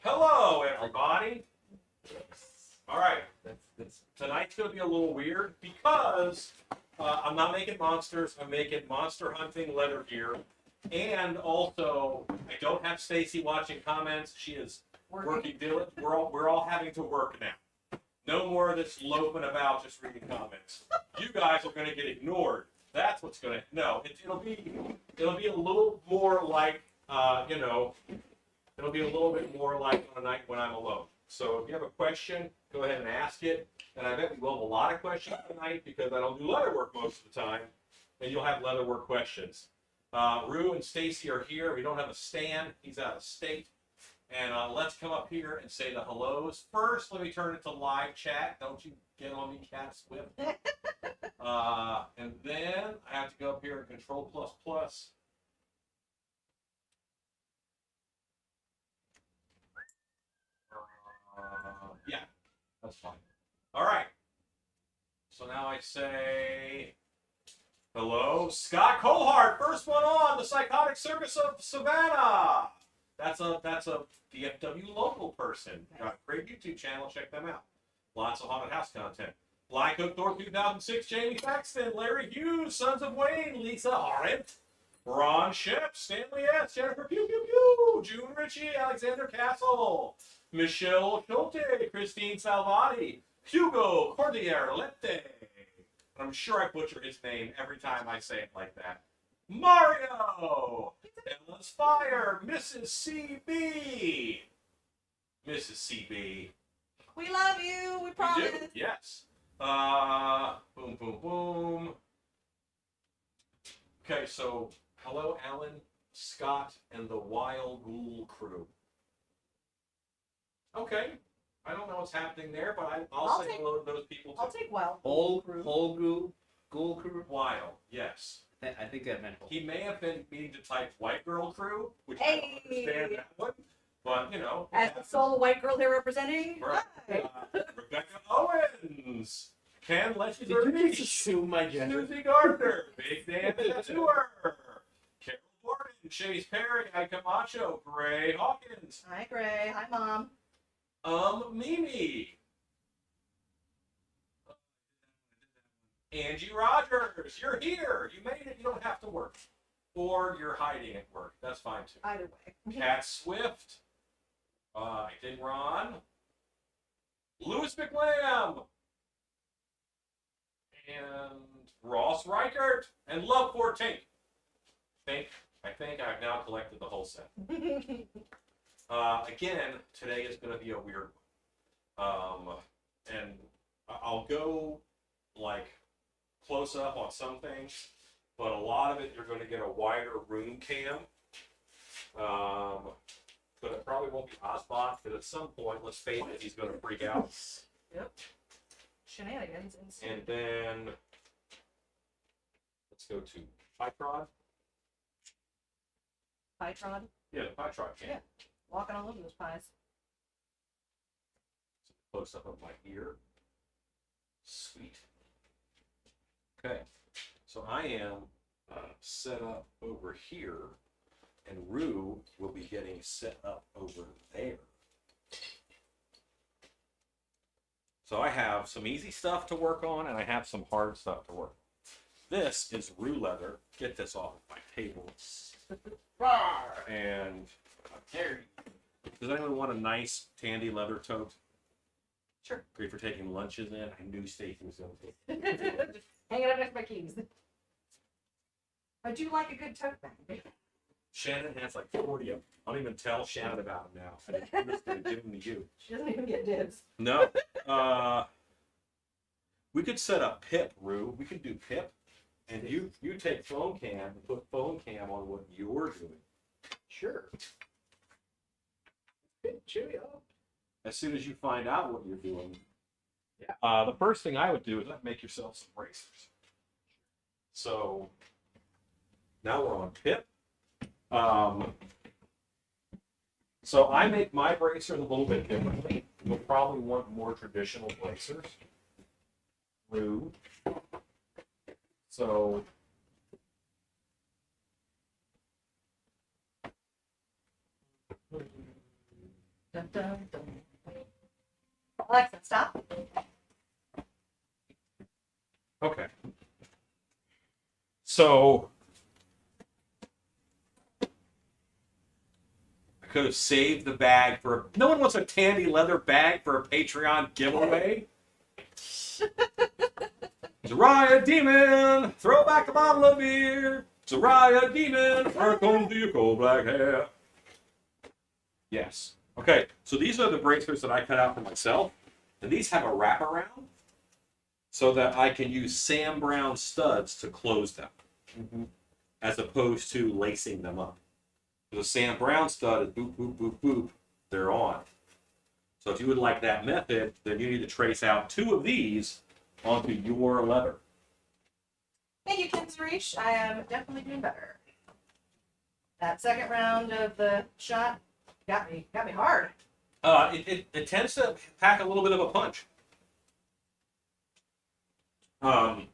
Hello, everybody. All right, tonight's going to be a little weird because I'm not making monsters. I'm making monster hunting leather gear. And also, I don't have Stacy watching comments. She is working diligent. We're all having to work now. No more of this loafing about just reading comments. You guys are going to get ignored. That's what's going to. No, it'll be a little more like It'll be a little bit more like on a night when I'm alone. So if you have a question, go ahead and ask it. And I bet we will have a lot of questions tonight because I don't do leatherwork most of the time. And you'll have leatherwork questions. Rue and Stacy are here. We don't have a Stan. He's out of state. And let's come up here and say the hellos. First, let me turn it to live chat. Don't you get on me, Cat Swift. And then I have to go up here and Control++. Yeah, that's fine. All right. So now I say, hello, Scott Colhart, first one on the Psychotic Circus of Savannah. That's a DFW local person. Got a great YouTube channel. Check them out. Lots of haunted house content. Blind Cook Thor 2006, Jamie Paxton, Larry Hughes, Sons of Wayne, Lisa Arendt, Ron Shep, Stanley S, Jennifer Pew Pew Pew, June Ritchie, Alexander Castle, Michelle Schulte, Christine Salvati, Hugo Cordier-Lette. I'm sure I butcher his name every time I say it like that. Mario! Endless Fire, Mrs. CB. Mrs. CB. We love you, we promise. You do? Yes. Boom, boom, boom. Okay, so hello, Alan, Scott, and the Wild Ghoul crew. Okay, I don't know what's happening there, but I'll say hello to those people too. I'll take Wild Whole ghoul crew? Wild, yes. I think that meant whole. He may have been meaning to type white girl crew, which I don't understand that one, but you know. As the sole white girl here representing. Right. Hi. Rebecca Owens, Ken Letty, Did you just assume my gender? Susie Gardner, Big Dan Tattooer, Carol Gordon, Chase Perry, Ike Camacho, Gray Hawkins. Hi, Gray. Hi, Mom. Mimi. Angie Rogers, you're here. You made it. You don't have to work. Or you're hiding at work. That's fine too. Either way. Cat Swift. I did Ron. Louis McLam. And Ross Reichert. And Love 14. I think I've now collected the whole set. Again, today is going to be a weird one. And I'll go like close up on some things, but a lot of it you're going to get a wider room cam. But it probably won't be Osbot, because at some point, let's face it, he's going to freak out. Yep. Shenanigans. And then let's go to Pytrod. Pytrod. Yeah, the Pytrod cam. Yeah. Walking all over those pies. Close up of my ear. Sweet. Okay, so I am set up over here, and Rue will be getting set up over there. So I have some easy stuff to work on, and I have some hard stuff to work on. This is Rue leather. Get this off my table. And does anyone want a nice Tandy leather tote? Sure. Great for taking lunches in. I knew Stacy was going to take it. Hanging up next to my keys. I do like a good tote bag. Shannon has like 40 of them. I don't even tell Shannon about them now. I'm just going to give them to you. She doesn't even get dibs. No. We could set up Pip, Rue. We could do Pip. And you take phone cam and put phone cam on what you're doing. Sure. Cheerio. As soon as you find out what you're doing. Yeah. The first thing I would do is make yourself some bracers. So now we're on Pip. So I make my bracers a little bit differently. You'll probably want more traditional bracers. Rue. So Dun, Dun, dun, dun. Alexa, stop. Okay. So I could have saved the bag for. No one wants a Tandy leather bag for a Patreon giveaway. Zariah Demon, throw back a bottle of beer. Zariah Demon, here comes your coal black hair. Yes. Okay, so these are the bracers that I cut out for myself. And these have a wraparound so that I can use Sam Brown studs to close them, as opposed to lacing them up. The Sam Brown stud is boop, boop, boop, boop, they're on. So if you would like that method, then you need to trace out 2 of these onto your leather. Thank you, Ken Zarish. I am definitely doing better. That second round of the shot got me hard. It tends to pack a little bit of a punch. I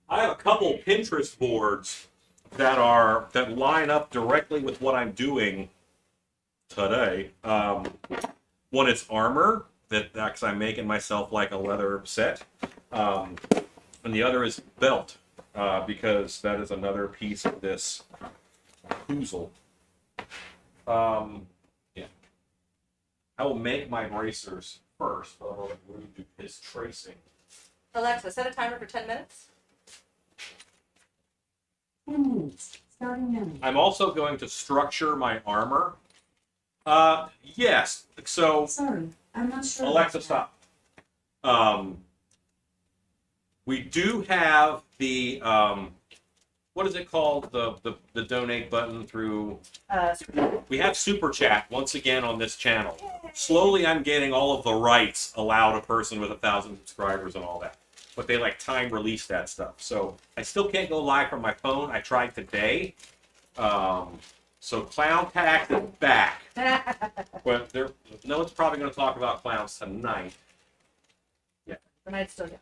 have a couple Pinterest boards that line up directly with what I'm doing today. One is armor, because I'm making myself like a leather set, and the other is belt, because that is another piece of this puzzle. Yeah, I will make my bracers first, but what I'm going to do is tracing. Alexa, set a timer for 10 minutes. 10 minutes, starting now. I'm also going to structure my armor. Yes. So Sorry, I'm not sure. Alexa, stop. We do have the what is it called? The donate button through. We have Super Chat once again on this channel. Slowly, I'm getting all of the rights allowed a person with 1,000 subscribers and all that. But they like time release that stuff. So I still can't go live from my phone. I tried today. So Clown Tax is back. But no one's probably going to talk about clowns tonight. Tonight's still good.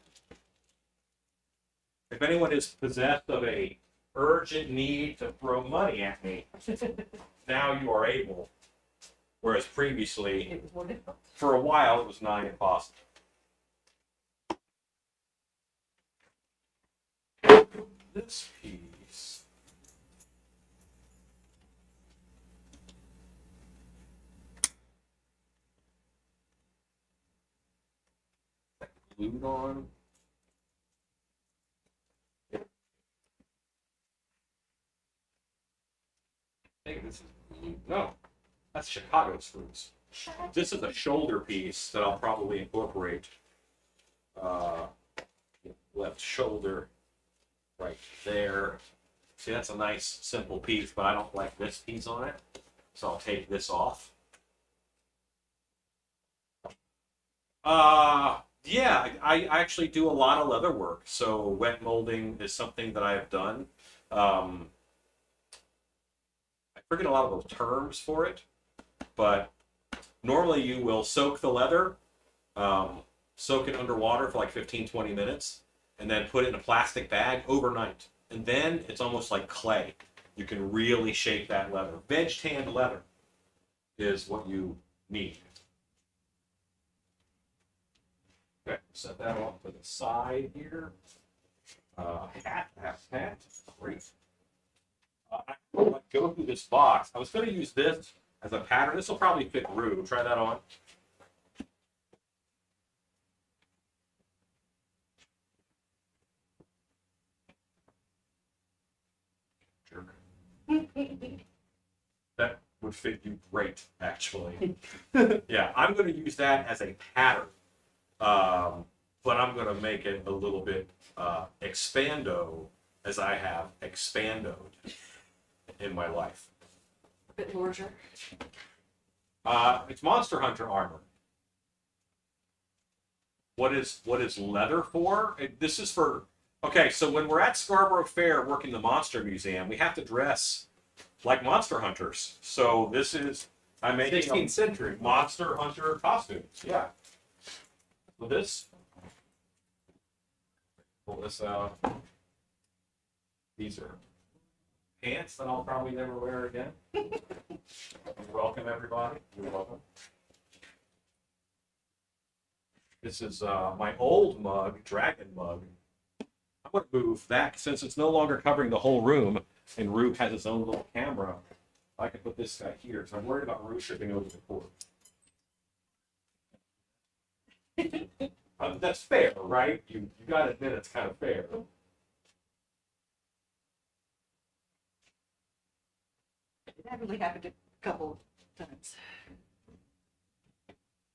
If anyone is possessed of a urgent need to throw money at me, now you are able. Whereas previously, It was more difficult. for a while, it was nigh impossible. This piece. Glued on. I think this is glued. No, that's Chicago screws. This is a shoulder piece that I'll probably incorporate. Left shoulder right there. See, that's a nice simple piece, but I don't like this piece on it, so I'll take this off. Yeah, I actually do a lot of leather work, so wet molding is something that I have done. I forget a lot of those terms for it, but normally you will soak the leather, soak it underwater for like 15-20 minutes, and then put it in a plastic bag overnight. And then it's almost like clay. You can really shape that leather. Veg tanned leather is what you need. Okay, set that off to the side here. Hat, great. I will go through this box. I was going to use this as a pattern. This will probably fit Rue. Try that on. Jerk. That would fit you great, actually. Yeah, I'm going to use that as a pattern. But I'm going to make it a little bit expando, as I have expandoed in my life. A bit larger. It's Monster Hunter armor. What is leather for? This is for. Okay, so when we're at Scarborough Fair working the Monster Museum, we have to dress like monster hunters. So this is I'm making 16th century. Monster Hunter costumes. Yeah. So this. Pull this out. These are pants that I'll probably never wear again. You're welcome, everybody. You're welcome. This is my old mug, dragon mug. I'm going to move that since it's no longer covering the whole room, and Rube has his own little camera. I can put this guy here because I'm worried about Rube tripping over the cord. That's fair, right? You got to admit it's kind of fair. That really happened a couple times.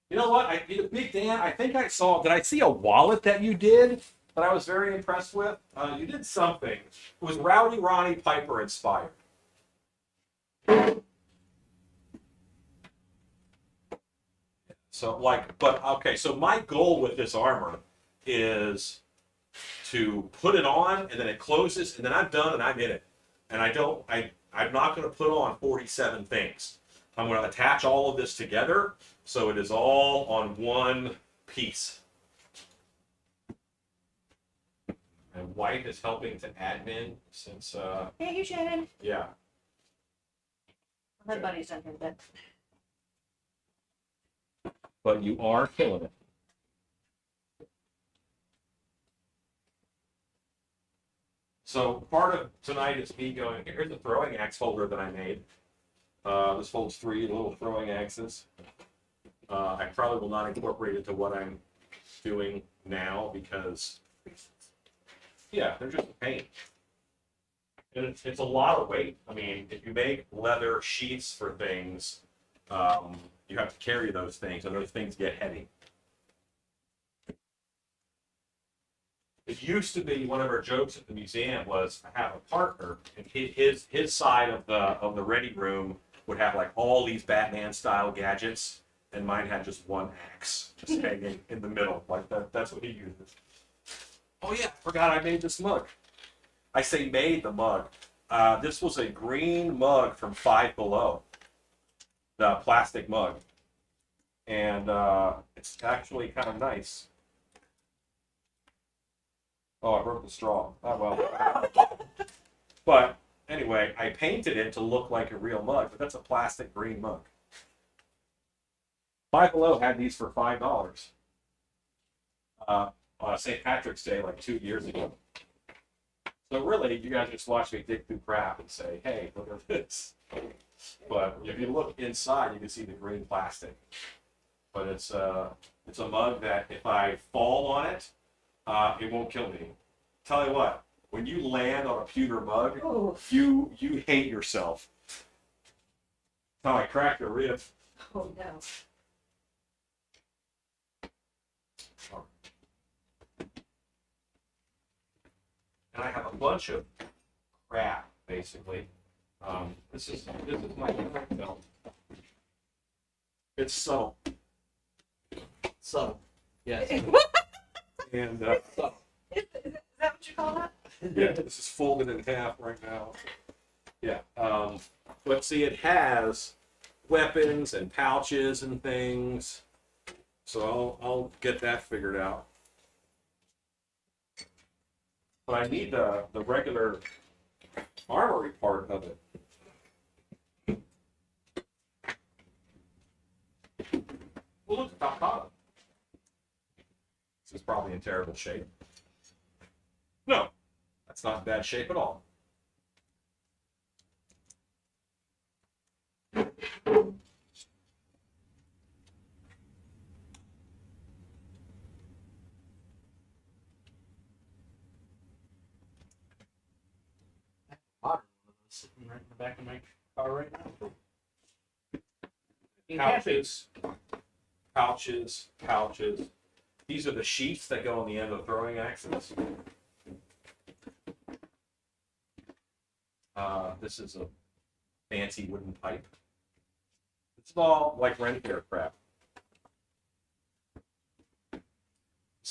You know what? Big Dan, I think I saw. Did I see a wallet that you did that I was very impressed with? You did something. It was Rowdy Ronnie Piper inspired. So, but okay. So my goal with this armor is to put it on, and then it closes, and then I'm done, and I'm in it. And I'm not going to put on 47 things. I'm going to attach all of this together so it is all on one piece. And White is helping to admin since, Hey, you Shannon. yeah. My buddy's done here, but But you are killing it. So part of tonight is me going, here's the throwing axe holder that I made. This holds 3 little throwing axes. I probably will not incorporate it to what I'm doing now because, yeah, they're just a pain. And it's a lot of weight. I mean, if you make leather sheets for things, you have to carry those things, and those things get heavy. It used to be one of our jokes at the museum was I have a partner, and his side of the ready room would have like all these Batman style gadgets, and mine had just one axe just hanging in the middle. Like that's what he uses. Oh yeah, forgot I made this mug. I say made the mug. This was a green mug from Five Below, the plastic mug, and it's actually kind of nice. Oh, I broke the straw. Oh well. But anyway, I painted it to look like a real mug, but that's a plastic green mug. Five Below had these for $5 on St. Patrick's Day like 2 years ago. So really, you guys just watch me dig through crap and say, hey, look at this. But if you look inside, you can see the green plastic. But it's a mug that if I fall on it, it won't kill me. Tell you what, when you land on a pewter mug, you hate yourself. That's how I cracked a rib. oh no. And I have a bunch of crap, basically. This is my belt. It's subtle. So, yes. And Is that what you call that? yeah, this is folded in half right now. Yeah. But see, it has weapons and pouches and things. So I'll get that figured out. But I need the regular armory part of it. Well, look at the top. This is probably in terrible shape. No, that's not in bad shape at all. Modern one of those sitting right in the back of my car right now. Pouches. These are the sheaths that go on the end of the throwing axes. This is a fancy wooden pipe. It's all like rentier crap. This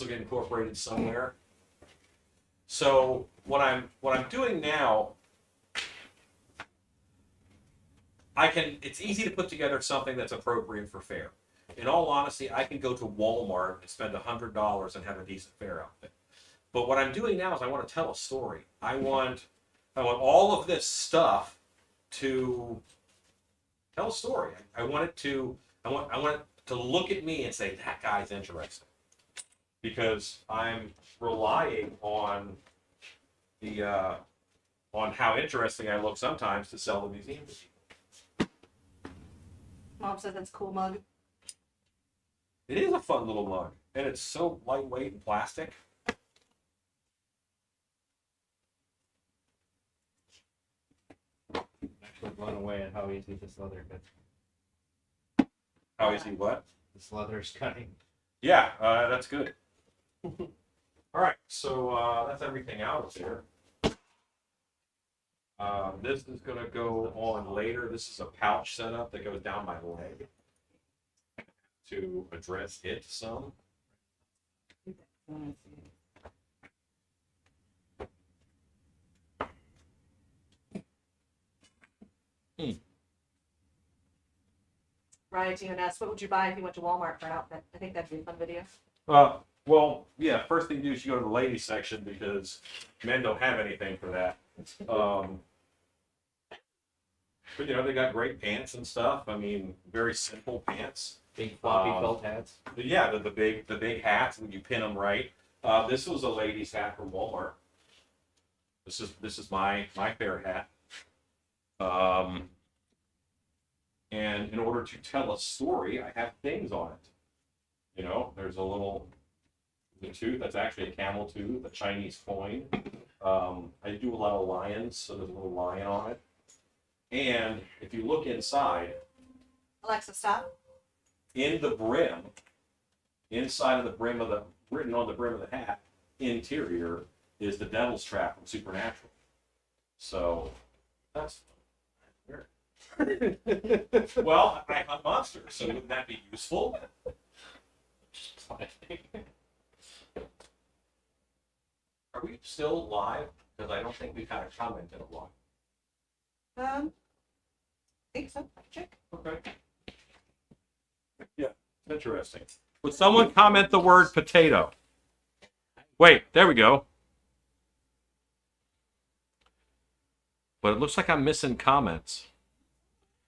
will get incorporated somewhere. So what I'm doing now, it's easy to put together something that's appropriate for fair. In all honesty, I can go to Walmart and spend $100 and have a decent fair outfit. But what I'm doing now is I want to tell a story. I want I want all of this stuff to tell a story. I want it to look at me and say, that guy's interesting. Because I'm relying on the on how interesting I look sometimes to sell the museum to people. Mom says that's a cool mug. It is a fun little mug, and it's so lightweight and plastic. I'm actually blown away at how easy this leather gets. How easy what? This leather is cutting. Yeah, that's good. All right, so that's everything out of there. This is going to go on later. This is a pouch setup that goes down my leg to address it some. Ryan even asked, what would you buy if you went to Walmart for an outfit? I think that'd be a fun video. Well, yeah, first thing you do is you go to the ladies section because men don't have anything for that. But you know, they got great pants and stuff. I mean, very simple pants. Big floppy felt hats. But yeah, the big hats and you pin them right. This was a lady's hat from Walmart. This is my fair hat. And in order to tell a story, I have things on it. You know, there's the tooth. That's actually a camel tooth, a Chinese coin. I do a lot of lions, so there's a little lion on it. And if you look inside, Alexa, stop. in the brim, inside of the brim of written on the brim of the hat, interior is the devil's trap from Supernatural. So that's weird. Well, I hunt monsters, so wouldn't that be useful? Are we still live? Because I don't think we've had a comment in a while. I think so. Check. Okay. Yeah, interesting. Would someone comment the word potato? Wait, there we go. But it looks like I'm missing comments.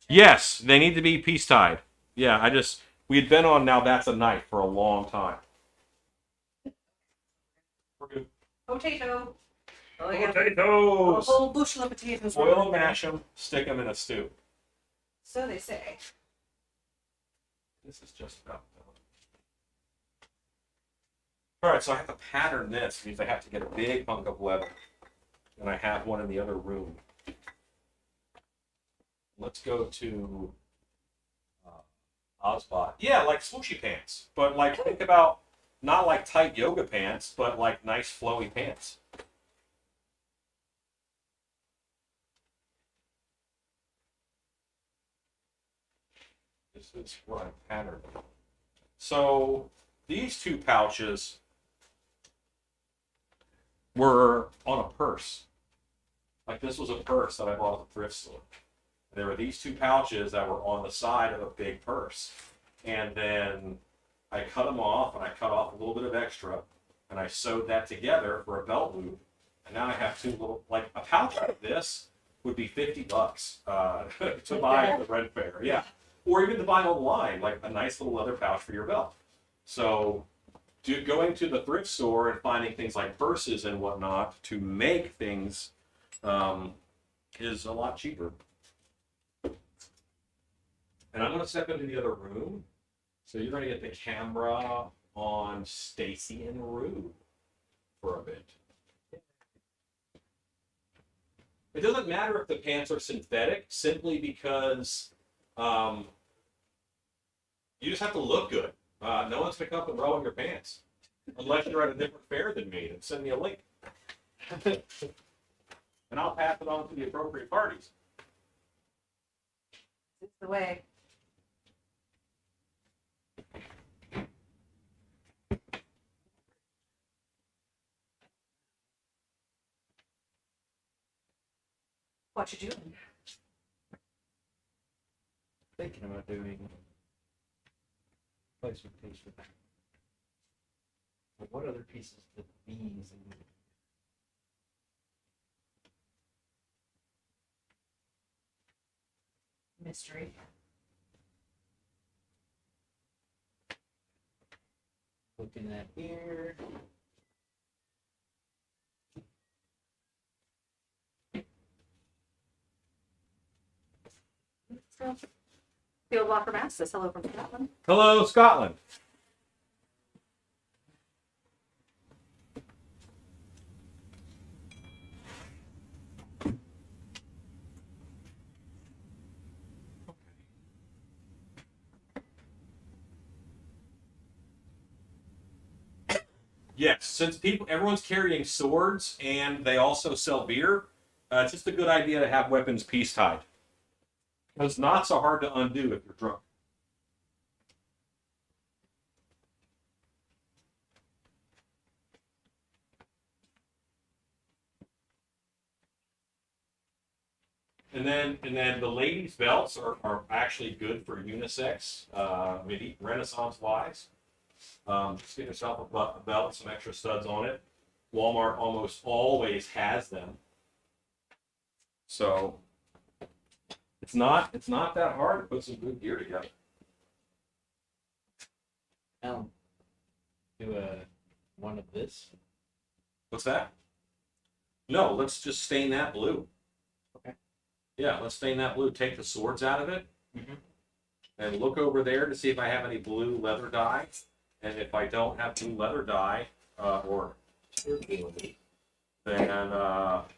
Yes, they need to be piece tied. Yeah, we had been on Now That's a Knife for a long time. We're good. Potato. Oh, I got a Potatoes! whole bushel of potatoes. Boil and mash them, stick them in a stew. So they say. This is just about done. Alright, so I have to pattern this because I have to get a big hunk of leather. And I have one in the other room. Let's go to Ozbot. Yeah, like swooshy pants. But like, think about not like tight yoga pants, but like nice flowy pants. This is what I patterned. So these two pouches were on a purse. Like this was a purse that I bought at the thrift store. There were these two pouches that were on the side of a big purse. And then I cut them off and I cut off a little bit of extra and I sewed that together for a belt loop. And now I have two little, like a pouch like this would be $50 to buy at the Red Fair. Yeah. Or even to buy online, like a nice little leather pouch for your belt. So going to the thrift store and finding things like purses and whatnot to make things is a lot cheaper. And I'm going to step into the other room. So you're going to get the camera on Stacy and Rue for a bit. It doesn't matter if the pants are synthetic, simply because you just have to look good. No one's going to come up and row in your pants. Unless you're at a different fair than me, then send me a link. And I'll pass it on to the appropriate parties. It's the way. What you doing? Thinking about doing placement piece for that. But what other pieces did these and mystery. Looking at here. So, Field Walker Mass says hello from Scotland. Hello, Scotland. Yes, since everyone's carrying swords and they also sell beer, it's just a good idea to have weapons peace tied. Because knots are hard to undo if you're drunk. And then the ladies' belts are actually good for unisex, maybe Renaissance wise. Just get yourself a belt with some extra studs on it. Walmart almost always has them. So it's not that hard to put some good gear together. Do one of this. What's that? No, let's just stain that blue. Okay. Yeah, let's stain that blue. Take the swords out of it. Mm-hmm. And look over there to see if I have any blue leather dye. And if I don't have blue leather dye, or then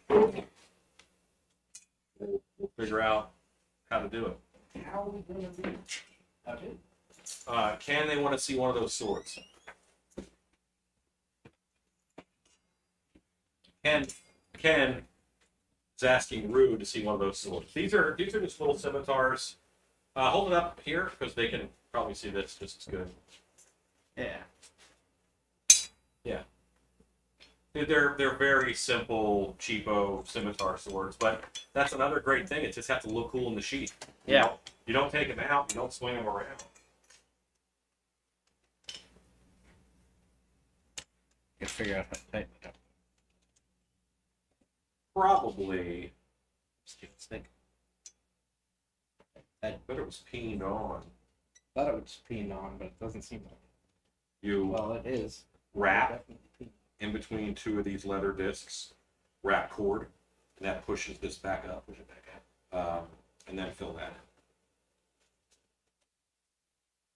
we'll figure out how to do it. How are we gonna do? How to? Can they want to see one of those swords? Ken is asking Rude to see one of those swords. These are just little scimitars. Hold it up here because they can probably see this just as good. Yeah. Yeah. They're very simple, cheapo scimitar swords, but that's another great thing. It just has to look cool in the sheath. Yeah. You don't take them out. You don't swing them around. Gotta figure out how to tighten it up. Probably. Let's think. I bet it was peened on. Thought it was peened on, but it doesn't seem like it. You Well, it is. wrap Definitely peened. in between two of these leather discs, wrap cord, and that pushes this back up, push it back up, and then fill that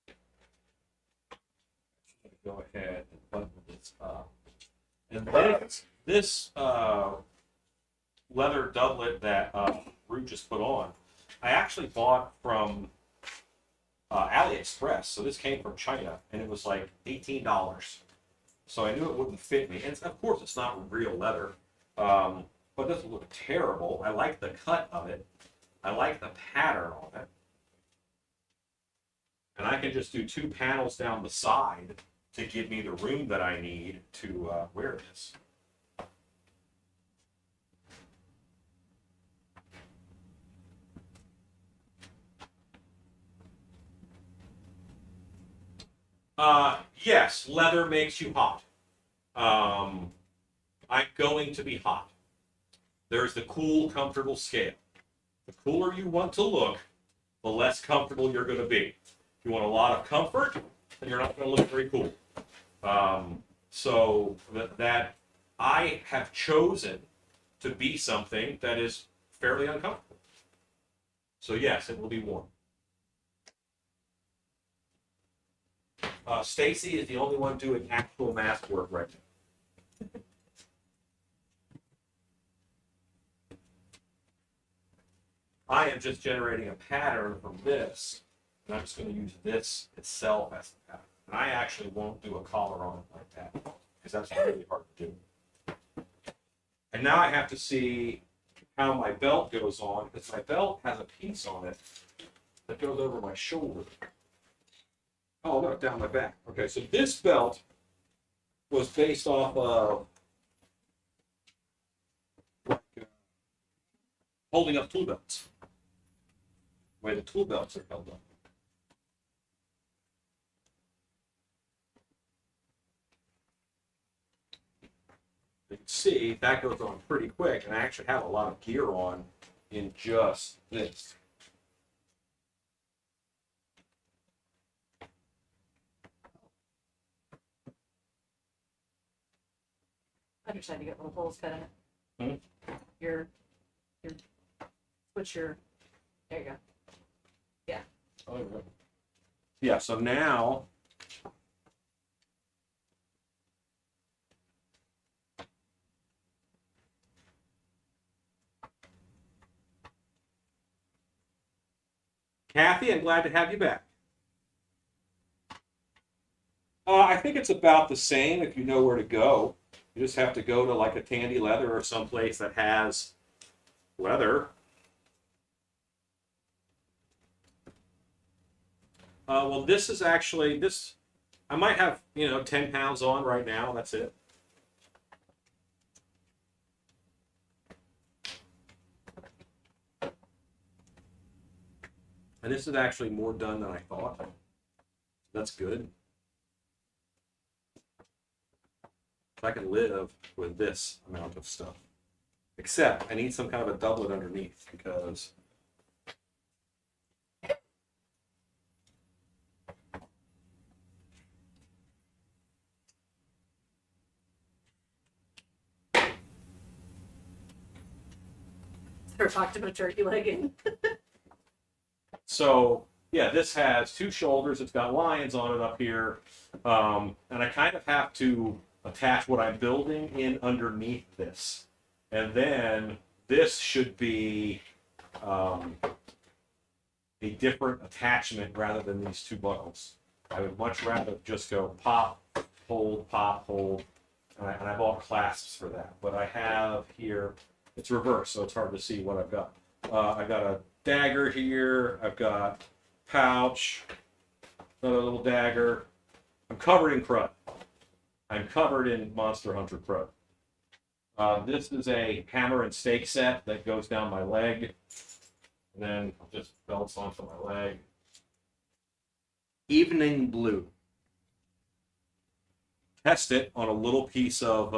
in. Go ahead and button this up. And this leather doublet that Root just put on, I actually bought from AliExpress. So this came from China, and it was like $18. So I knew it wouldn't fit me. And of course, it's not real leather, but it doesn't look terrible. I like the cut of it. I like the pattern on it. And I can just do 2 panels down the side to give me the room that I need to wear this. Yes, leather makes you hot. I'm going to be hot. There's the cool, comfortable scale. The cooler you want to look, the less comfortable you're going to be. If you want a lot of comfort, then you're not going to look very cool. So that I have chosen to be something that is fairly uncomfortable. So yes, it will be warm. Stacy is the only one doing actual mask work right now. I am just generating a pattern from this, and I'm just going to use this itself as the pattern. And I actually won't do a collar on it like that, because that's really hard to do. And now I have to see how my belt goes on, because my belt has a piece on it that goes over my shoulder. Oh, look, down my back. Okay, so this belt was based off of holding up tool belts, the way the tool belts are held up. You can see that goes on pretty quick, and I actually have a lot of gear on in just this. underside, you got little holes cut in it. Your, there you go. Oh, yeah, so now Kathy, I'm glad to have you back. I think it's about the same if you know where to go. You just have to go to like a Tandy Leather or someplace that has leather. Well, this is actually this. I might have 10 pounds on right now. That's it. And this is actually more done than I thought. That's good. I can live with this amount of stuff. Except I need some kind of a doublet underneath because Or talked about turkey legging. so yeah, this has two shoulders. It's got lions on it up here, and I kind of have to attach what I'm building in underneath this, and then this should be a different attachment rather than these two buckles. I would much rather just go pop, hold, and I bought clasps for that. But I have here, it's reversed, so it's hard to see what I've got. I've got a dagger here. I've got pouch, another little dagger. I'm covered in crud. I'm covered in Monster Hunter crud. This is a hammer and stake set that goes down my leg, and then just belts onto my leg. Evening blue. Test it on a little piece of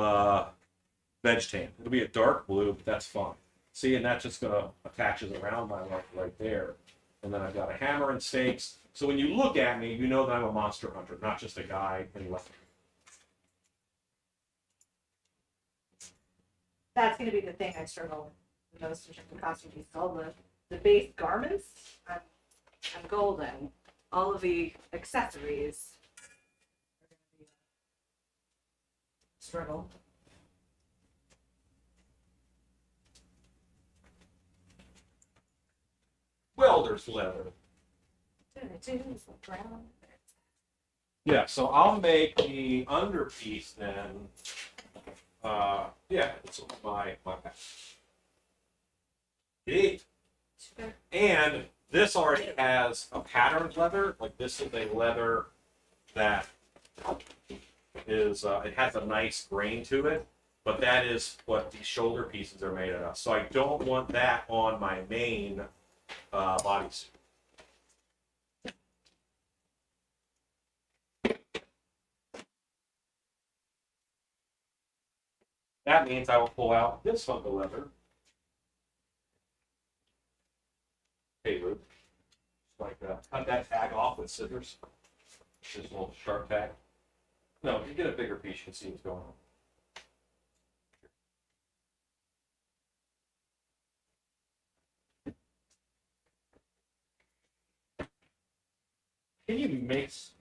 veg tan. It'll be a dark blue, but that's fine. See, and that just gonna attaches around my leg right there. And then I've got a hammer and stakes. So when you look at me, you know that I'm a monster hunter, not just a guy in leather. That's gonna be the thing I struggle with the most in terms of costume piece. All the base garments, I'm golden. All of the accessories are gonna be a struggle. Welder's leather. Yeah, so I'll make the underpiece then. Yeah, it's my back. And this already has a patterned leather. Like this is a leather that is it has a nice grain to it, but that is what these shoulder pieces are made out of. So I don't want that on my main bodysuit. That means I will pull out this hunk of leather. Hey, Luke. Like cut that tag off with scissors. This little sharp tag. No, you get a bigger piece, you can see what's going on. Can you mix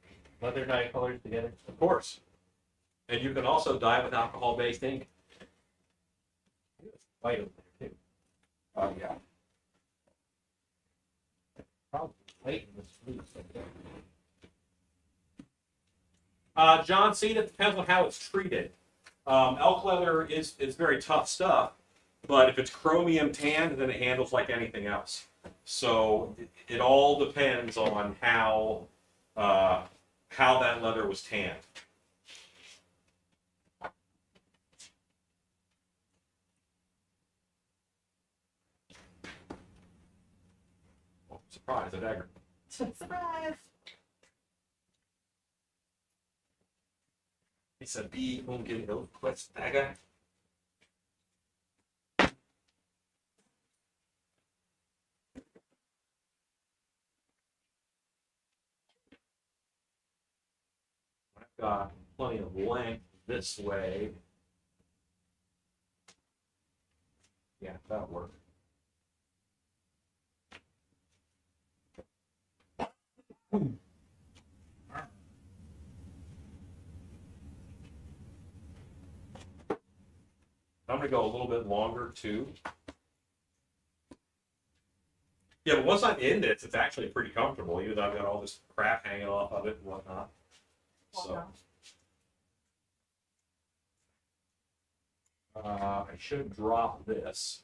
leather dye colors together? Of course. And you can also dye with alcohol-based ink. White over there too. Yeah. Probably white in this blue. John Cena, it depends on how it's treated. Elk leather is very tough stuff, but if it's chromium tanned, then it handles like anything else. So it all depends on how that leather was tanned. Oh, surprise, a dagger. Surprise! It's a bee ungen quest dagger. I've got plenty of length this way. Yeah, that'll work. I'm gonna go a little bit longer too. Yeah, but once I'm in this, it's actually pretty comfortable, even though I've got all this crap hanging off of it and whatnot. So, I should drop this.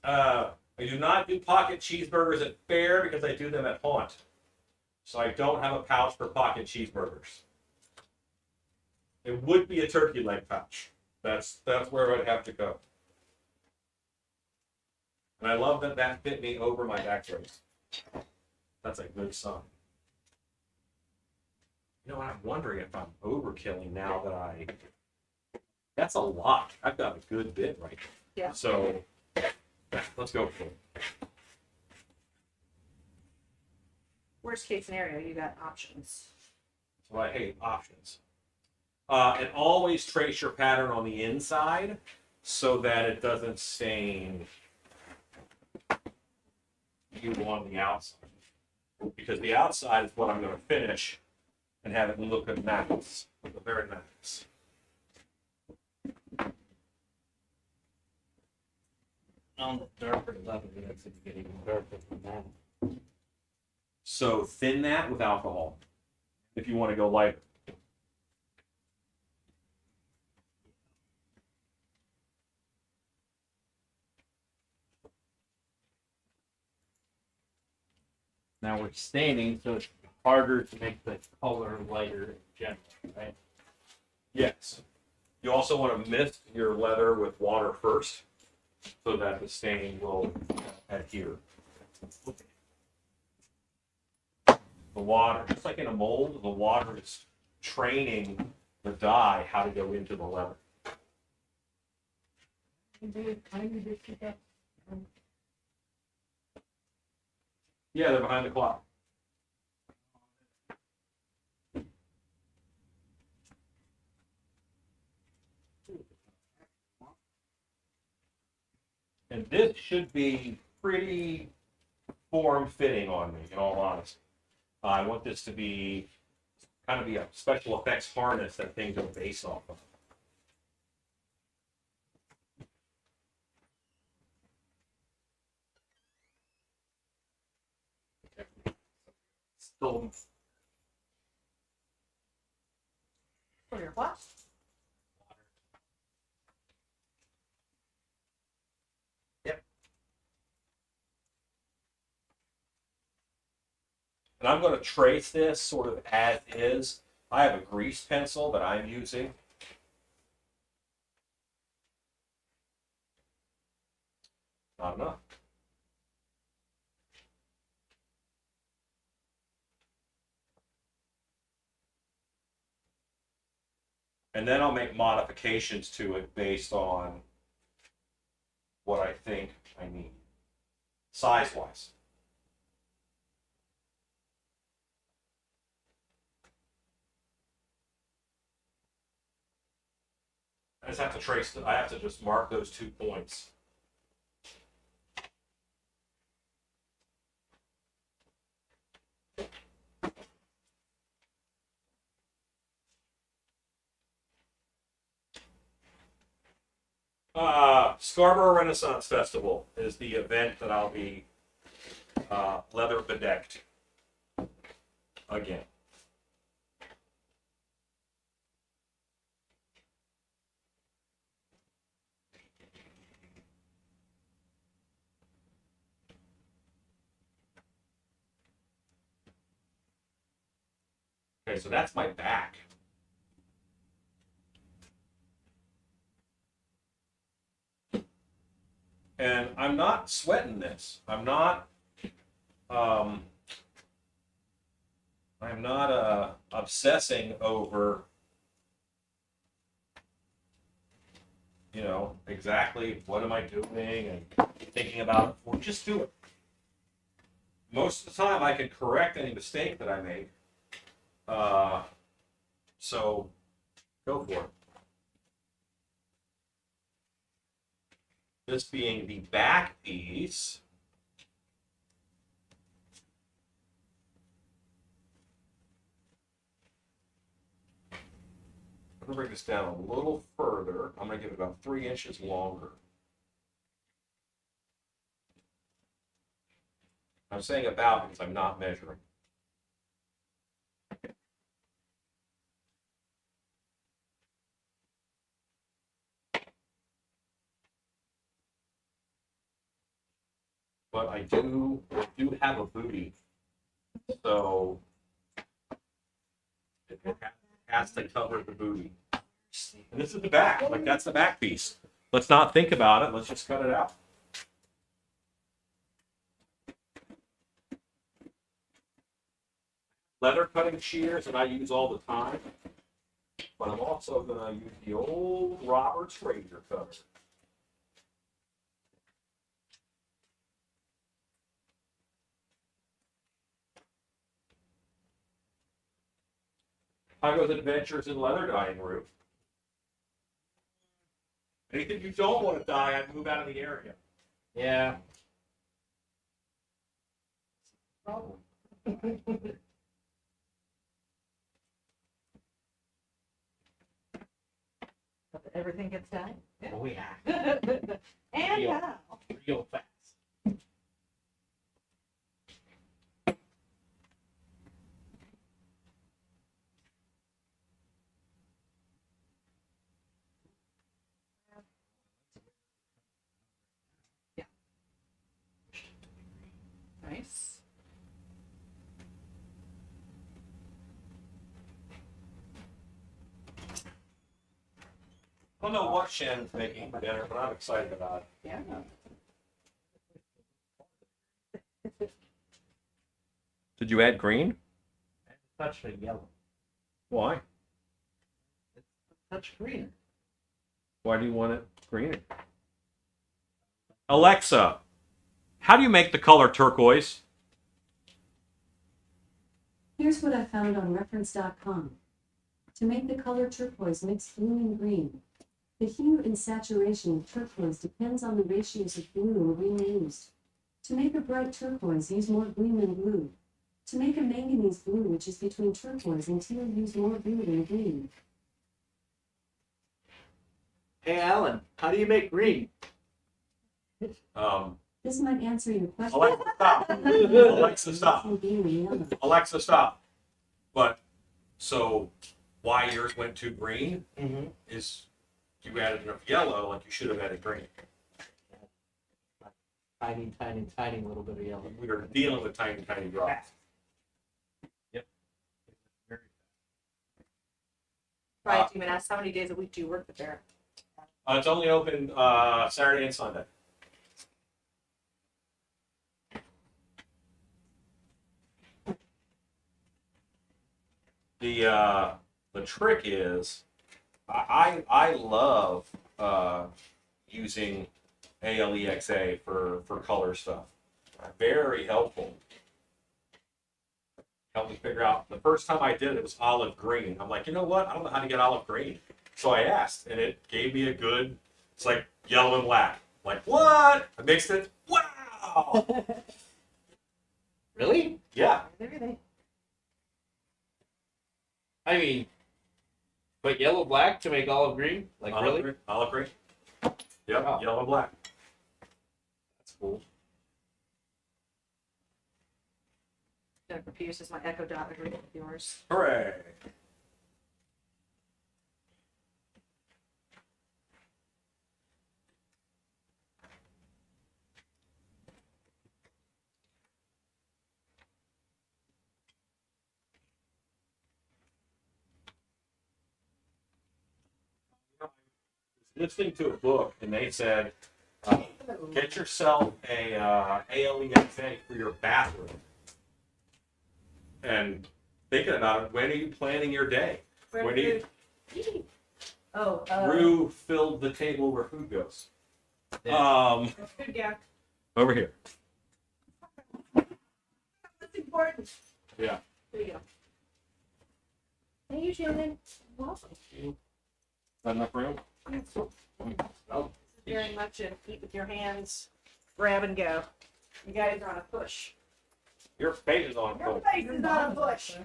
I do not do pocket cheeseburgers at Fair because I do them at Haunt. So I don't have a pouch for pocket cheeseburgers. It would be a turkey leg pouch. That's where I'd have to go. And I love that that fit me over my back brace. That's a good sign. You know what? I'm wondering if I'm overkilling now that I. That's a lot. I've got a good bit right now. Yeah. So let's go for it. Worst case scenario, you got options. So I hate options. And always trace your pattern on the inside so that it doesn't stain you on the outside. Because the outside is what I'm going to finish and have it look at max, the very max. On the darker level, that's going to get even darker than that. So thin that with alcohol if you want to go lighter. Now we're staining, so it's harder to make the color lighter in general, right? Yes. You also want to mist your leather with water first so that the stain will adhere. The water, just like in a mold, the water is training the dye how to go into the leather. Yeah, they're behind the clock. And this should be pretty form-fitting on me, in all honesty. I want this to be kind of be a special effects harness that things are based off of. Still, For your what? And I'm going to trace this sort of as is. I have a grease pencil that I'm using. Not enough. And then I'll make modifications to it based on what I think I need, size-wise. I just have to trace, I have to just mark those 2 points. Scarborough Renaissance Festival is the event that I'll be leather bedecked again. Okay, so that's my back. And I'm not sweating this. I'm not obsessing over, you know, exactly what am I doing and thinking about it. Well, just do it. Most of the time I can correct any mistake that I make. So go for it. this being the back piece. I'm gonna bring this down a little further. I'm gonna give it about 3 inches longer. I'm saying about because I'm not measuring. But I do have a booty, so it has to cover the booty. And this is the back, like that's the back piece. Let's not think about it. Let's just cut it out. Leather cutting shears that I use all the time, but I'm also going to use the old Roberts razor cutter. How goes Adventures in Leather Dyeing Room? Anything you don't want to dye, I'd move out of the area. Yeah. Problem. But everything gets done. Oh yeah. And Real. now. Real fast. Nice. I don't know what Shannon's making for dinner, but I'm excited about it. Yeah. Did you add green? Touch of yellow. Why? Touch green. Why do you want it greener? Alexa, how do you make the color turquoise? Here's what I found on reference.com. To make the color turquoise, mix blue and green. The hue and saturation of turquoise depends on the ratios of blue and green used. To make a bright turquoise, use more green than blue. To make a manganese blue, which is between turquoise and teal, use more blue than green. Hey Alan, how do you make green? This might answer your question. Alexa, stop. Alexa, stop. Green and yellow. Alexa, stop. But, so, why yours went to green Mm-hmm. is you added enough yellow, like you should have added green. Tiny, tiny, tiny little bit of yellow. We are dealing with tiny, tiny drops. Right, you even asked how many days a week do you work the fair? It's only open Saturday and Sunday. The trick is, I love using ALEXA for color stuff. Very helpful. Helped me figure out. The first time I did it, it was olive green. I'm like, you know what? I don't know how to get olive green. So I asked, and it gave me a good. It's like yellow and black. I'm like, what? I mixed it. Wow. Really? Yeah. Everything. I mean, but yellow black to make olive green? Like Olive really? green. Olive green. Yep. Wow. Yellow and black. That's cool. Jennifer Pierce is my Echo Dot agreement with yours. Hooray. Listening to a book, and they said, get yourself a ALEXA for your bathroom. And thinking about it, when are you planning your day? When do you? Oh, Rue filled the table where food goes. food gap. Over here. That's important. Yeah. There you go. Thank you, Shannon. Welcome. Not enough room? This No. is very much in eat with your hands, grab and go. You guys are on a push. Your face is on. Your face is on a push.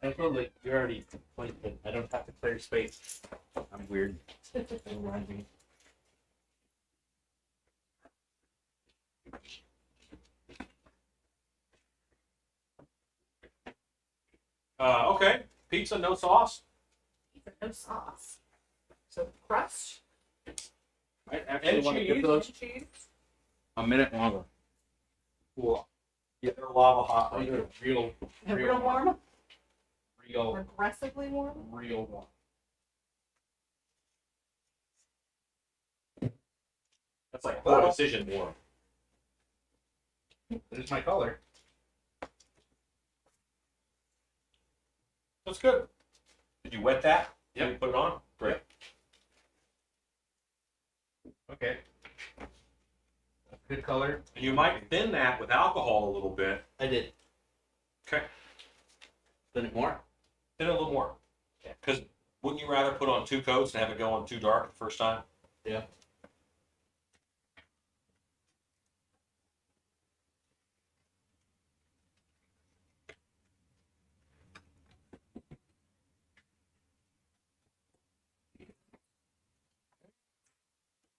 I feel like you're already pointed. I don't have to clear space. I'm weird. Okay. Pizza, no sauce. No sauce. So crust I actually want to give and those cheese. a minute longer. Cool. Yeah, they're lava hot. Oh, they're real, And real warm. real, Aggressively warm. real warm. That's like poor decision warm. There's my color. That's good. Did you wet that? Yep. Did you put it on? Great. Okay. Good color. And you might thin that with alcohol a little bit. I did. Okay. Thin it more. Thin it a little more. Because wouldn't you rather put on 2 coats and have it go on too dark the first time? Yeah.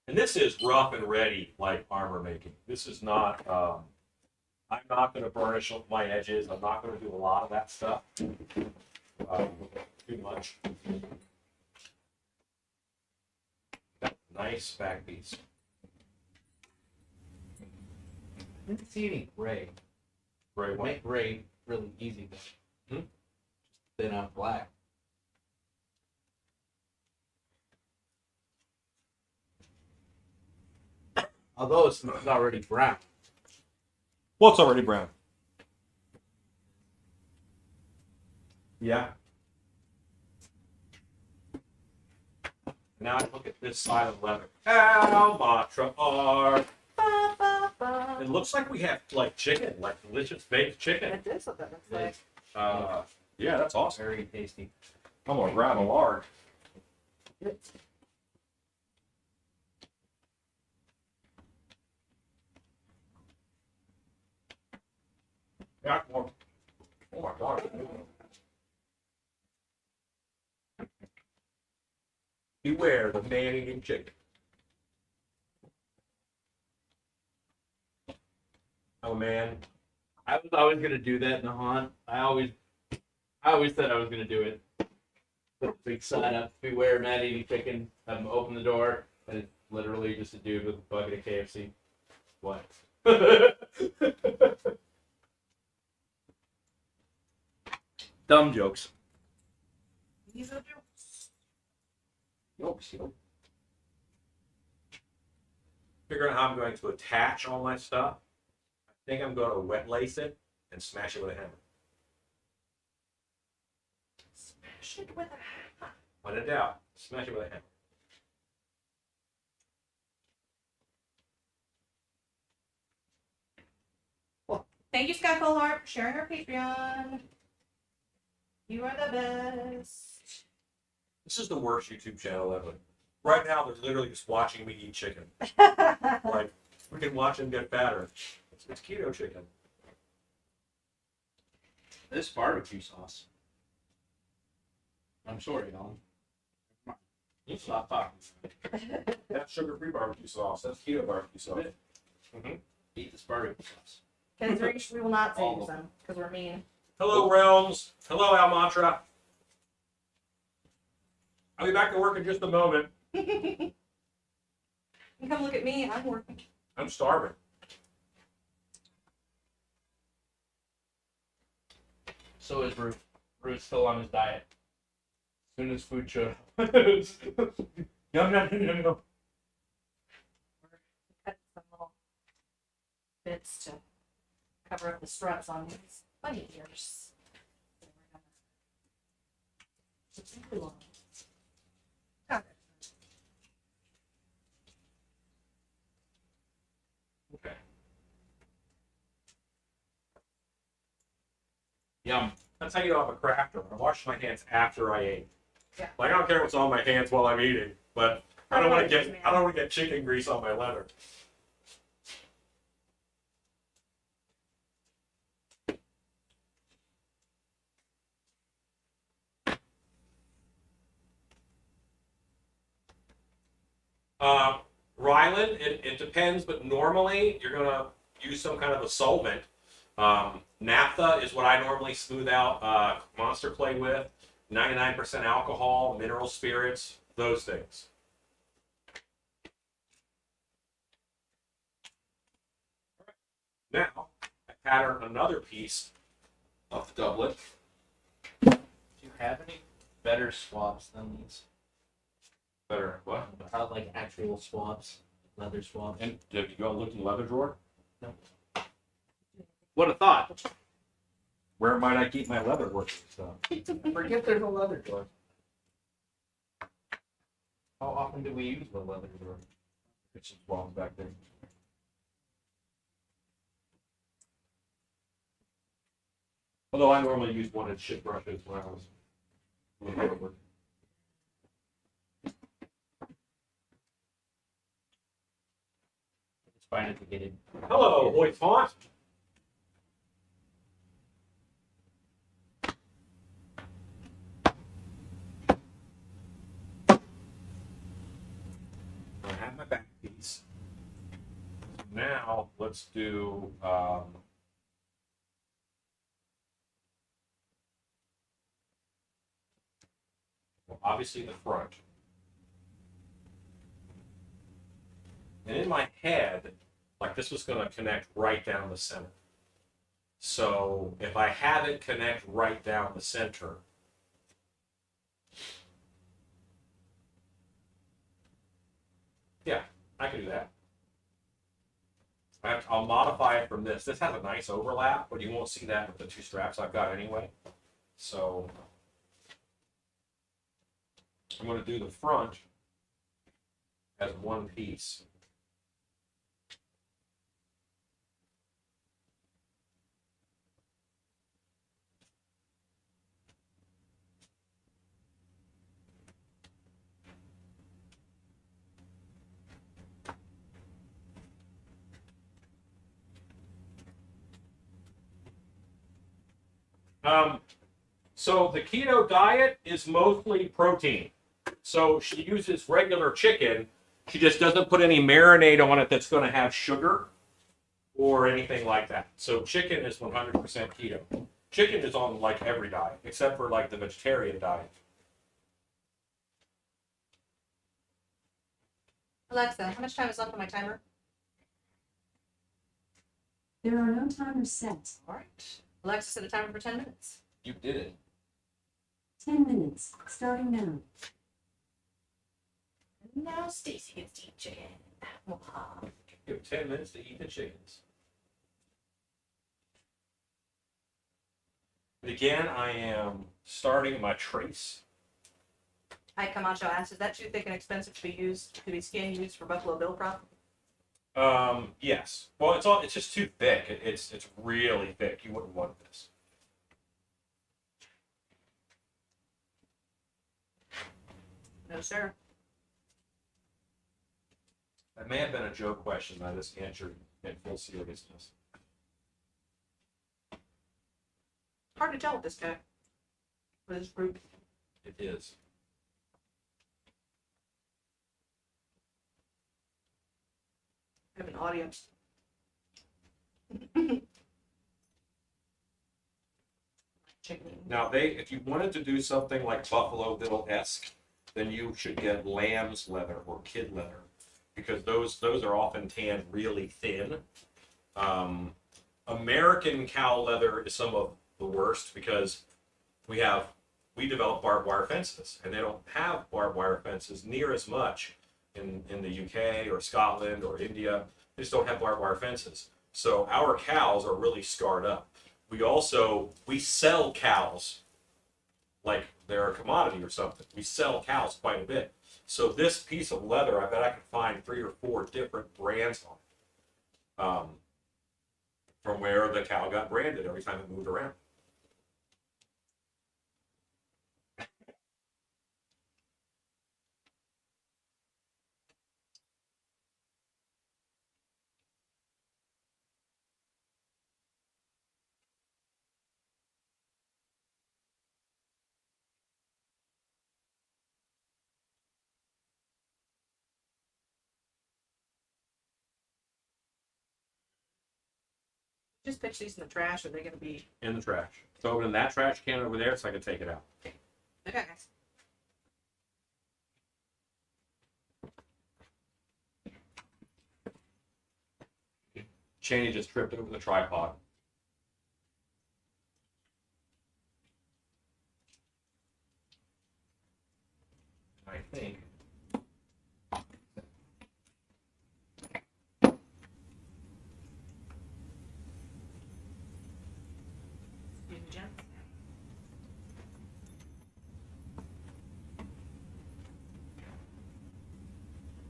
And this is rough and ready, like armor making. This is not, I'm not going to burnish my edges. I'm not going to do a lot of that stuff. Too much. Nice back piece. I didn't see any gray. Great one. Make gray really easy though. Hmm? Thin out black. Although it's already brown. Well, it's already brown. Yeah. Now I look at this side of the leather. Almatra art. It looks like we have like chicken, like delicious baked chicken. It is what that looks like. Yeah, that's awesome. Very tasty. I'm gonna grab a large. Yeah, more. Oh my god. Beware the man-eating chicken. Oh man. I was always gonna do that in the haunt. I always said I was gonna do it. Put a big sign up, beware man eating chicken, have them open the door, and it's literally just a dude with a bucket of KFC. What? Dumb jokes. These are jokes. Jokes, Figuring out how I'm going to attach all my stuff. I think I'm going to wet lace it and smash it with a hammer. Smash it with a hammer. When in doubt, smash it with a hammer. Thank you, Scott Colhart, for sharing our Patreon. You are the best. This is the worst YouTube channel ever. Right now, they're literally just watching me eat chicken. Like, we can watch them get fatter. It's keto chicken. This barbecue sauce. I'm sorry, Alan. You stop talking. That's sugar-free barbecue sauce. That's keto barbecue sauce. Eat this barbecue sauce. Because we will not say All use of them, because we're mean. Hello, Realms. Hello, Almatra. I'll be back to work in just a moment. You come look at me, I'm working. I'm starving. So is Ruth. Ruth's still on his diet. As soon as food showed up. Yum, yum, yum, yum. Cut some little bits to cover up the struts on these bunny ears. Got it. Okay. Yum. That's how you know I'm a crafter. I washed my hands after I ate. Yeah. Like I don't care what's on my hands while I'm eating, but I don't want to get chicken grease on my leather. Rylan, it depends, but normally you're gonna use some kind of a solvent. Naphtha is what I normally smooth out Monster Clay with. 99% alcohol, mineral spirits, those things. Now, I pattern another piece of the doublet. Do you have any better swabs than these? Better what? Like actual swabs, leather swabs. And did you go look in the leather drawer? No. What a thought. Where might I keep my leatherwork stuff? Forget there's a leather drawer. How often do we use the leather drawer? It's just swabs back there. Although I normally use one inch ship brushes when I was doing leatherwork. It's fine if we get it. Hello, Hoyt Font. I have my back piece. Now let's do well, obviously the front. And in my head, like this was going to connect right down the center. So if I have it connect right down the center, yeah, I can do that. I'll modify it from this. This has a nice overlap, but you won't see that with the two straps I've got anyway. So I'm going to do the front as one piece. So the keto diet is mostly protein. So she uses regular chicken. She just doesn't put any marinade on it that's going to have sugar or anything like that. So chicken is 100% keto. Chicken is on like every diet except for like the vegetarian diet. Alexa, how much time is left on my timer? There are no timers set. All right. Alexa, set a timer for 10 minutes. You did it. 10 minutes, starting now. Now Stacy gets to eat chicken. You have 10 minutes to eat the chickens. And again, I am starting my trace. Hi, Camacho asks, is that too thick and expensive to be skin used for Buffalo Bill prop? Yes. Well, it's just too thick. It's really thick. You wouldn't want this. No, sir. That may have been a joke question I just answered in full seriousness. Hard to tell with this guy. With his group. It is. I have an audience. Chicken. Now, if you wanted to do something like Buffalo Bill-esque, then you should get lamb's leather or kid leather, because those are often tanned really thin. American cow leather is some of the worst because we develop barbed wire fences, and they don't have barbed wire fences near as much in the UK or Scotland or India. They just don't have barbed wire fences. So our cows are really scarred up. We sell cows like they're a commodity or something. We sell cows quite a bit. So this piece of leather, I bet I could find 3 or 4 different brands on it. From where the cow got branded every time it moved around. just pitch these in the trash? Or are they going to be? In the trash. Throw it in that trash can over there so I can take it out. Okay, guys. Cheney just tripped over the tripod. I think. Excuse me, Jen.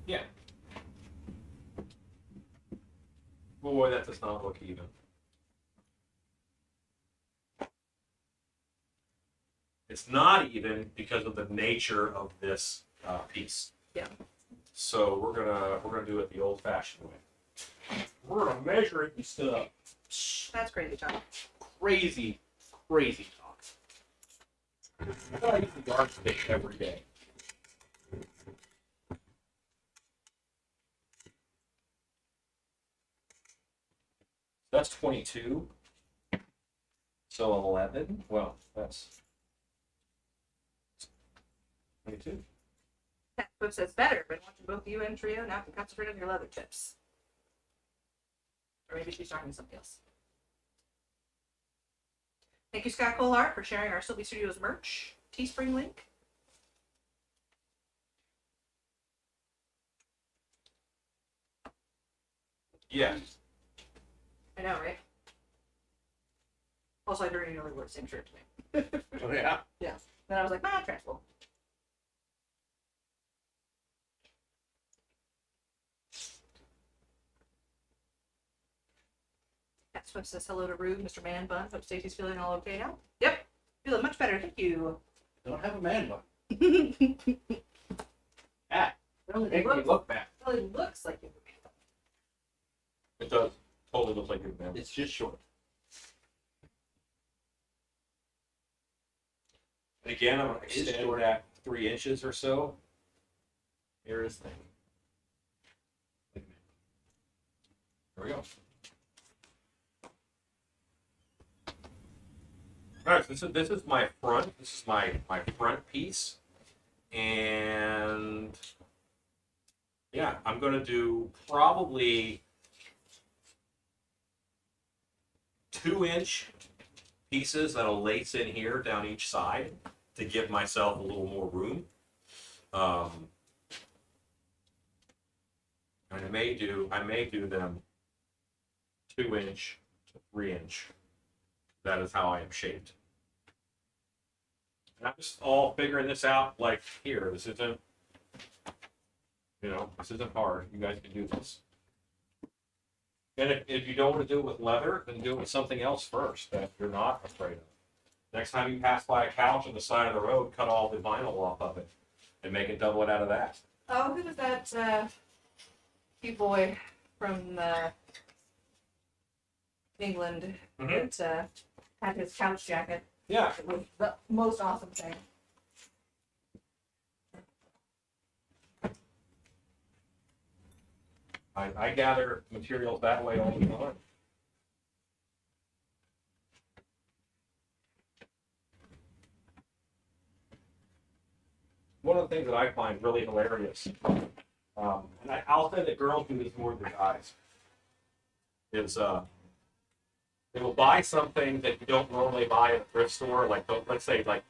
Yeah. Boy, that does not look even. It's not even because of the nature of this piece. Yeah. So we're gonna do it the old-fashioned way. We're gonna measure it and stuff. That's crazy talk. Crazy talk. I use the yardstick every day. That's 22. So 11. Well, that's 22. Textbook says better, but watching both you and Trio now can concentrate on your leather tips. Or maybe she's talking to somebody else. Thank you, Scott Colart, for sharing our Sylvie Studios merch. Teespring link. Yeah. I know, right? Also, I very nearly wore the same shirt today. Oh, yeah. Then I was like, transfer. Cat Swift says hello to Rube, Mr. Man Bun. Hope Stacy's feeling all okay now. Yep, feeling much better. Thank you. Don't have a man bun. Ah, Really make me looks, look bad. really looks like you have a man bun. It does. Totally looks like a man. It's just short. Again, I'm gonna It is extend short. that 3 inches or so. Here is thing. There we go. All right, so this is my front. This is my front piece, and yeah, I'm gonna do probably 2-inch pieces that'll lace in here down each side to give myself a little more room. And I may do them 2-inch to 3-inch. That is how I am shaped. And I'm just all figuring this out like here. This isn't, this isn't hard. You guys can do this. And if you don't want to do it with leather, then do it with something else first that you're not afraid of. Next time you pass by a couch on the side of the road, cut all the vinyl off of it and make it double it out of that. Oh, who was that cute boy from England that had his couch jacket? Yeah. It was the most awesome thing. I gather materials that way all the time. One of the things that I find really hilarious, and I'll say that girls do this more than guys, is they will buy something that you don't normally buy at a thrift store, like let's say like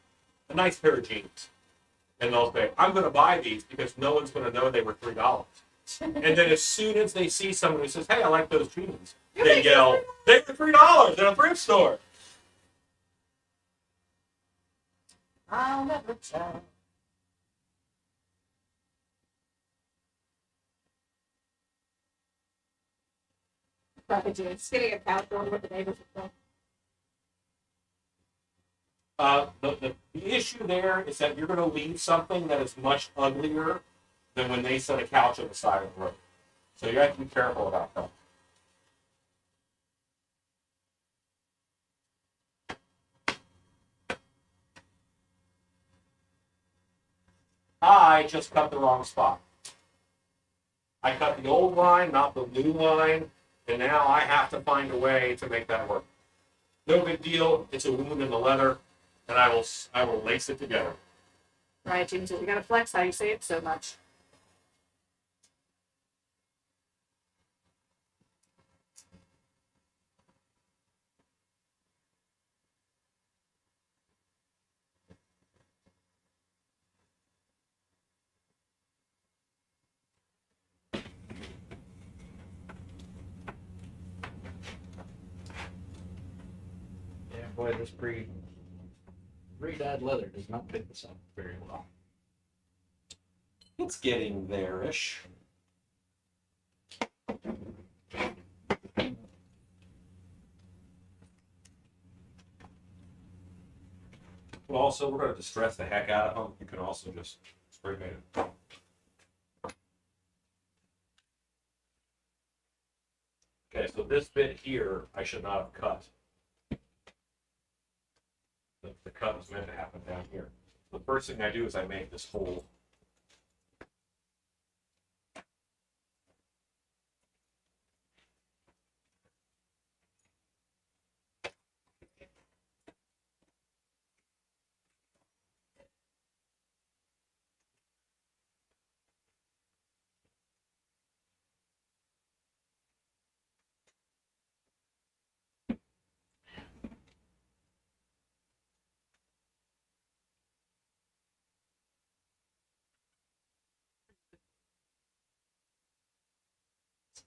a nice pair of jeans, and they'll say, "I'm going to buy these because no one's going to know they were $3." And then as soon as they see someone who says, "Hey, I like those jeans," they yell, "They were $3 at a thrift store." I'll never tell. Probably just sitting at couch going with the neighbors and stuff. The issue there is that you're going to leave something that is much uglier than when they set a couch on the side of the road. So you have to be careful about that. I just cut the wrong spot. I cut the old line, not the new line, And now I have to find a way to make that work. No big deal. It's a wound in the leather, and I will lace it together. Right, James, you gotta flex how you save so much. Yeah, boy, this pre-dyed leather does not pick this up very well. It's getting there-ish. Well, also, we're going to distress the heck out of them. You can also just spray paint it. Okay, so this bit here, I should not have cut. The cut was meant to happen down here. The first thing I do is I make this hole.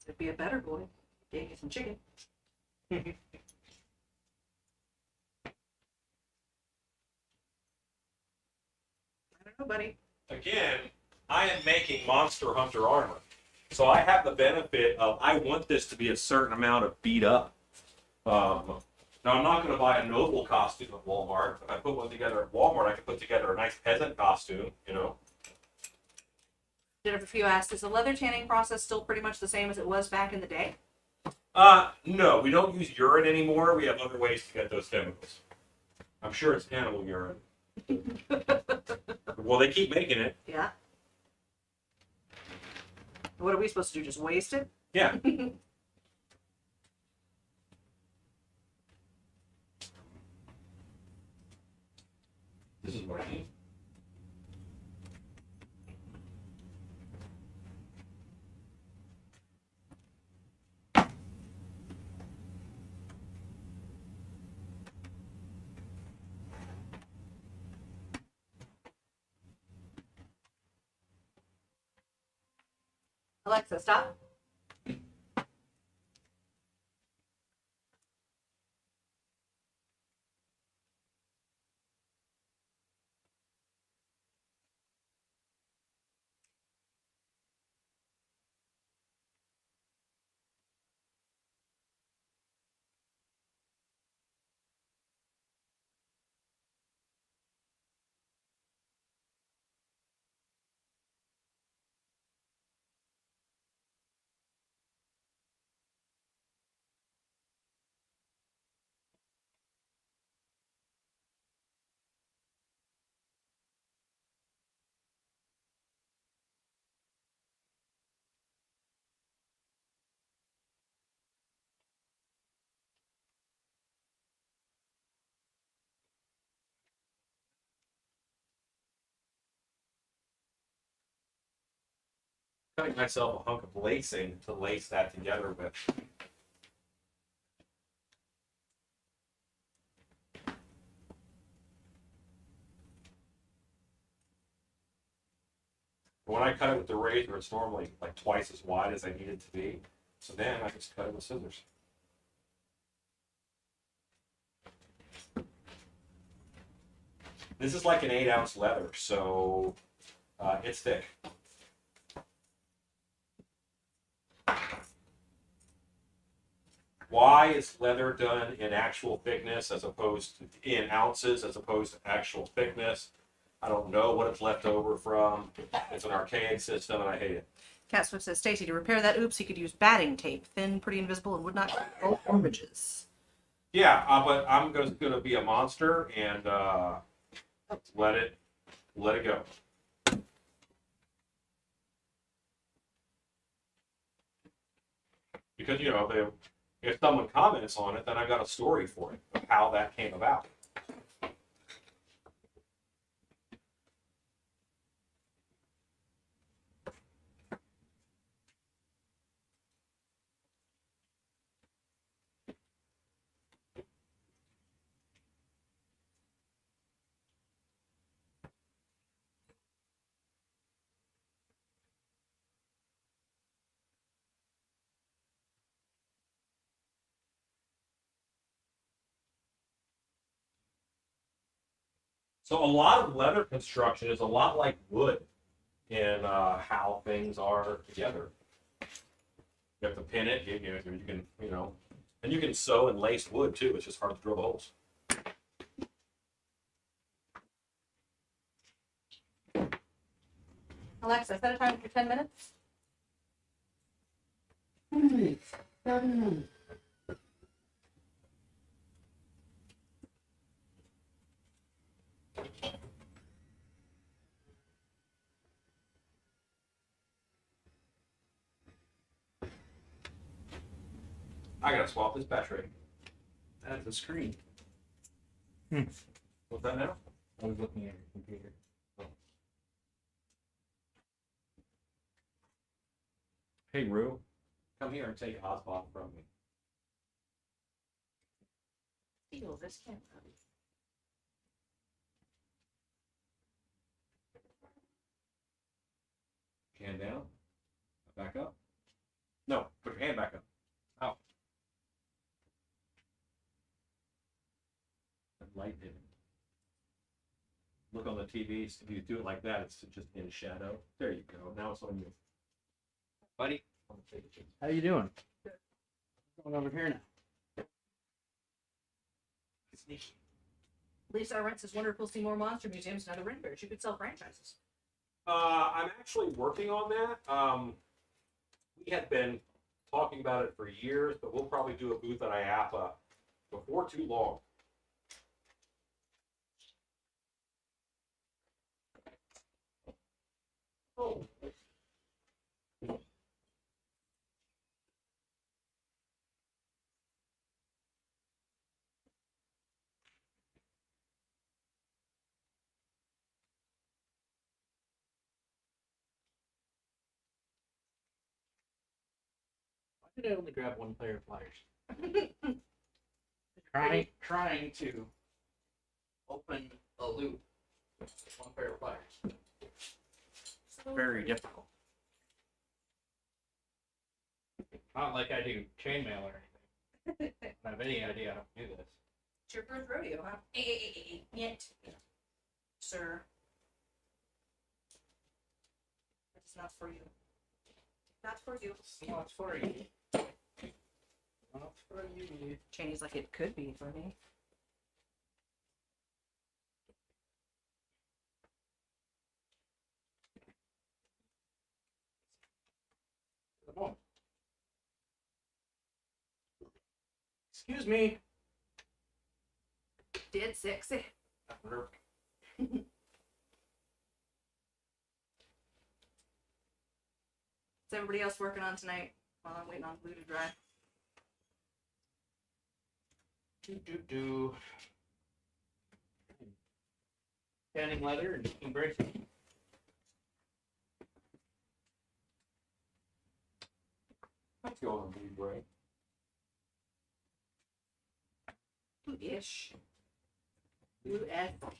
It'd be a better boy. Gave you some chicken. I don't know, buddy. Again, I am making Monster Hunter armor. So I have the benefit of, I want this to be a certain amount of beat up. Now I'm not going to buy a noble costume at Walmart. If I put one together at Walmart, I can put together a nice peasant costume, you know. Jennifer Few asked, is the leather tanning process still pretty much the same as it was back in the day? No, we don't use urine anymore. We have other ways to get those chemicals. I'm sure it's animal urine. Well, they keep making it. Yeah. What are we supposed to do? Just waste it? Yeah. This is what I need. Alexa, stop. Cutting myself a hunk of lacing to lace that together with. When I cut it with the razor, it's normally like twice as wide as I need it to be. So then I just cut it with scissors. This is like an 8-ounce leather, so it's thick. Why is leather done in actual thickness as opposed to in ounces as opposed to actual thickness? I don't know what it's left over from. It's an archaic system and I hate it. Cat Swift says, Stacy, to repair that oops, you could use batting tape. Thin, pretty invisible, and would not both images. Yeah, but I'm going to be a monster and let it go. Because, if someone comments on it, then I've got a story for it of how that came about. So a lot of leather construction is a lot like wood in how things are together. You have to pin it. You can, and you can sew and lace wood too. It's just hard to drill holes. Alexa, set a time for 10 minutes. 10 minutes. 30 minutes. I gotta swap this battery. That's a screen. What's that now? I was looking at your computer. Hey, Rue, come here and take hotspot from me. Steal this camera. Hand down. Back up. No, put your hand back up. Out. That light didn't. Look on the TV. If you do it like that, it's just in shadow. There you go. Now it's on you. Buddy, how you doing? Going over here now. Sneaky. Lisa rents his wonderful Seymour Monster Museums and other renters. You could sell franchises. I'm actually working on that. We had been talking about it for years, but we'll probably do a booth at IAPA before too long. Oh. Why did I only grab one pair of pliers? Trying to open a loop with one pair of pliers. Very difficult. Not like I do chainmail or anything. I don't have any idea how to do this. It's your first rodeo, huh? Yet. Sir. It's not for you. Not for you. It's not for you. Not for you. Cheney's like, it could be for me. Come on. Excuse me. Dead sexy. Is everybody else working on tonight while I'm waiting on glue to dry? Tanning leather and making braces. That's going on blue gray. Blue-ish. Blue-esque.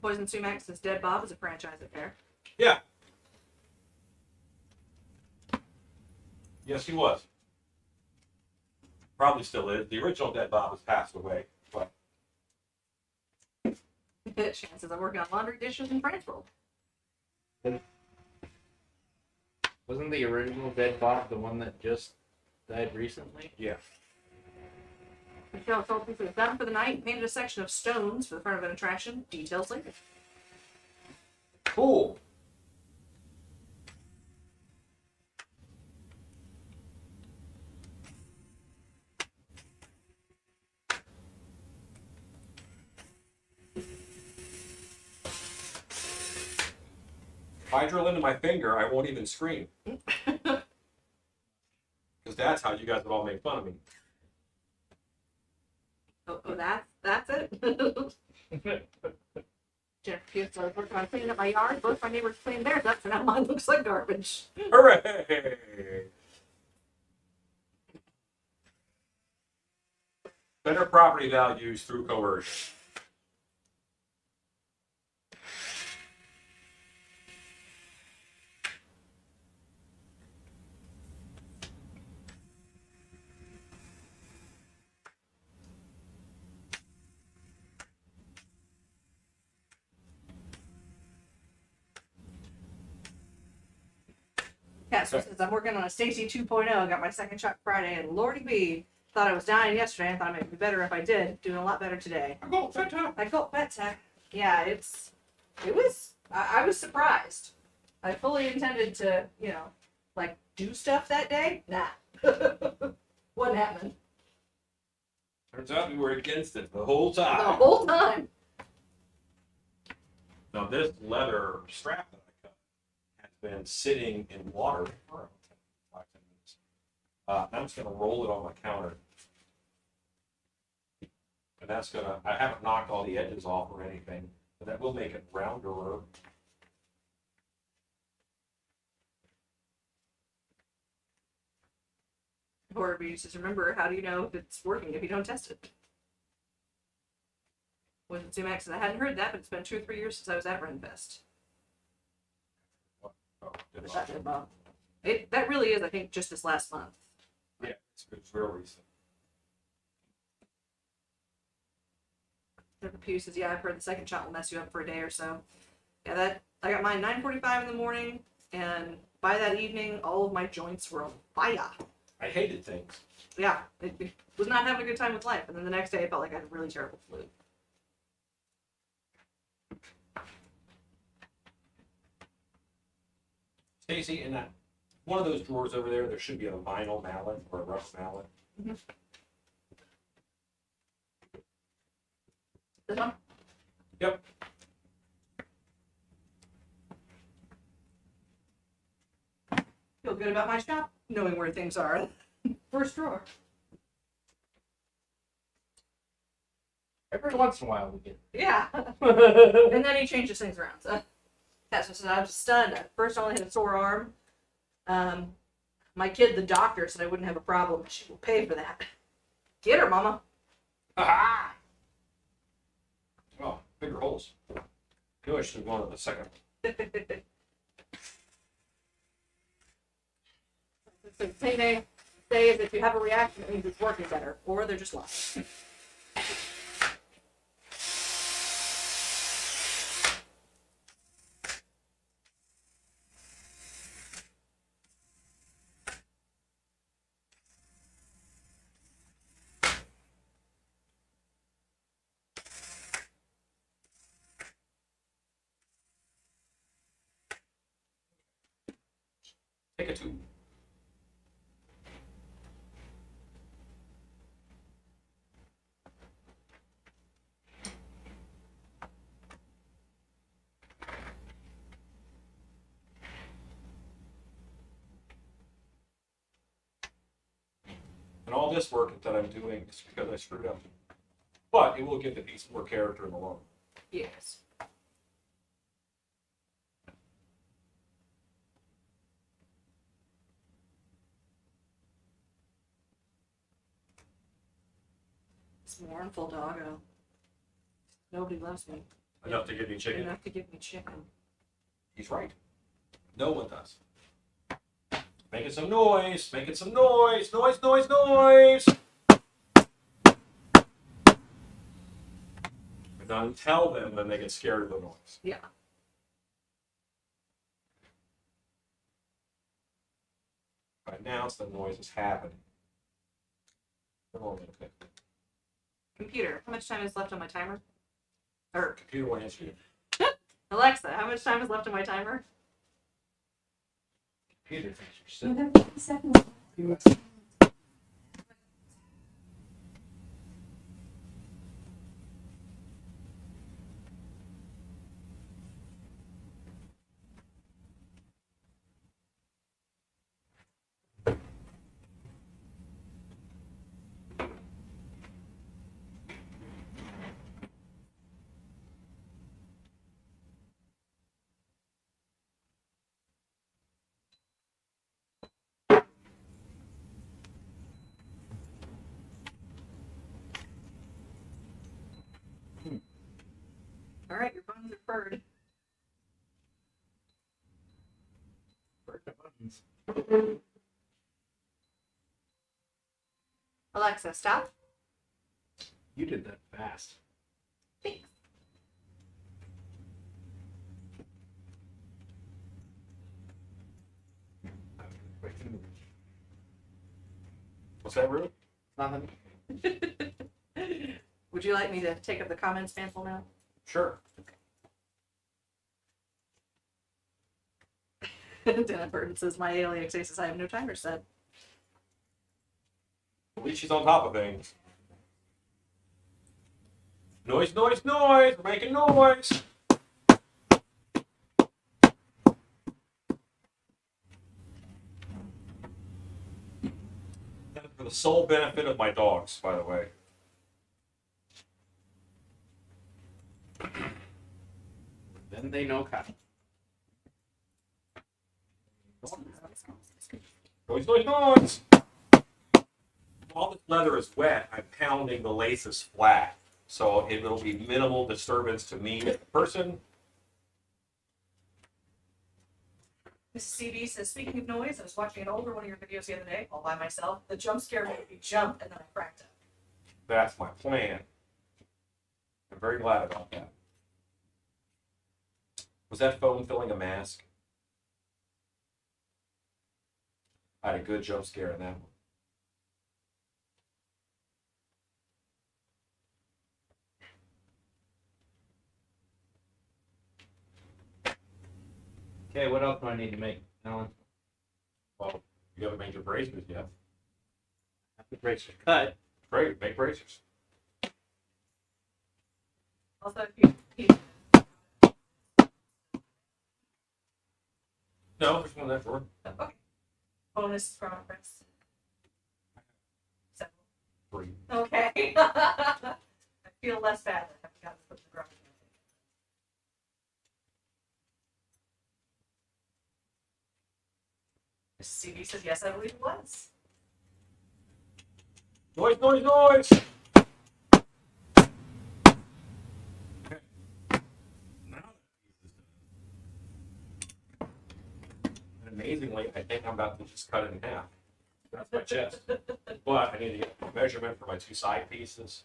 Poison Sumac says Dead Bob is a franchise at Fair. Yeah. Yes, he was. Probably still is. The original Dead Bob has passed away. But Shan says I'm working on laundry, dishes, and France roll. Wasn't the original dead bot the one that just died recently? Yeah. Michelle told me for the done for the night, painted a section of stones for the front of an attraction. Details later. Cool. If I drill into my finger, I won't even scream. Because that's how you guys would all make fun of me. Oh, that's it. Jennifer Hughes, I was working on cleaning up my yard. Both my neighbors cleaned theirs up, so now mine looks like garbage. Hooray! Better property values through coercion. Yeah, so since I'm working on a Stacy 2.0, I got my second shot Friday, and Lordy B, thought I was dying yesterday. I thought it might be better if I did. Doing a lot better today. I got better. I got better. Yeah, I was surprised. I fully intended to, like, do stuff that day. Nah. What happened? Turns out we were against it the whole The time. whole time. Now this leather strap that I cut has been sitting in water for about 5-10 minutes. Now I'm just gonna roll it on my counter. And that's gonna, I haven't knocked all the edges off or anything, but that will make it rounder. Horror just remember, how do you know if it's working if you don't test it? Was it Zumax? And I hadn't heard that, but it's been 2 or 3 years since I was at Renfest. Oh, did That, I- that really is, I think, just this last month. Yeah, it's real recent. The Pew says, yeah, I've heard the second shot will mess you up for a day or so. Yeah, that I got mine 9:45 in the morning, and by that evening, all of my joints were on fire. I hated things. Yeah, it was not having a good time with life. And then the next day, I felt like I had a really terrible flu. Stacy, in that one of those drawers over there, there should be a vinyl mallet or a rough mallet. This one? Yep. Feel good about my shop, knowing where things are. First drawer. Every once in a while we get. Yeah. And then he changes things around. So that's what I was stunned. At first, I only had a sore arm. My kid, the doctor, said I wouldn't have a problem. She will pay for that. Get her, mama. Aha! Oh, bigger holes. Knew I should have gone to the second. So the thing they say is if you have a reaction, it means it's working better, or they're just lost. Take a two. And all this work that I'm doing is because I screwed up. But it will give the piece more character in the long run. Yes. It's mournful doggo. Nobody loves me. Enough to give you chicken. Enough to give me chicken. He's right. No one does. Making some noise. Making some noise. Noise, noise, noise. And then tell them when they get scared of the noise. Yeah. I announce the noise is happening. Hold on a minute. Computer, how much time is left on my timer? Or Computer will answer you. Alexa, how much time is left on my timer? Computer thinks You you're have 50 seconds left for your time. All right, your buttons are furred. buttons. Alexa, stop. You did that fast. Thanks. What's that, Ruth? Nothing. Would you like me to take up the comments mantle now? Sure. Dennis Burton says, my alien says I have no timer set. At least she's on top of things. Noise, noise, noise! We're making noise! That's for the sole benefit of my dogs, by the way. Then they know how. Noise, noise, noise! While this leather is wet, I'm pounding the laces flat. So it will be minimal disturbance to me as a person. Mrs. CB says, speaking of noise, I was watching an older one of your videos the other day all by myself. The jump scare made me jump and then I cracked up. That's my plan. I'm very glad about that. Was that phone filling a mask? I had a good jump scare in that one. Okay, what else do I need to make, Alan? Well, you haven't made your braces yet. Have the bracer cut. Great, make braces. Also, if you No, there's one in that drawer. okay. Bonus from Chris. So, 3. okay. I feel less bad that I haven't gotten to put the garage in. Mrs. CB says, yes, I believe it was. Noise, noise, noise! And amazingly, I think I'm about to just cut it in half. That's my chest. But I need to get a measurement for my 2 side pieces.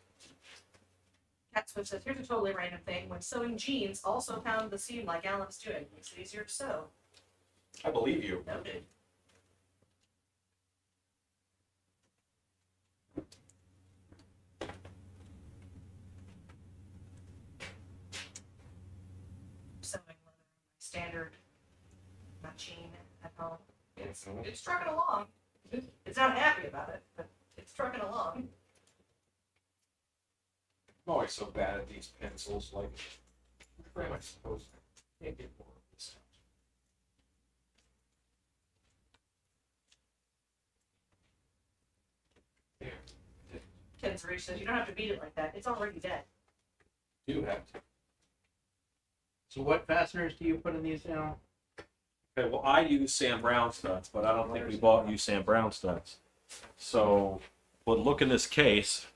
Cat Switch says, here's a totally random thing. When sewing jeans, also pound the seam like Alan's doing. Makes it easier to sew. I believe you. Noted. Sewing leather, standard machine at home. It's trucking along. It's not happy about it, but it's trucking along. I'm always so bad at these pencils. Like, where am I supposed to? Can't get more of this. There. Ken's Rich says, you don't have to beat it like that. It's already dead. Do have to. So what fasteners do you put in these now? Okay, well, I use Sam Brown studs, but I don't think we bought you Sam Brown studs. So, but look in this case.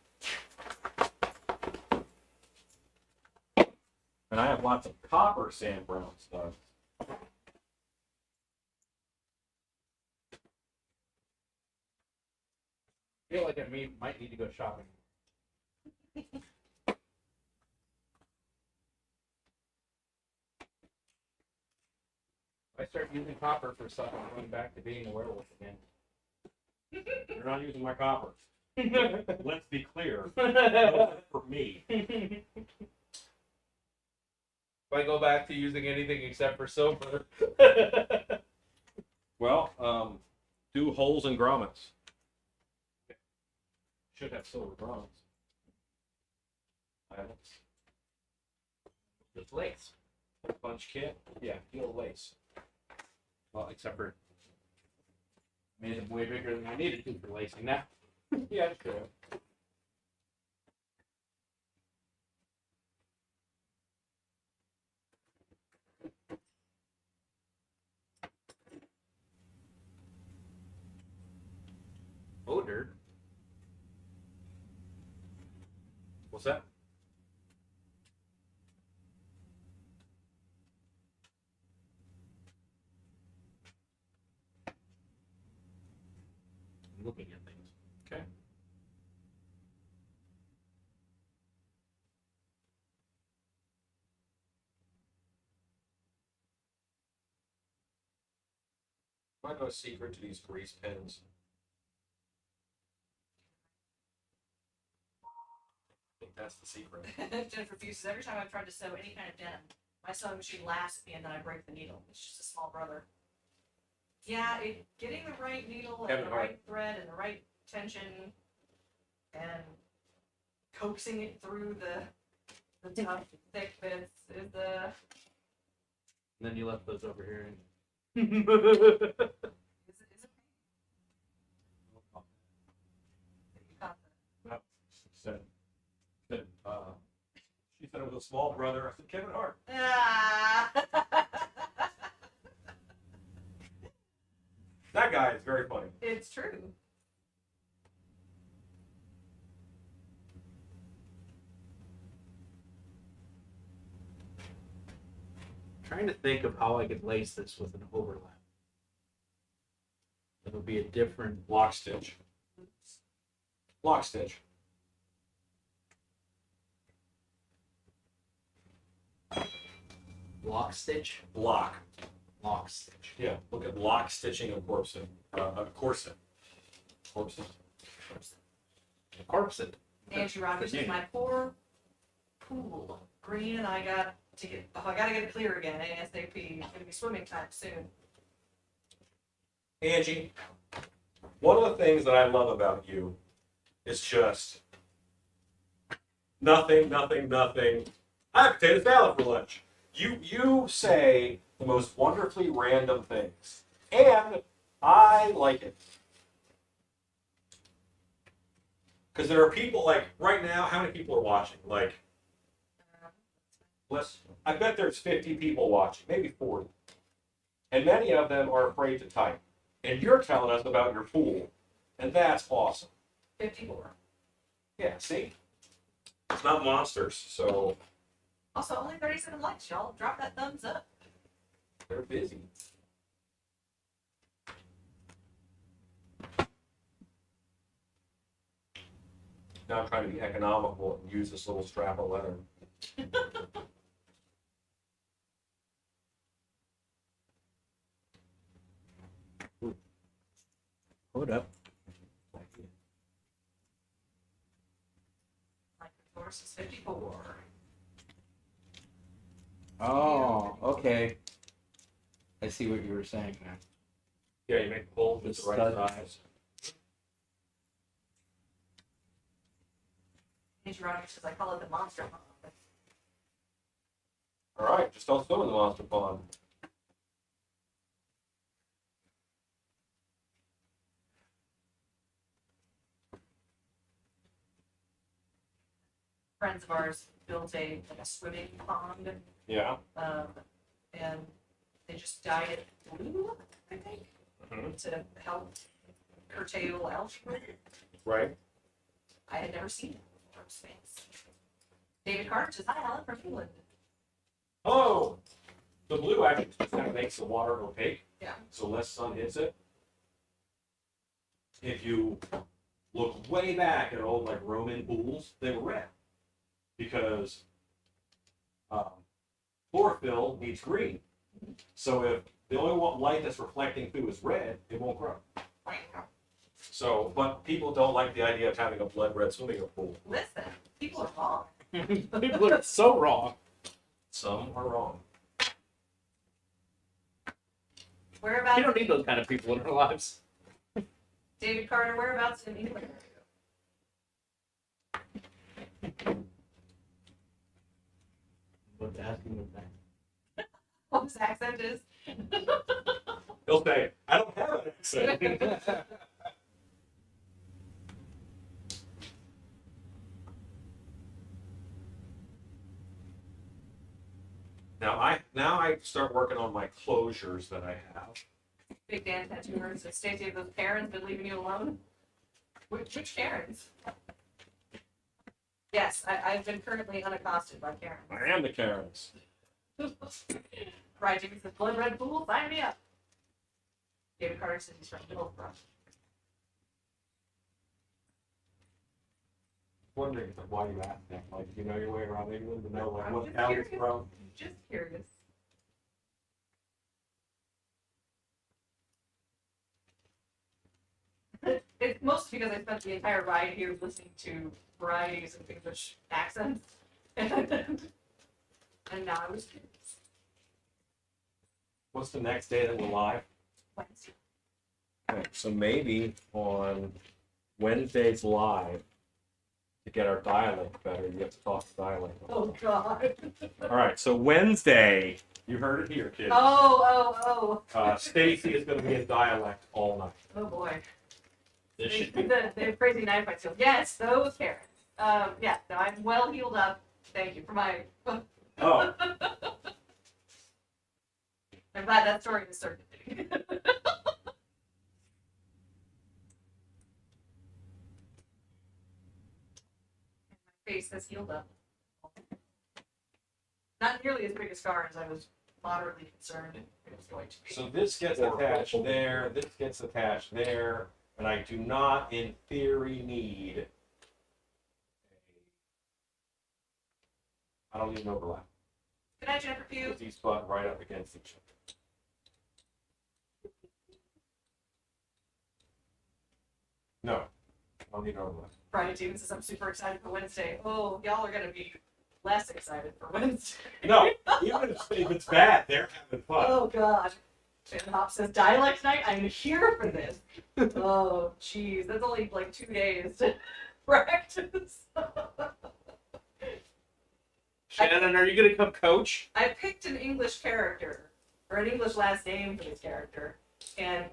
And I have lots of copper Sam Brown studs. I feel like I might need to go shopping. If I start using copper for stuff, I'm going back to being a werewolf again. You're not using my copper. Let's be clear. For me. If I go back to using anything except for silver. Well, do holes and grommets. Should have silver grommets. Just lace. Bunch kit. Yeah, deal lace. Well, except for made them way bigger than I needed to for lacing now. Yeah, sure. Odor. What's that? I'm looking at things. Okay. Might know a secret to these grease pens. I think that's the secret. Jennifer refuses. Every time I've tried to sew any kind of denim, my sewing machine laughs at me and then I break the needle. It's just a small brother. Yeah, getting the right needle and Kevin the Hart. right thread and the right tension and coaxing it through the tough, thick bits is the. And then you left those over here. Is it? You got Said, she said it was a small brother. I said, Kevin Hart. the. Ah. That guy is very funny. It's true. Trying to think of how I could lace this with an overlap. It would be a different Lock stitch. Lock stitch. lock stitch. Lock. Lock stitch. Yeah, look at lock stitching a corset. A corset. Corset. Corset. Angie Rogers is my poor pool green, and I got to get. Oh, I gotta get it clear again. ASAP. It's gonna be swimming time soon. Angie, one of the things that I love about you is just nothing. I have potato salad for lunch. You say the most wonderfully random things, and I like it. Because there are people like right now. How many people are watching? Like, I bet there's 50 people watching, maybe 40, and many of them are afraid to type. And you're telling us about your pool, and that's awesome. 54. Yeah, see, it's not monsters, so Also, only 37 likes, y'all. Drop that thumbs up. they're busy. Now I'm trying to be economical and use this little strap of leather. Hold up. Like the course is 54. Oh, okay. I see what you were saying now. Yeah, you make the hole just the right Stud. size. Angie Rogers says I call it the monster pond. All right, just don't swim in the monster pond. Friends of ours built a swimming pond, Yeah. and they just dyed it blue, I think, Mhm. to help curtail algae growth. Right. I had never seen it before. Thanks. David Carter says, hi, Helen from England. Oh, the blue actually just kind of makes the water opaque. Yeah. So less sun hits it. If you look way back at old like Roman pools, they were red because chlorophyll needs green. So if the only light that's reflecting through is red, it won't grow. So, but people don't like the idea of having a blood red swimming pool. Listen, people are wrong. People are so wrong. Some are wrong. Whereabouts? We don't need those kind of people in our lives. David Carter, whereabouts in England? What's asking with that? What his accent is? He'll say, I don't have an accent. Now I start working on my closures that I have. Big Dan tattooers. And Stacey, have those Karens been leaving you alone? Which Karens? Yes, I've been currently unaccosted by Karens. I am the Karens. Right, Jimmy says, blood red pool, sign me up. David Carter says he's from Middlesbrough. Wondering why you asked that. Like, you know your way around England to know like I'm what just town it's curious. from. Just curious. It's mostly because I spent the entire ride here listening to varieties of English accents. And now I was curious. What's the next day that we're live? Wednesday. Okay, so maybe on Wednesday's live, to get our dialect better, you have to talk the dialect. Oh, God. All right, so Wednesday, you heard it here, kids. Oh. Stacy is going to be in dialect all night. Oh, boy. This should be. The crazy knife fight skills. Yes, those Karens. Yeah, no, I'm well healed up. Thank you for my. Oh, I'm glad that story is circulating. My face has healed up. Not nearly as big a scar as I was moderately concerned it was going to be. so this gets attached there, this gets attached there, and I do not, in theory, need I don't need an overlap. Good night, Jennifer Pugh. Put these butt right up against each other. No, I don't need an overlap. Friday Steven says I'm super excited for Wednesday. Oh, y'all are gonna be less excited for Wednesday. No, even if it's bad, they're having fun. Oh God. And Hop says dialect night. I'm here for this. Oh jeez, that's only like 2 days to practice. Shannon, are you gonna come coach? I picked an English character or an English last name for this character, and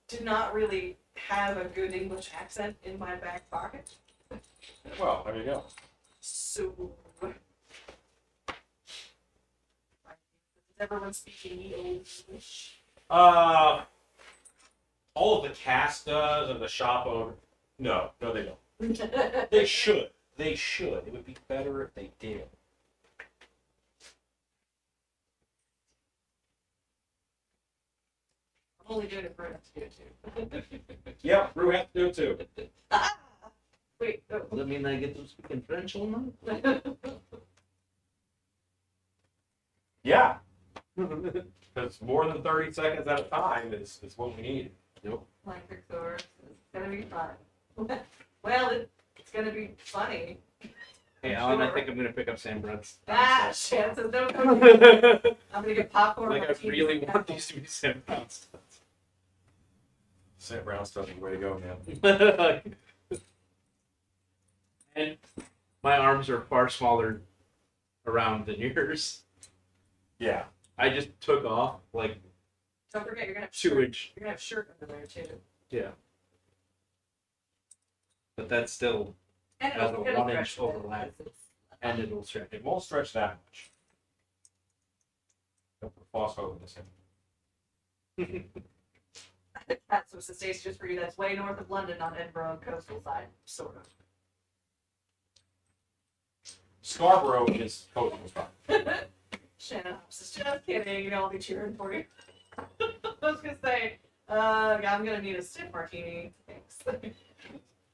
did not really have a good English accent in my back pocket. Well, there you go. So, is everyone speaking English? All of the cast does and the shop owner. No, they don't. They should. They should. It would be better if they did. I'm only doing it for enough to do it too. Yep, Rue has to do it too. Ah! Wait, Does that mean I get to speak in French all night? Yeah. Because more than 30 seconds at a time is what we need. Like Victor, it's gonna be fun. Well, it's gonna be funny. Hey, Alan, I think I'm gonna pick up Sam Brun's. Ah, shit. So don't I'm gonna get popcorn. Like, I martinis, really and want apples. these to be Sam Brown's. Sam Brown stuff, way to go, man. And my arms are far smaller around than yours. Yeah. I just took off like Don't forget, you're gonna have 2 shirt. inch. You're gonna have shirt under there too. Yeah. But that's still, And Has a it'll 1 inch stretch a bit, overlap. because it's- and it'll stretch. It won't stretch that much. Don't put phosphor in this in. That's what Stacey just for you. That's way north of London on Edinburgh coastal side, sort of. Scarborough is coastal stuff. Shannon Hops is just kidding. You know, I'll be cheering for you. I was gonna say, yeah, I'm gonna need a stiff martini. Thanks.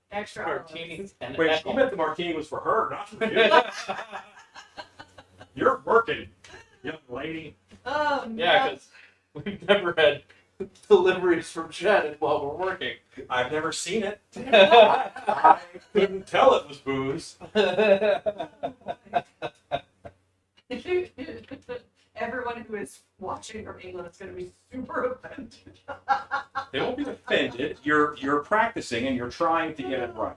Extra Martinis and Wait, she apple. meant the martini was for her, not for you. You're working, young lady. Oh, Yeah, because we've never had deliveries from Shannon while we're working. I've never seen it. I couldn't tell it was booze. Everyone who is watching from England is going to be super offended. They won't be offended. You're practicing and you're trying to get it right.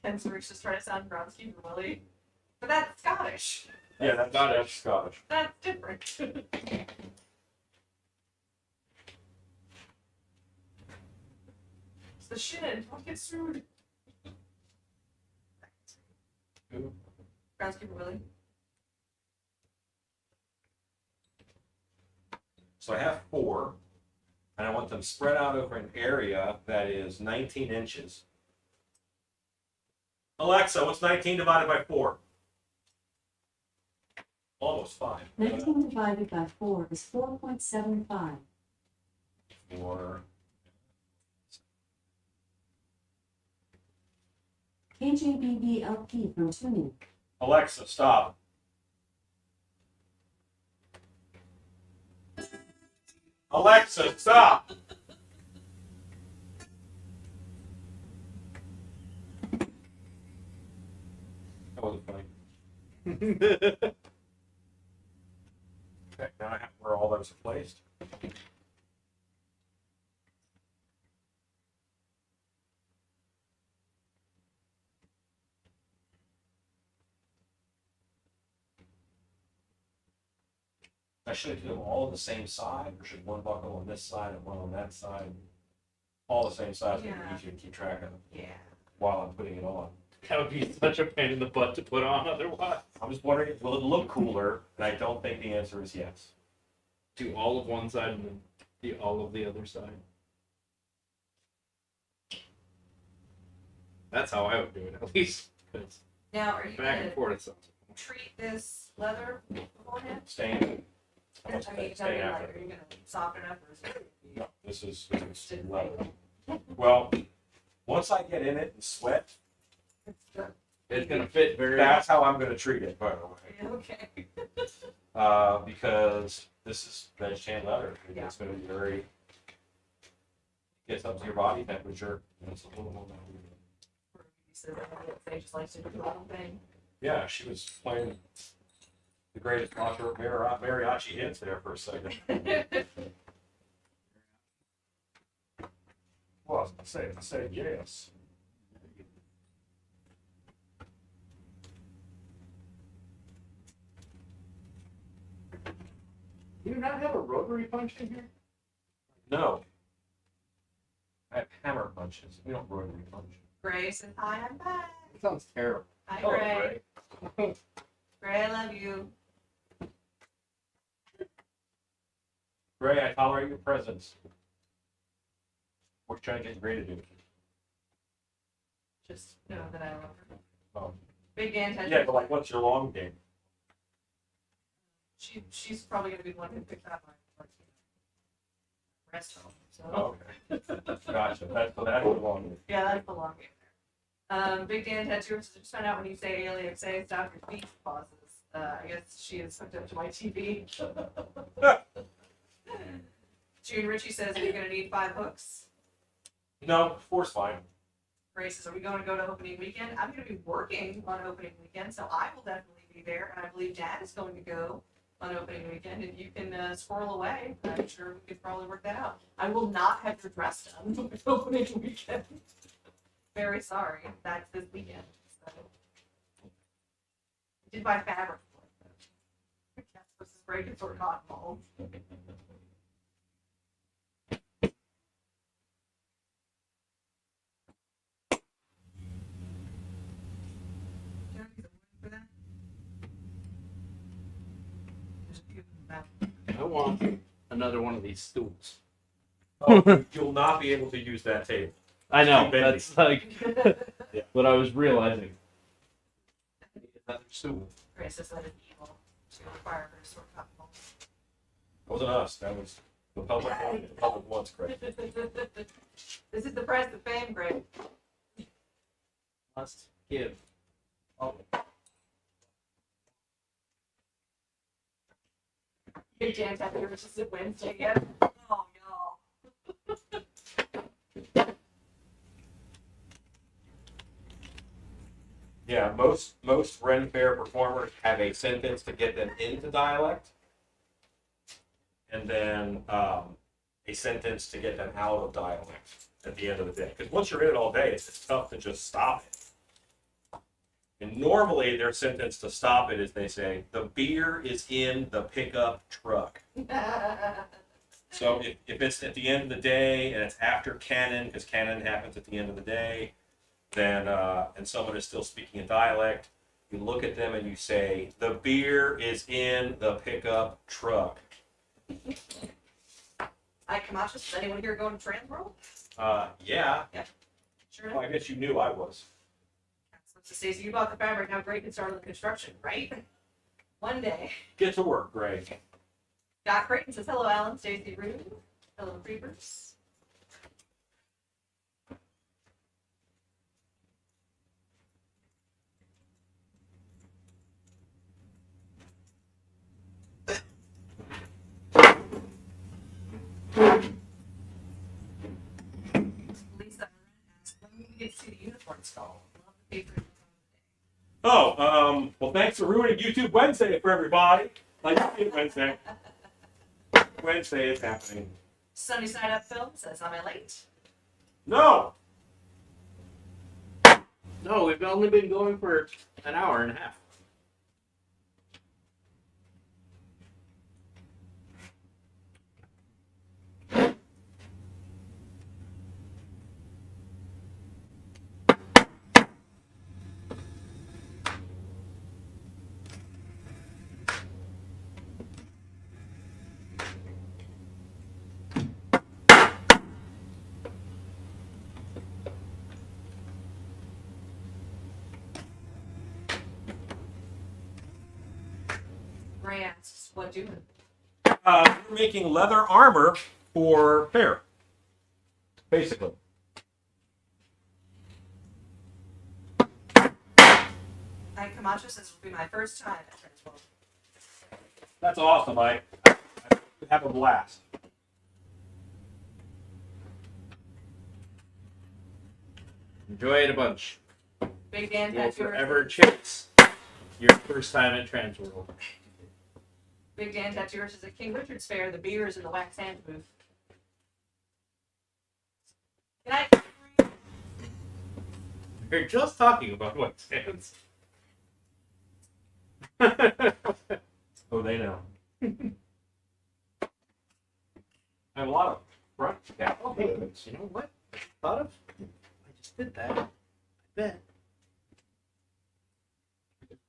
Ken's just trying to sound groundskeeper Willie, but that's Scottish. Yeah, that's Scottish. That's different. It's the shin. Don't get sued. Who? Groundskeeper Willie. So I have 4, and I want them spread out over an area that is 19 inches. Alexa, what's 19 divided by 4? Almost 5. 19 divided by 4 is 4.75. 4. KJBBLP from tuning. Alexa, stop. Alexa, stop. That wasn't funny. Okay, now I have where all those are placed. I should do them all on the same side, or should one buckle on this side and one on that side? All the same size, would be easier to keep track of Yeah. while I'm putting it on. That would be such a pain in the butt to put on otherwise. I'm just wondering, will it look cooler? And I don't think the answer is yes. Do all of one side and then all of the other side. That's how I would do it, at least. 'Cause Now, are you back and gonna forth, it sounds. treat this leather beforehand? Stain. I mean, Stain like, after. are you gonna soften up or is it? No, this is leather. Well, once I get in it and sweat, It's gonna fit very. that's how I'm gonna treat it, by the way. Okay. Because this is veg tan leather. Yeah. It's gonna be very, gets up to your body temperature. And it's a little more. They just like to do the whole thing. Yeah, she was playing the greatest mariachi hits there for a second. Well, I said yes. Do you not have a rotary punch in here? No. I have hammer punches. We don't rotary punch. Gray says, hi, I'm back. It sounds terrible. Hi, Oh, Gray. great. Gray, I love you. Gray, I tolerate your presence. What you trying to get Gray to do? Just know that I love her. Oh. Big Dan had Yeah, but like, what's your long game? she's probably gonna be the one who picks up my rest home. So Oh, okay. Gotcha. That's the long game. yeah, that's the long game there. Big Dan Tattoos just found out when you say alien, say stop your feet pauses. I guess she is hooked up to my TV. June Ritchie says you're gonna need 5 hooks. No, 4's fine. Ray says, are we going to go to opening weekend? I'm going to be working on opening weekend, so I will definitely be there. And I believe Dad is going to go on opening weekend. If you can squirrel away, I'm sure we could probably work that out. I will not have your dress done with opening weekend. Very sorry. That's this weekend. So. I did buy fabric for it. Yes, this is break it or cotton balls. I want another one of these stools. Oh, you'll not be able to use that table. I know. Too bendy. That's like Yeah. what I was realizing. Another stool. Grace says that is evil. She will require her to sort cotton balls. That wasn't us. That was the public. The public wants credit. This is the price of fame, Greg. Must give. Oh. Big Dan Tattoo Artist is Wednesday yet. Oh, y'all. Yeah, most Ren Fair performers have a sentence to get them into dialect, and then a sentence to get them out of dialect at the end of the day. Because once you're in it all day, it's tough to just stop it. And normally their sentence to stop it is they say, "The beer is in the pickup truck." So if it's at the end of the day and it's after canon, because canon happens at the end of the day, then and someone is still speaking in dialect, you look at them and you say, "The beer is in the pickup truck." Hi, Camacho. Is anyone here going to Trans World? Yeah. Sure. Well, I guess you knew I was. So Stacey, you bought the fabric. How great it started the construction, right? One day. Get to work, Greg. Scott Creighton says, hello, Alan, Stacey, Rude. Hello, Reapers. Lisa asks, when will we get to see the uniform stall? Love the paper. Oh, well, thanks for ruining YouTube Wednesday for everybody. Like, Wednesday. Wednesday is happening. Sunny Side Up Film says, am I late? No! No, we've only been going for an hour and a half. Ray asks, what doing? We're making leather armor for fair. Basically. Hi, Camacho says, it will be my first time at Trans World. That's awesome, Mike. Have a blast. Enjoy it a bunch. Big Dan You'll Tattoo forever Artist. chase your first time at Transworld. Big Dan Tattoo Artist is at King Richard's Fair. The beer is in the wax hands booth. Good night. We're just talking about what stands. Oh, they know. I have a lot of front cap. Oh, hey, you know what? I thought of? I just did that. I bet.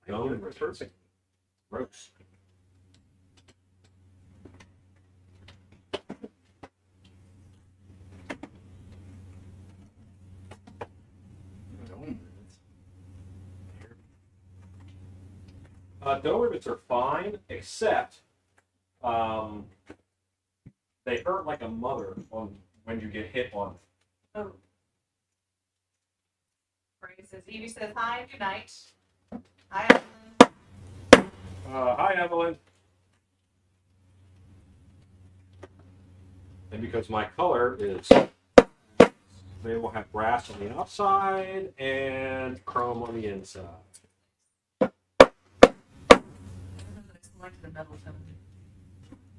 No, they were perfect. Gross. Dough rivets are fine, except they hurt like a mother when you get hit on. Oh. Ray says, Evie says, hi, good night. Hi, Evelyn. Hi, Evelyn. And because my color is, they will have brass on the outside and chrome on the inside. I don't know that I selected the metal tone.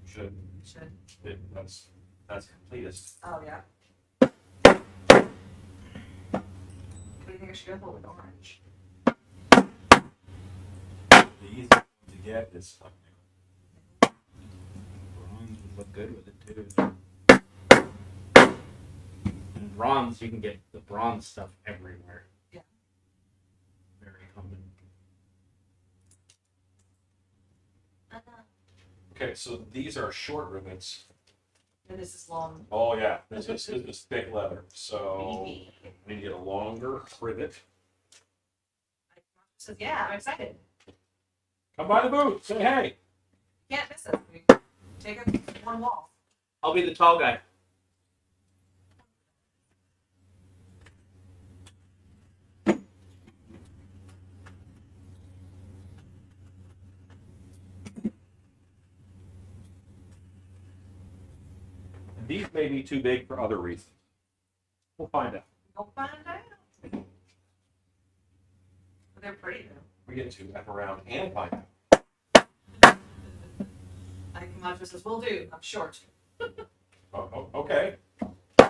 Should. Should. That's completest. Oh, yeah. What do you think I should go for with orange? The easy one to get is Bronze would look good with it too. And bronze, you can get the bronze stuff everywhere. Yeah. Very common. okay. So these are short rivets. And this is long. Oh yeah, this is thick leather. So Baby. I need to get a longer rivet. Says, yeah, I'm excited. Come by the booth. Say hey. Can't miss us. Take up one wall. I'll be the tall guy. These may be too big for other reasons. We'll find out. We'll find out. But they're pretty though. We get to F around and find out. I come out and says, "Will do. I'm short." Okay.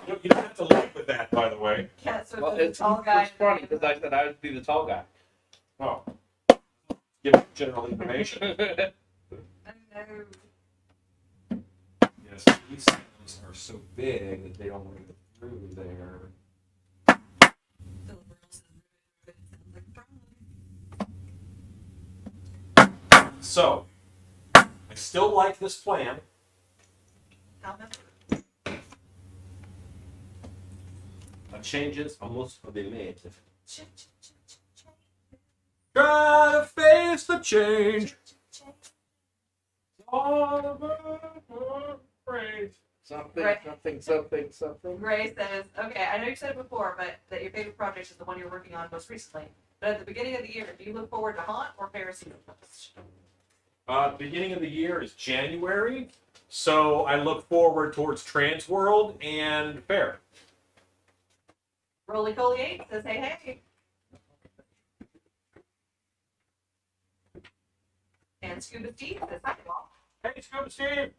You don't have to live with that, by the way. Yeah, so Well, the it's tall guy. funny because I said I would be the tall guy. Oh. Give general information. I know. Yes, these things are so big that they don't want to go through there. So, I still like this plan. How much? The changes almost will be made. Ch- ch- ch- ch- ch- Try to face the change. All about praise. Something, Right. something. Gray says, "Okay, I know you said it before, but that your favorite project is the one you're working on most recently. But at the beginning of the year, do you look forward to Haunt or Pharisee Post?" Beginning of the year is January, so I look forward towards Trans World and Fair. Roly Coly 8 says, "Hey, hey." And Scuba Steve says, "Hi, Mom." Hey, Scuba Steve.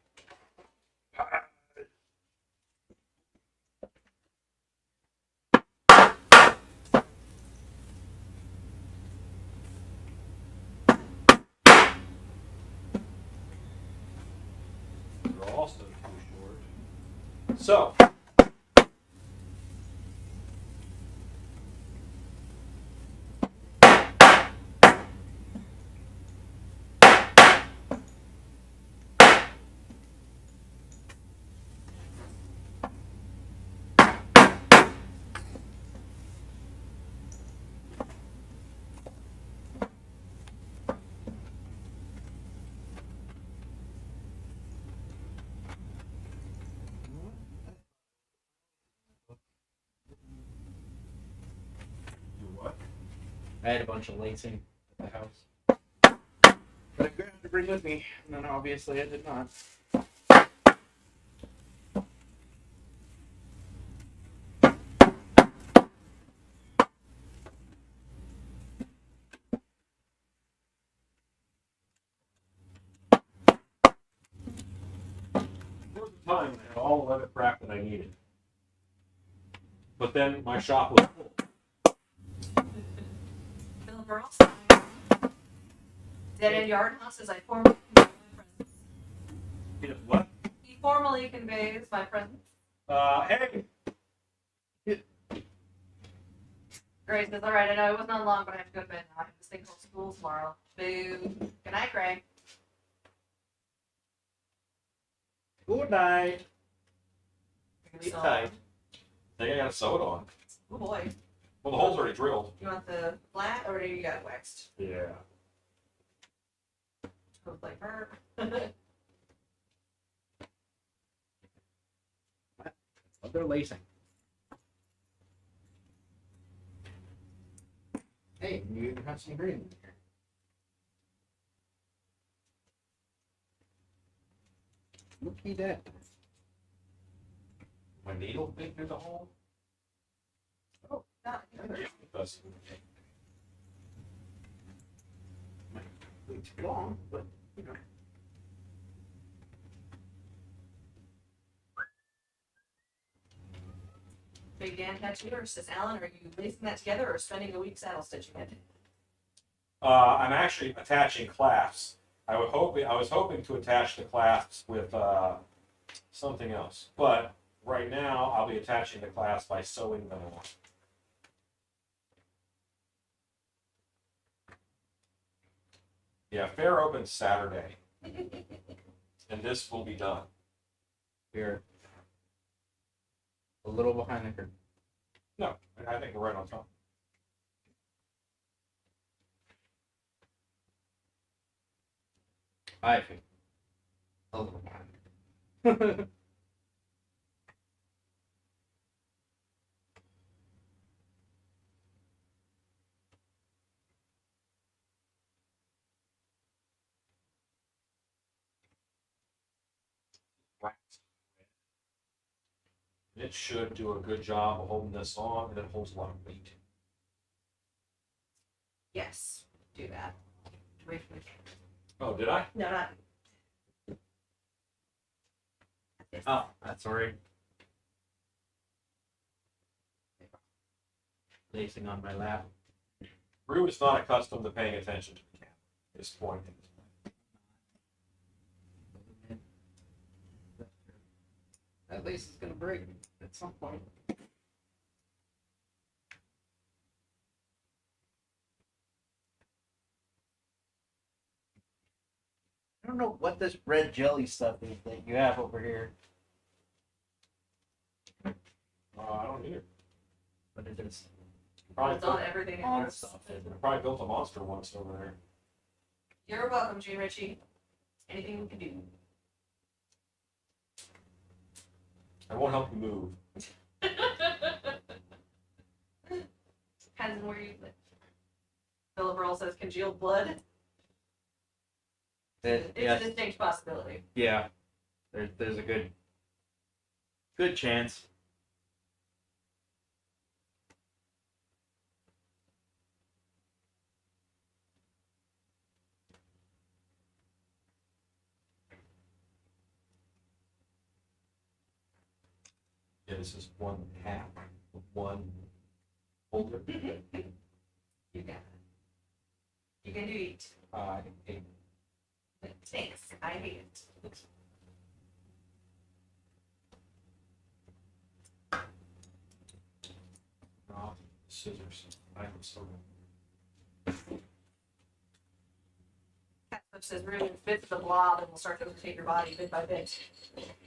You're also too short. So. Do what? I had a bunch of lacing at the house. But I grabbed to bring with me, and then obviously I did not. There was a time when I had all the leather crap that I needed. But then my shop was full. Bill Burles. Dead End Yard House says, "I formally convey my presence." Yes, what? He formally conveys my presence. Hey, Gray says, "All right, I know it wasn't on long, but I have to go to bed now. I have this thing called school tomorrow." Boo. Good night, Gray. Good night. Sleep So- tight. I think I gotta sew it on. Oh boy. Well, the hole's already drilled. You want the flat or do you got it waxed? Yeah. Goes like her. But they're lacing. Hey, you even have some green in here. Looky that. My needle fit through the hole? Not Yeah, it does. Way too long, but you know. Big Dan Tattooer says, "Alan, are you lacing that together or spending a week saddle stitching it?" I'm actually attaching clasps. I was hoping to attach the clasps with something else, but right now I'll be attaching the clasps by sewing them on. Yeah, fair opens Saturday, and this will be done. We're a little behind the curve. No, I think we're right on top. I think a little behind. Right. It should do a good job of holding this on, and it holds a lot of weight. Yes, do that. Away from the camera. Oh, did I? No, not. Oh, that's alright. Lacing on my lap. Rue is not accustomed to paying attention to the camera at this point. That lace is gonna break at some point. I don't know what this red jelly stuff is that you have over here, I don't either. but it is Probably, It's on everything. on Else. stuff. probably built a monster once over there. You're welcome, Gene Ritchie. Anything we can do. I won't help you move. Depends on where you live. Philip Earl says congealed blood. It's Yes. a distinct possibility. Yeah. There's a good chance. Yeah, this is one half of one holder. You got it. You can do it. I hate Thanks. I hate it. scissors. I'm sorry. Catsup says room fits the blob and will start to rotate your body bit by bit.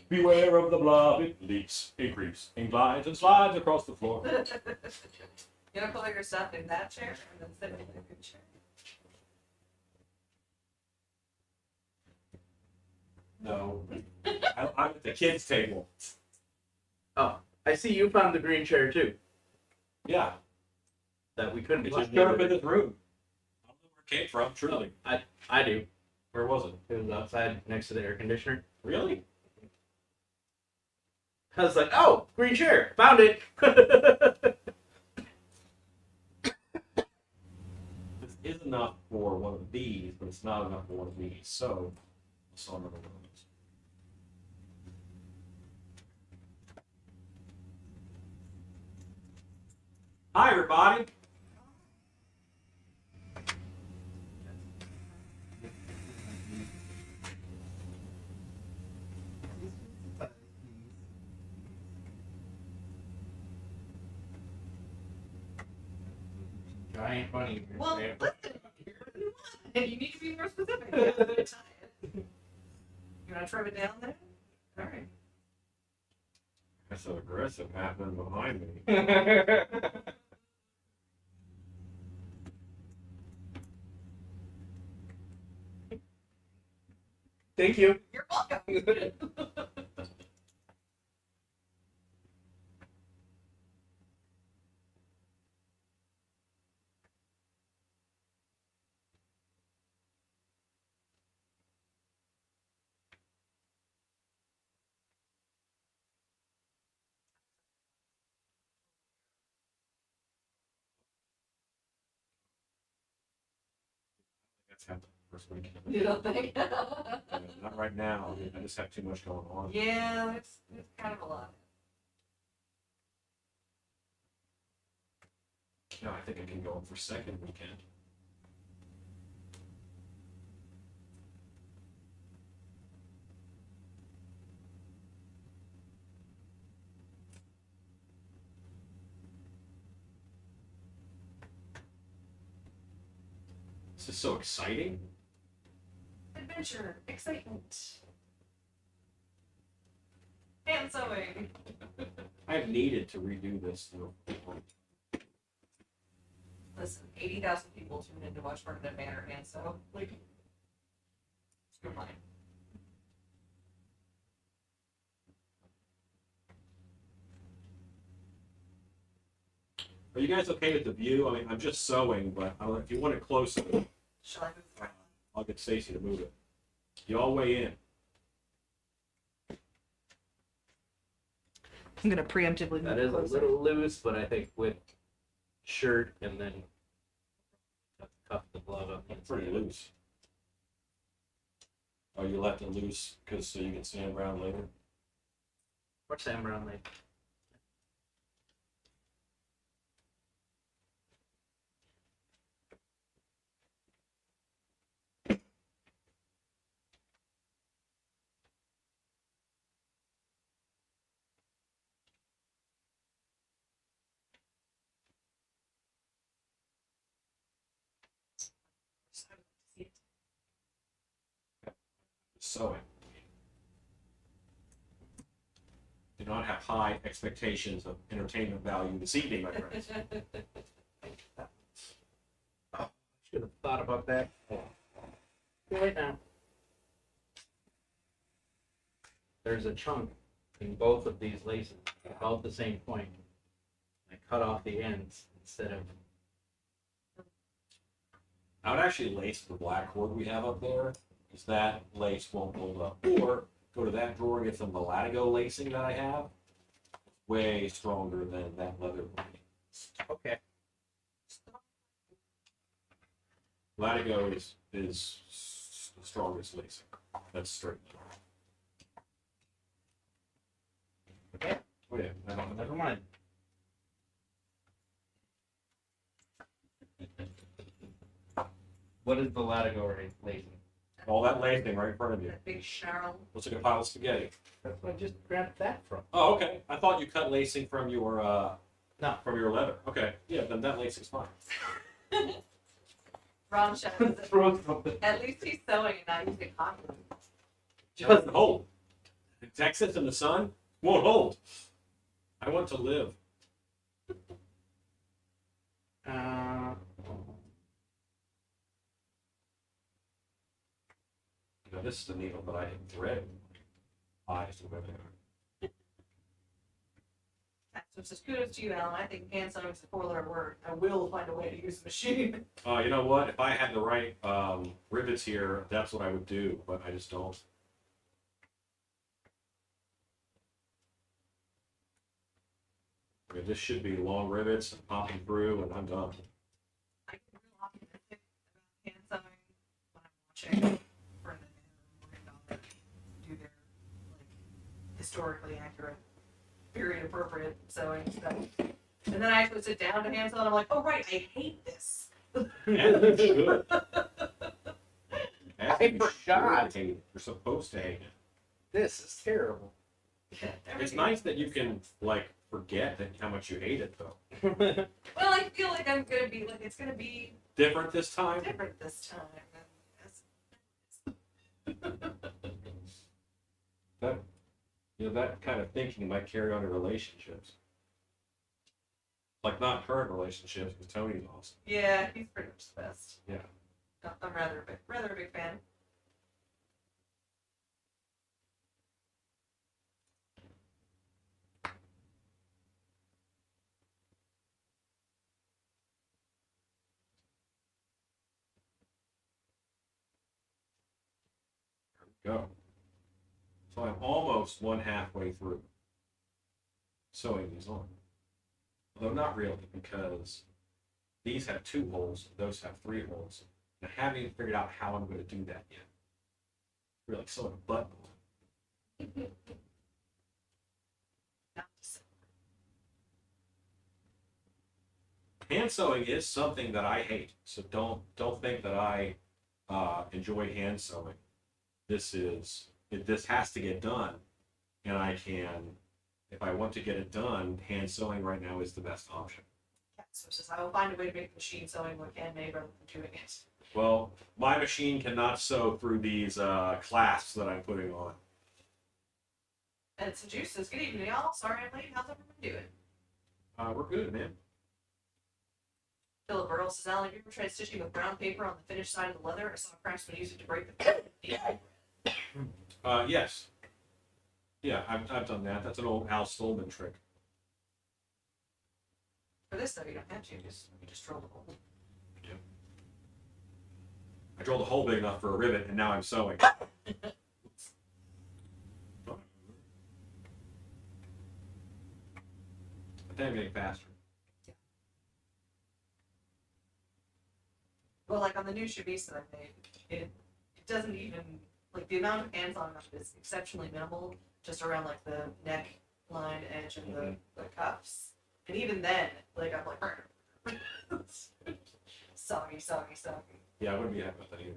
Beware of the blob, it leaks, it creeps, and glides and slides across the floor. You gonna put your stuff in that chair and then sit in the good chair? No. I'm at the kids' table. I see you found the green chair too. Yeah. That we couldn't It find just the showed up other in day. this room. I don't know where it came from, truly. I do. Where was it? It was outside next to the air conditioner. Really? I was like, oh, green chair, found it. This is enough for one of these, but it's not enough for one of these, so I saw another one of those. Hi, everybody. Giant bunny. Well, listen. You need to be more specific. You have to tie it. You want to trim it down there? All right. That's so aggressive happening behind me. Thank you. You're welcome. That's happened first week. You don't think? Not right now. I mean, I just have too much going on. Yeah, it's kind of a lot. No, I think I can go on for second weekend. This is so exciting. Adventure, excitement, hand sewing. I've needed to redo this though. Listen, 80,000 people tuned in to watch Ferdinand Banner hand sew. Like, it's good line. Are you guys okay with the view? I mean, I'm just sewing, but I don't know if you want it closer, Shall I move around? I'll get Stacy to move it. You all weigh in. I'm gonna preemptively That move is a closer. little loose, but I think with shirt and then cuff the glove up. It's pretty loose. Oh, you left it loose because so you can sand around later? Or Sam Brown like. Sewing. Do not have high expectations of entertainment value this evening, my friends. Should have thought about that. Too late now. There's a chunk in both of these laces, about the same point. I cut off the ends instead of. I would actually lace the black cord we have up there, because that lace won't hold up. Or go to that drawer and get some of the Latigo lacing that I have. Way stronger than that leather. Okay. Latigo is the strongest lacing. That's straight. Okay. Oh yeah, I don't Never mind. What is the Latigo lacing? all that lacing right in front of you. That big snarl. Looks like a pile of spaghetti. That's where I just grabbed that from. Oh, okay. I thought you cut lacing from your No. from your leather. Okay, yeah, then that lacing's fine. Ron shows it. Throw something. At least he's sewing and not using cotton. Doesn't hold. Texas in the sun won't hold. I want to live. Now this is the needle that I can thread. Eyes and everything. So it's just kudos to you, Alan. I think hand sewing is a four-letter word. I will find a way to use the machine. You know what? If I had the right rivets here, that's what I would do, but I just don't. Okay, this should be long rivets and popping through, and I'm done. I get real optimistic about hand sewing when I'm watching Brendan and Morgan Dollar do their like historically accurate, period appropriate sewing stuff. And then I actually sit down to hand sew and I'm like, oh right, I hate this. As you should. As I you forgot. should hate it. You're supposed to hate it. This is terrible. It's nice that you can like forget that how much you hate it though. Well, I feel like I'm gonna be like it's gonna be Different this time. different this time. And That that kind of thinking might carry on to relationships. Like not current relationships, because Tony's awesome. yeah, he's pretty much the best. Yeah. I'm rather a big fan. Go. So I'm almost one halfway through sewing these on. Although not really, because these have 2 holes, those have 3 holes. And I haven't even figured out how I'm going to do that yet. Really sewing a button. Not just- Hand sewing is something that I hate, so don't think that I enjoy hand sewing. This has to get done, and I can, if I want to get it done, hand sewing right now is the best option. Yeah, so it's just I will find a way to make the machine sewing look handmade rather than doing it. Well, my machine cannot sew through these clasps that I'm putting on. And it's the juices. Good evening, y'all. Sorry I'm late. How's everyone doing? We're good, man. Philip Burrow says, Alan, have you ever tried stitching with brown paper on the finished side of the leather? I saw a craftsman use it to break the Yes. Yeah, I've done that. That's an old Al Stolman trick. For this though, you don't have to. You just drill the hole. I drilled a hole big enough for a rivet, and now I'm sewing. anything faster. Well, like on the new Shavisa that I made, it doesn't even, like the amount of hands-on is exceptionally minimal, just around like the neck line edge and the cuffs. And even then, like I'm like, soggy. Yeah, I wouldn't be happy with that either.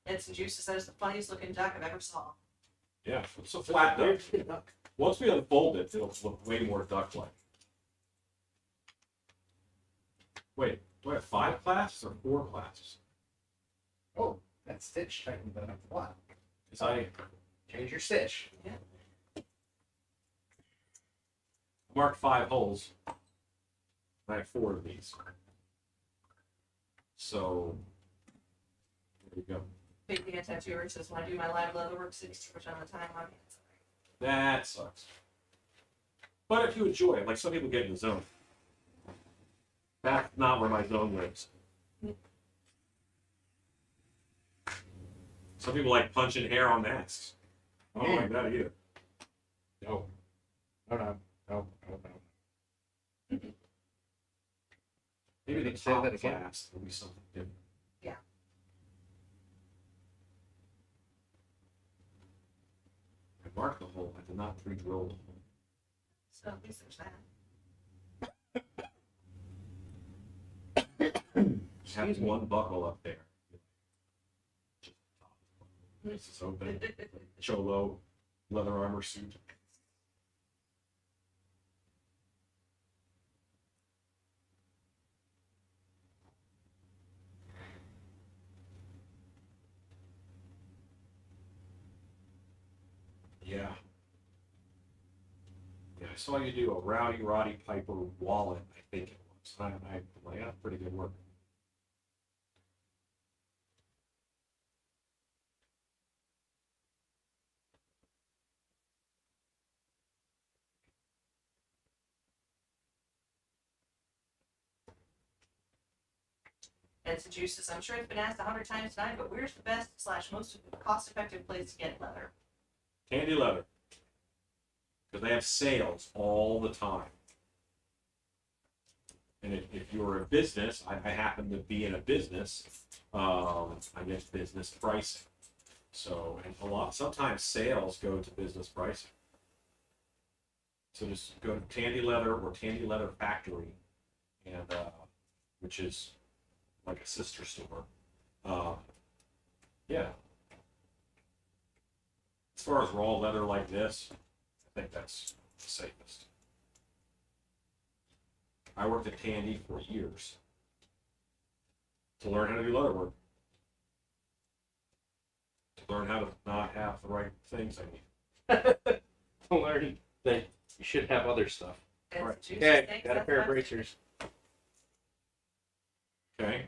And some juices, that is the funniest looking duck I've ever saw. Yeah, it's a flat duck. Once we unfold it, it'll look way more duck-like. Wait, do I have 5 clasps or 4 clasps? Oh, that stitch tightened that up a lot. Because I Change your stitch. marked 5 holes. I have 4 of these. So, there you go. Big Dan tattooer says when I do my live leatherwork 60% of the time, I'm That sucks. But if you enjoy it, like some people get in the zone. That's not where my zone lives. Some people like punching hair on masks. I don't like that either. No. No. Maybe the Say top that again. class will be something different. Yeah. I marked the hole. I did not pre-drill the hole. so at least there's that. Have one buckle up there. Just the top. This is open. Cholo leather armor suit. Yeah. Yeah, I saw you do a Rowdy Roddy Piper wallet, I think it was. I'm like, yeah, pretty good work. And some juices, I'm sure it's been asked 100 times tonight, but where's the best / most cost-effective place to get leather? Tandy Leather. Because they have sales all the time. And if you're a business, I happen to be in a business, I get business pricing. So, and sometimes sales go to business pricing. So just go to Tandy Leather or Tandy Leather Factory, and which is like a sister store. Yeah. As far as raw leather like this, I think that's the safest. I worked at Tandy for years to learn how to do leather work. To learn how to not have the right things I need. Learning that you should have other stuff. And Right. some juices, Okay, thanks, got a that's pair of fine. bracers. Okay.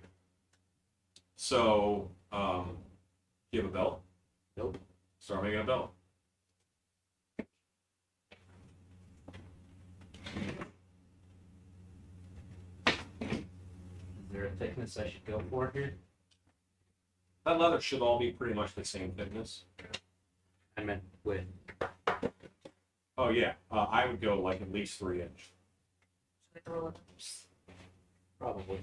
So, you have a belt? Nope. Start making a belt. Is there a thickness I should go for here? That leather should all be pretty much the same thickness. I meant width. Oh yeah, I would go like at least 3 inch. Should I throw it? Probably.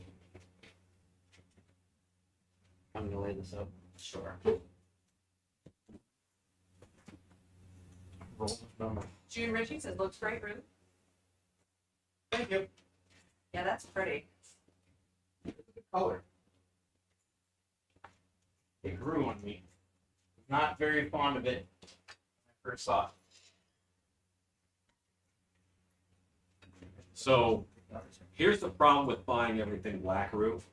I'm gonna lay this up. Sure. Roll this number. June Ritchie says, looks great, Ruth. Thank you. Yeah, that's pretty. Color. It grew on me. Not very fond of it when I first saw it. So here's the problem with buying everything black roof.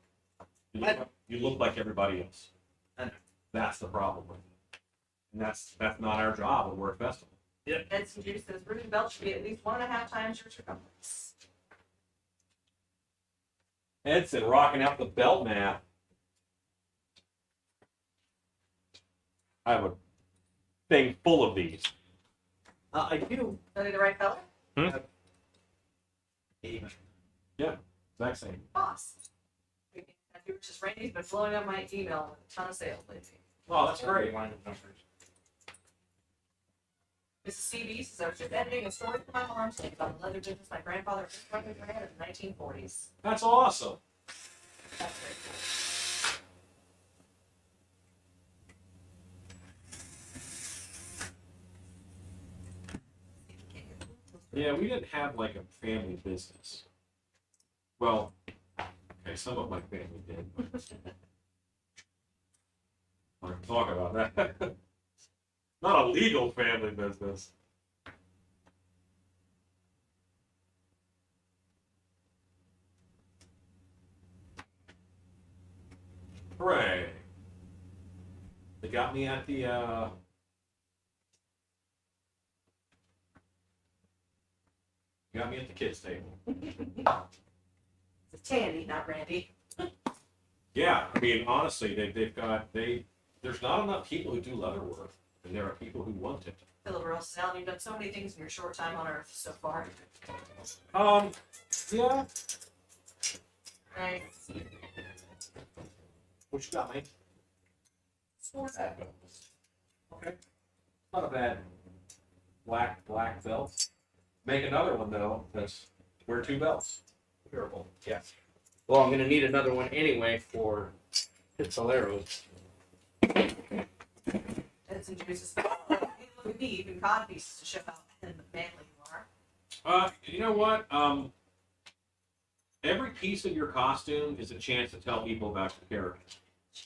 You look like everybody else. I know. That's the problem with it. And that's not our job at Work Festival. And some juice says, Ruth belt should be at least 1.5 times your circumference. Edson rocking out the belt math. I have a thing full of these. I do. Are they the right color? Exact same. Boss. Just Randy's been blowing up my email with a ton of sales lately. Oh, that's great. Line of numbers. This is CB, so I was just editing a story for my mom today about the leather business my grandfather ran in the 1940s. That's awesome. That's very cool. Yeah, we didn't have like a family business. Well, okay, some of my family did. I can talk about that. Not a legal family business. Hooray. They got me at the kids' table. It's Tandy, not Randy. Yeah, I mean, honestly, there's not enough people who do leather work, and there are people who want it. Philip Ross, Alan, you've done so many things in your short time on Earth so far. Yeah. Right. What you got, mate? Sword. Okay. Not a bad black belt. Make another one though. That's wear 2 belts. Terrible. Yeah. Well, I'm gonna need another one anyway for Pistoleros. That's introduces. Hey, look at me, even cod pieces to ship out, and the manly you are. You know what? Every piece of your costume is a chance to tell people about your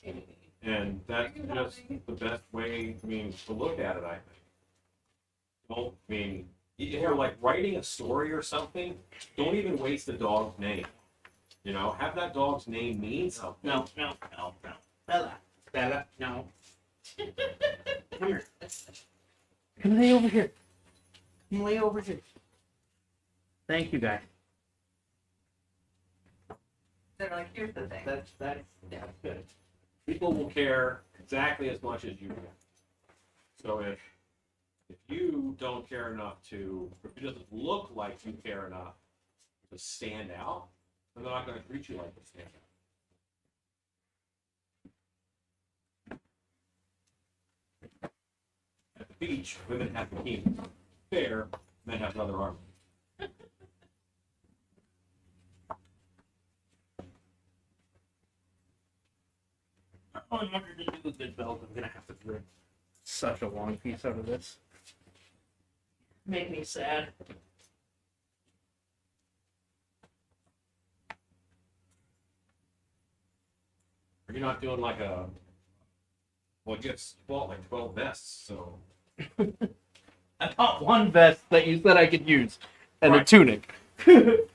character. And that's just the best way, I mean, to look at it, I think. Don't, I mean, if you're like writing a story or something, don't even waste the dog's name. You know, have that dog's name mean something. No. Bella, no. Come here. Come lay over here. Come lay over here. Thank you, guys. They're like, here's the thing. That's good. People will care exactly as much as you do. So if you don't care enough to, if it doesn't look like you care enough to stand out, then they're not going to treat you like a stand out. At the beach, women have bikinis. Fair, men have leather armor. Oh, in order to do a good belt, I'm gonna have to rip such a long piece out of this. Make me sad. You're not doing like a, well, you bought like 12 vests, so. I bought one vest that you said I could use, and a Right. tunic. That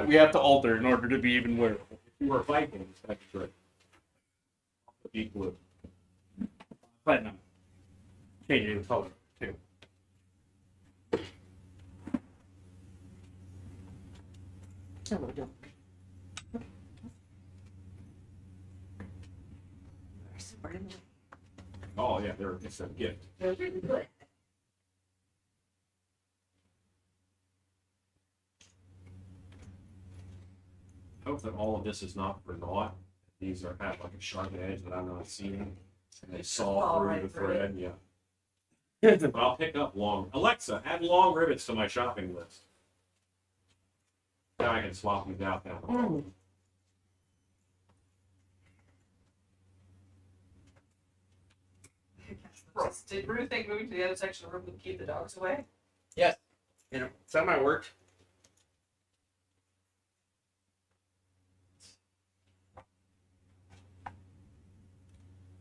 we have to alter in order to be even wearable. If you were a Viking, that'd be great. Deep blue. Platinum. Changing the color, too. Hello, Doc. Oh, yeah, it's a gift. They're really good. I hope that all of this is not for naught. These have like a sharp edge that I'm not seeing. And they saw fall through right the through thread, yeah. But I'll pick up long. Alexa, add long rivets to my shopping list. Now I can swap these out now. Did Ruth think moving to the other section of the room would keep the dogs away? You know, some might work.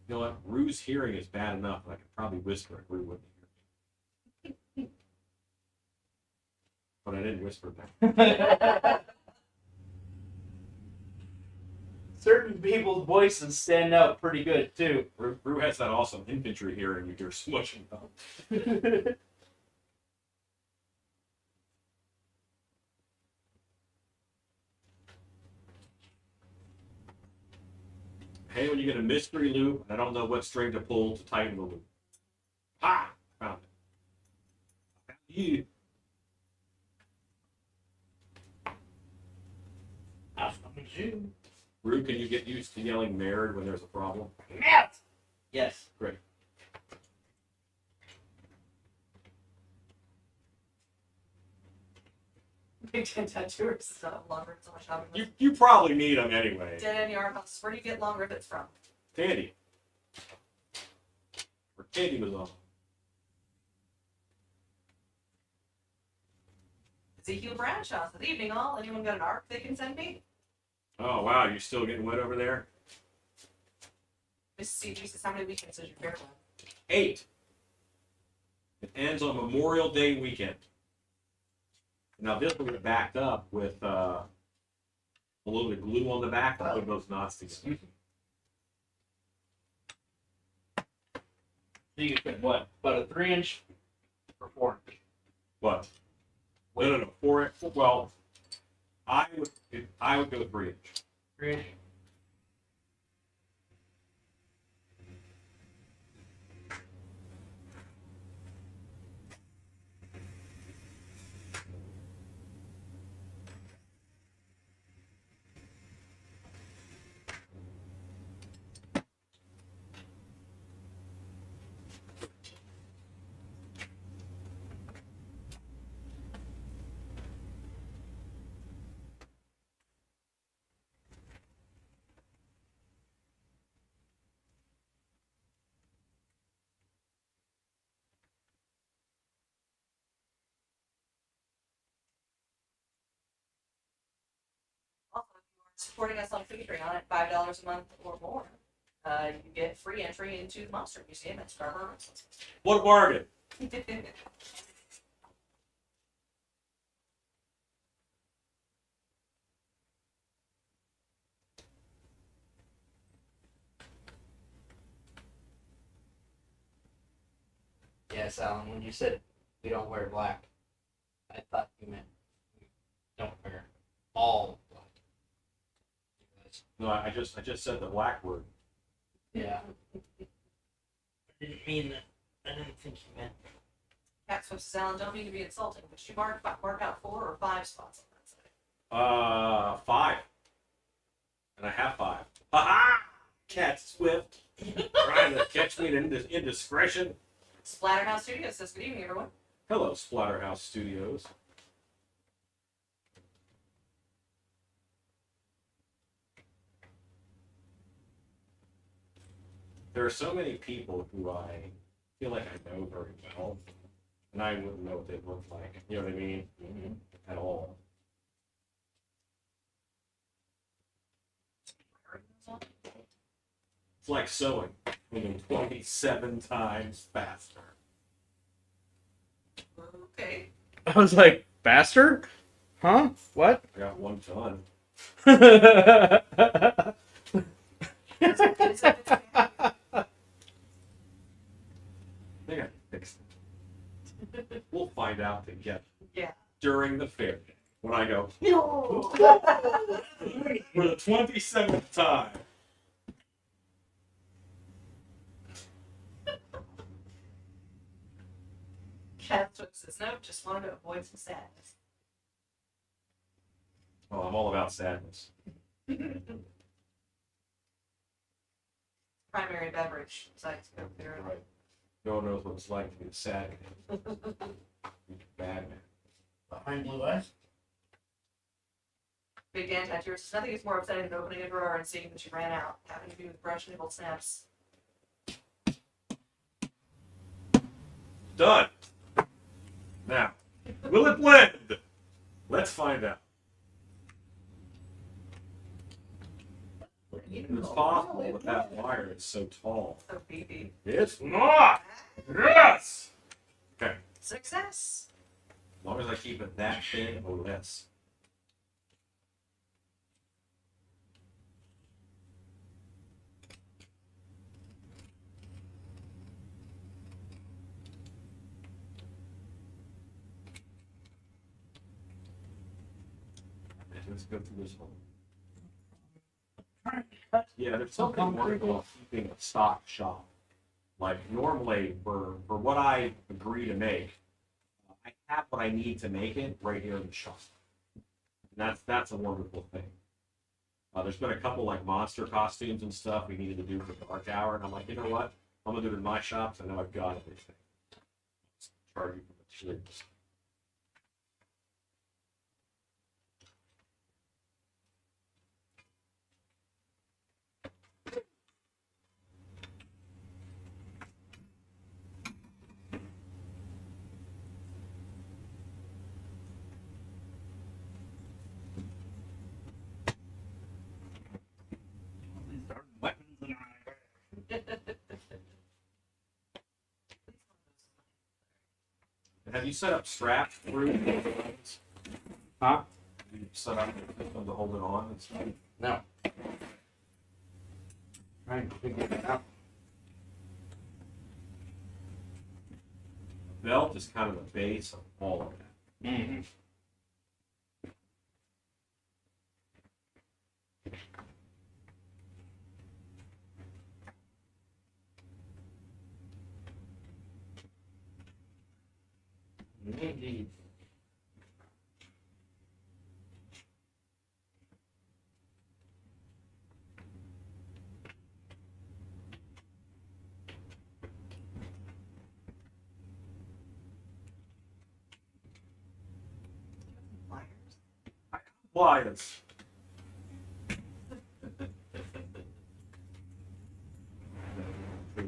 You know what? Rue's hearing is bad enough, but I could probably whisper it. Rue wouldn't hear me. But I didn't whisper back. Certain people's voices stand out pretty good, too. Rue has that awesome infantry hearing you hear smushing up. Hey, when you get a mystery loop, I don't know what string to pull to tighten the loop. Ha! Found it. Found you. Rue, can you get used to yelling married when there's a problem? Yes. Great. Big Ten tattooers is not longer so much shopping. You probably need them anyway. Dead end yard houses. Where do you get long rivets from? Tandy. Where Tandy was on. Ezekiel Bradshaw says, evening all. Anyone got an arc they can send me? Oh wow, you're still getting wet over there? Miss CG says, how many weekends does your fair run? 8. It ends on Memorial Day weekend. Now this will get backed up with a little bit of glue on the back to put those knots together. So you said what? About a 3-inch or 4-inch? What? No. 4 inch. Well, I would go 3 inch. 3-inch. Also, if you are supporting us on Patreon at $5 a month or more, you get free entry into the Monster Museum at Scarborough. What a bargain! Yes, Alan, when you said we don't wear black, I thought you meant we don't wear all black. No, I just said the black word. Yeah. I didn't mean that. I didn't think you meant. Cat Swift says, Alan, don't mean to be insulting, but you mark out 4 or 5 spots on that side. 5. And I have 5. Ha-ha! Cat Swift. Trying to catch me in indiscretion. Splatterhouse Studios says, good evening, everyone. Hello, Splatterhouse Studios. There are so many people who I feel like I know very well, and I wouldn't know what they look like. You know what I mean? Mm-hmm. At all. It's like sewing, only 27 times faster. Okay. I was like, faster? Huh? What? I got 1 ton. It's I think I fixed it. We'll find out together yeah. during the fair day when I go No. for the 27th time. Cat Swift says, no, just wanted to avoid some sadness. Oh, I'm all about sadness. Primary beverage besides Coke there. Right. No one knows what it's like to be a sad man. Bad man. Behind blue eyes? Big Dan Tattooer says, nothing is more upsetting than opening a drawer and seeing that you ran out, having to do with brush nibbled snaps. Done. Now, will it blend? Let's find out. It's possible that that wire is so tall. So beefy. It's not. Yes. Okay. Success. As long as I keep it that thin or less. Let's go through this one. Yeah, there's something wonderful about keeping a stock shop. Like normally, for what I agree to make, I have what I need to make it right here in the shop. And that's a wonderful thing. There's been a couple like monster costumes and stuff we needed to do for Dark Hour, and I'm like, you know what? I'm gonna do it in my shop, so I know I've got everything. Charge you for materials. And have you set up straps through the lines? Huh? Have you set up them to hold it on and stuff? No. Trying to figure it out. The belt is kind of the base of all of that. Mm-hmm. Indeed. Pliers.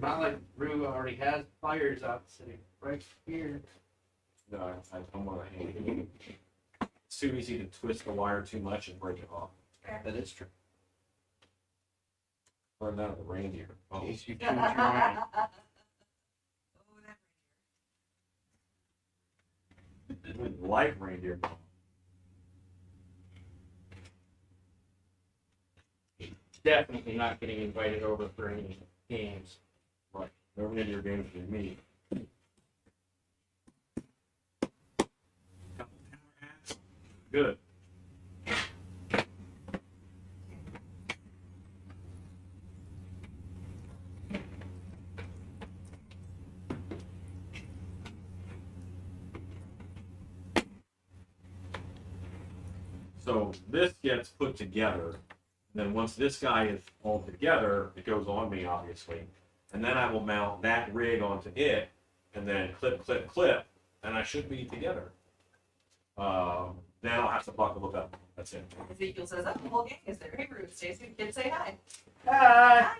Not like Rue already has pliers out sitting right here. No, I want to hand it. It's too easy to twist the wire too much and break it off. That is true. Learn that of the reindeer. Oh, You changed your mind. like reindeer. Definitely not getting invited over for any games. Right. No reindeer games with me. Good. So this gets put together. Then once this guy is all together, it goes on me, obviously. And then I will mount that rig onto it, and then clip, clip, clip, and I should be together. Then I'll have to buckle the belt. That's it. Ezekiel says, "Oh, the whole gang is there. Hey, Ruth, Stacy, kids say hi." Hi.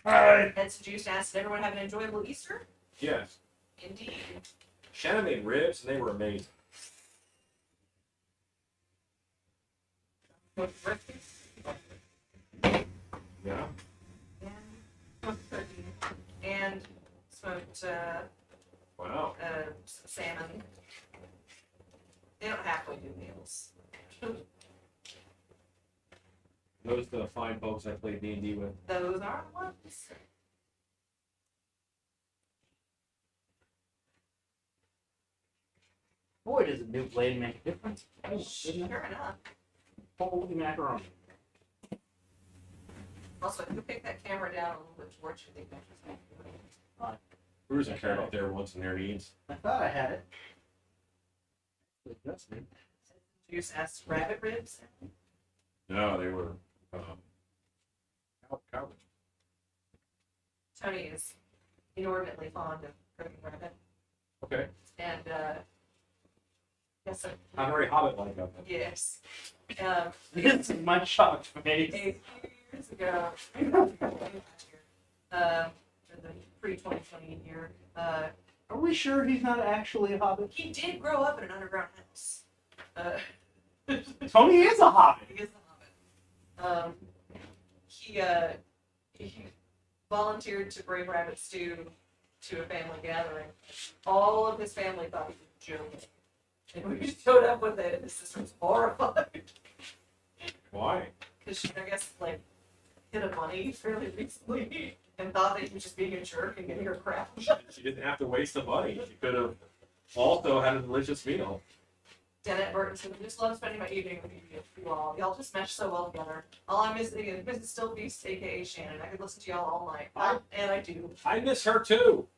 Hi. Ed Seduced asked, "Did everyone have an enjoyable Easter?" Yes. Indeed. Shannon made ribs, and they were amazing. Yeah. And smoked Wow. salmon. They don't halfway do meals. Those are the fine folks I played D&D with. Those are the ones. Boy, does a new blade make a difference. Sure enough. Holy macaroni. Also, if you pick that camera down a little bit towards you, think that's Who doesn't care about their wants and their needs? I thought I had it. That's me. Juice asked rabbit ribs. No, they were cow. Tony is inordinately fond of cooking rabbit. Okay. And yes, sir. I'm very hobbit-like of them. Yes. This is my shocked face. A few years ago, for the pre-2020 year, Are we sure he's not actually a hobbit? he did grow up in an underground house. Tony is a hobbit. He is a hobbit. He volunteered to bring rabbit stew to a family gathering. All of his family thought he was joking. And we showed up with it, and his sister was horrified. Why? Because she, I guess, like, hit a bunny fairly recently and thought that he was just being a jerk and getting her crap. She didn't have to waste the money. She could have also had a delicious meal. Dennett Burton said, "I just love spending my evening with you all. Y'all just mesh so well together. All I'm missing is Mrs. Stillbeast, aka Shannon. I could listen to y'all all night. And I do." I miss her too.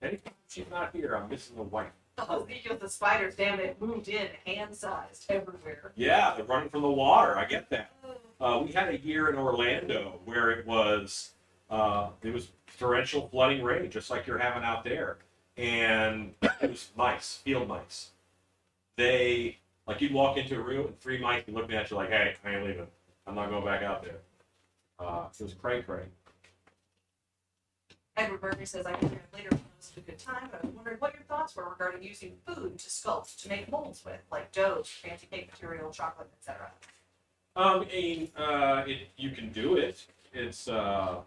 Anytime she's not here, I'm missing the wife. Oh, Ezekiel, the spiders, damn it, moved in, hand-sized, everywhere. Yeah, they're running from the water. I get that. We had a year in Orlando where it was torrential flooding rain, just like you're having out there, and it was mice, field mice. They you'd walk into a room and 3 mice be looking at you like, "Hey, I ain't leaving. I'm not going back out there." It was cray. Edward Murphy says, "I think later was a good time, but I was wondering what your thoughts were regarding using food to sculpt, to make molds with, like dough, fancy cake material, chocolate, etc." You can do it. It's I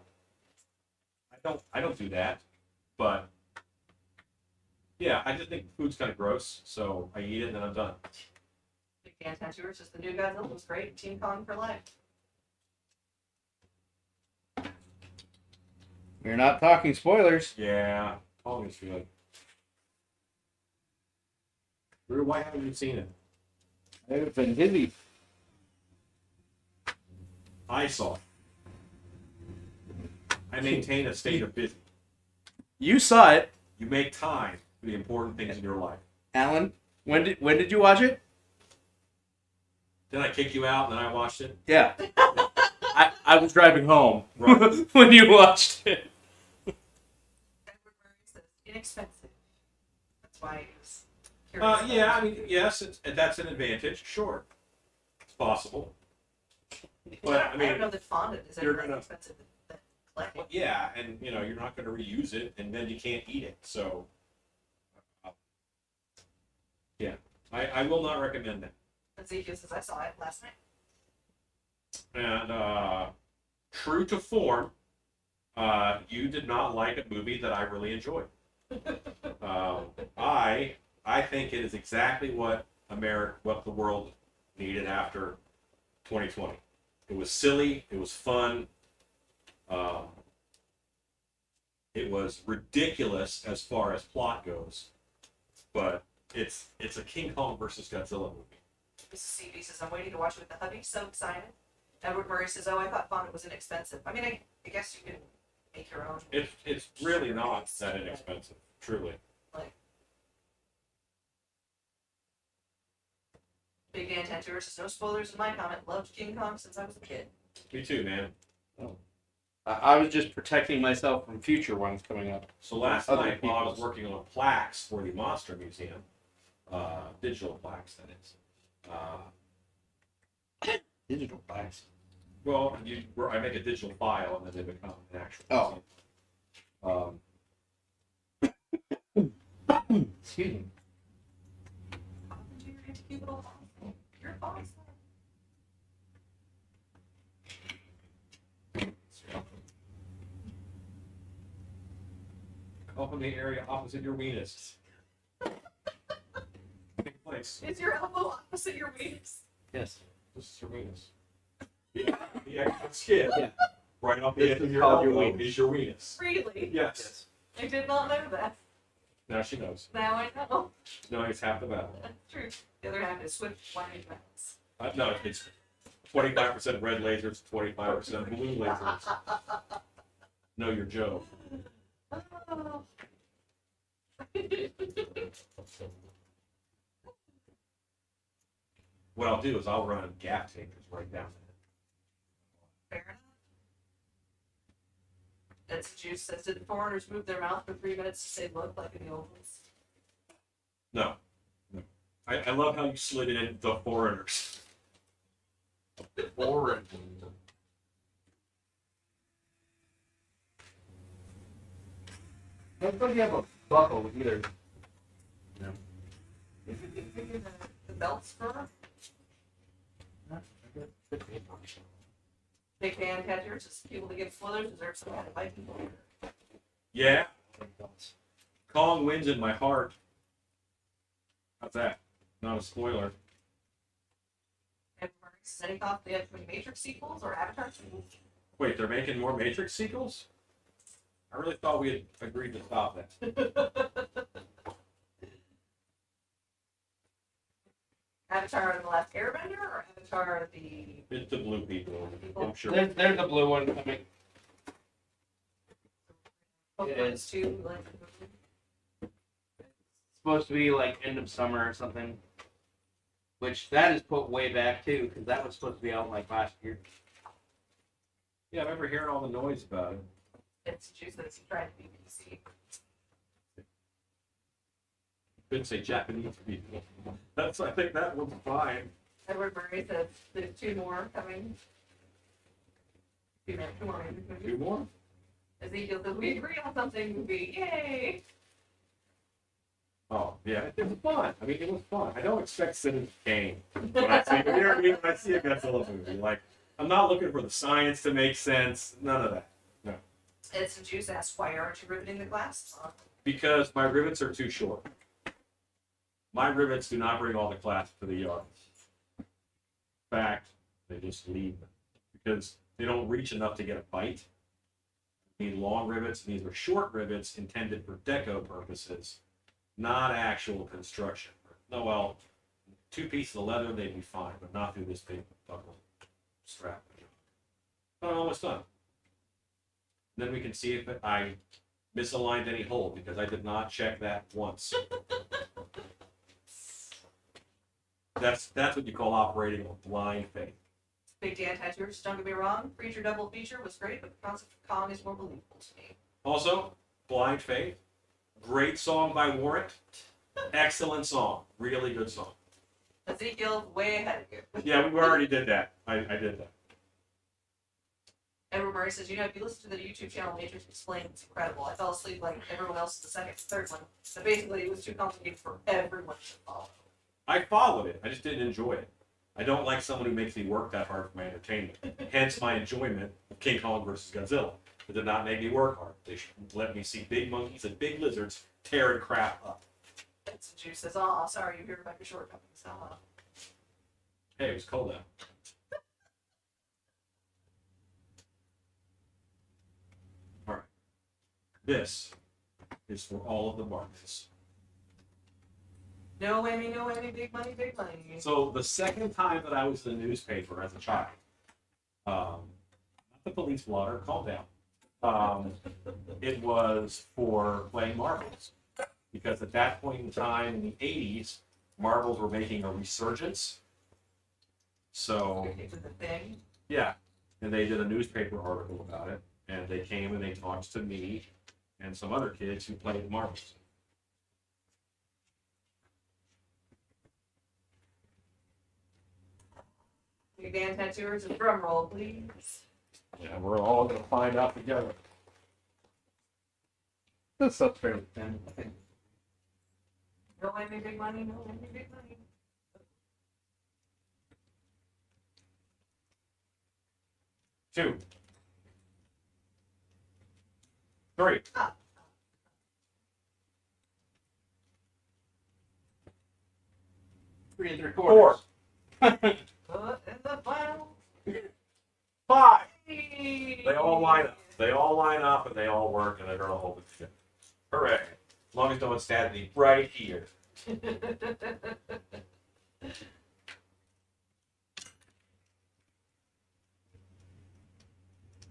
don't do that, but yeah, I just think food's kind of gross, so I eat it and then I'm done. Big fan tattooers, just the new Godzilla was great. King Kong for life. We're not talking spoilers. Yeah, always good. Drew, why haven't you seen it? I've been busy. I saw it. I maintain a state of busy. You saw it, You make time for the important things in your life. Alan. When did you watch it? Then I kicked you out, and then I watched it. Yeah. I was driving home Right. when you watched it. Edward Murray says inexpensive. That's why it was. Yeah, I mean, yes, that's an advantage. Sure, it's possible. But I I mean, don't know that fondant is any you're less gonna- expensive than collecting. well, yeah, and you know, you're not going to reuse it, and then you can't eat it. So, yeah, I will not recommend that. Ezekiel says I saw it last night. And true to form, you did not like a movie that I really enjoyed. I think it is exactly what the world needed after 2020. It was silly. It was fun. It was ridiculous as far as plot goes, but it's a King Kong versus Godzilla movie. Mrs. CB says I'm waiting to watch it with the hubby. So excited. Edward Murray says, "Oh, I thought fondant was inexpensive." I mean, I guess you can make your own. It's really not that inexpensive, truly. Big Dan Tattooer says no spoilers in my comment. Loved King Kong since I was a kid. Me too, man. I was just protecting myself from future ones coming up. So last Other night while I was people's. working on plaques for the Monster Museum, digital plaques, that is. Digital plaques. Well, I make a digital file and then they become an actual. Oh. museum. Excuse me. You're boss. Up in the area opposite your weenus. Big place. Is your elbow opposite your wings? Yes. This is your weenus. The extra skin. Yeah. Right off the This edge of is your called your elbow weenus. is your weenus. Really? Yes. I did not know that. Now she knows. Now I know. No, it's half the battle. That's true. The other half is swift flying mountains. No, it's 25% red lasers, 25% blue lasers. Know your Joe. Oh. What I'll do is I'll run gap takers right down Fair enough. That's juice says, did the foreigners move their mouth for 3 minutes to say look like in the old ones? there. No. I love how you slid it in the foreigners. Foreign. I don't think you have a buckle either. No. The belt spur? Big fan catchers, just people that get spoilers deserve some kind of Viking flavor. Yeah. Kong wins in my heart. How's that? Not a spoiler. And says, any thought they have Matrix sequels or Avatar sequels? Wait, they're making more Matrix sequels? I really thought we had agreed to stop that. Avatar the Last Airbender or Avatar the It's the blue people. people? I'm sure. There's the blue one coming. Pokemon 2, like Supposed to be like end of summer or something. Which that is put way back too, because that was supposed to be out like last year. Yeah, I remember hearing all the noise about it. it's juice that's trying to be PC. Couldn't say Japanese people. I think that one's fine. Edward Murray says there's 2 more coming. 2 more maybe. Two more? Ezekiel says we agree on something movie. Yay! Oh, yeah, it was fun. I mean, it was fun. I don't expect Citizen Kane when I see, you know what I mean? When I see a Godzilla movie. Like, I'm not looking for the science to make sense. None of that. No. Edson Juice asked, why aren't you riveting the glass? Because my rivets are too short. My rivets do not bring all the clasp to the yard. In fact, they just leave them because they don't reach enough to get a bite. You need long rivets, and these are short rivets intended for deco purposes, not actual construction. No, well, 2 pieces of leather, they'd be fine, but not through this big buckle strap. But I'm almost done. Then we can see if I misaligned any hole, because I did not check that once. That's what you call operating on blind faith. Big Dan Tattoos, don't get me wrong, Preacher Double Feature was great, but the concept of calling is more believable to me. Also, Blind Faith, great song by Warrant, excellent song, really good song. Ezekiel, way ahead of you. Yeah, we already did that. I did that. Edward Murray says, if you listen to the YouTube channel Matrix Explained, it's incredible. I fell asleep like everyone else the second, third one, but basically it was too complicated for everyone to follow. I followed it. I just didn't enjoy it. I don't like someone who makes me work that hard for my entertainment. Hence my enjoyment of King Kong versus Godzilla. It did not make me work hard. They should let me see big monkeys and big lizards tearing crap up. Edson Juice says, oh, sorry, you hear about your shortcomings. Hey, it was cold out. All right. This is for all of the markets. No whammy, big money, big money. So the second time that I was in the newspaper as a child, not the police blotter, calm down. It was for playing marbles. Because at that point in time in the 80s, marbles were making a resurgence. So, yeah, and they did a newspaper article about it, and they came and they talked to me and some other kids who played marbles. Big Dan Tattooers, a drum roll, please. Yeah, we're all going to find out together. This stuff's fairly thin. No whammy, big money, no whammy, big money. Two. Three. Ah. Three and three Four. Put in the final. Five. Hey. They all line up. They all line up and they all work and they're going to hold it together. Hooray. As long as no one stabs me right here.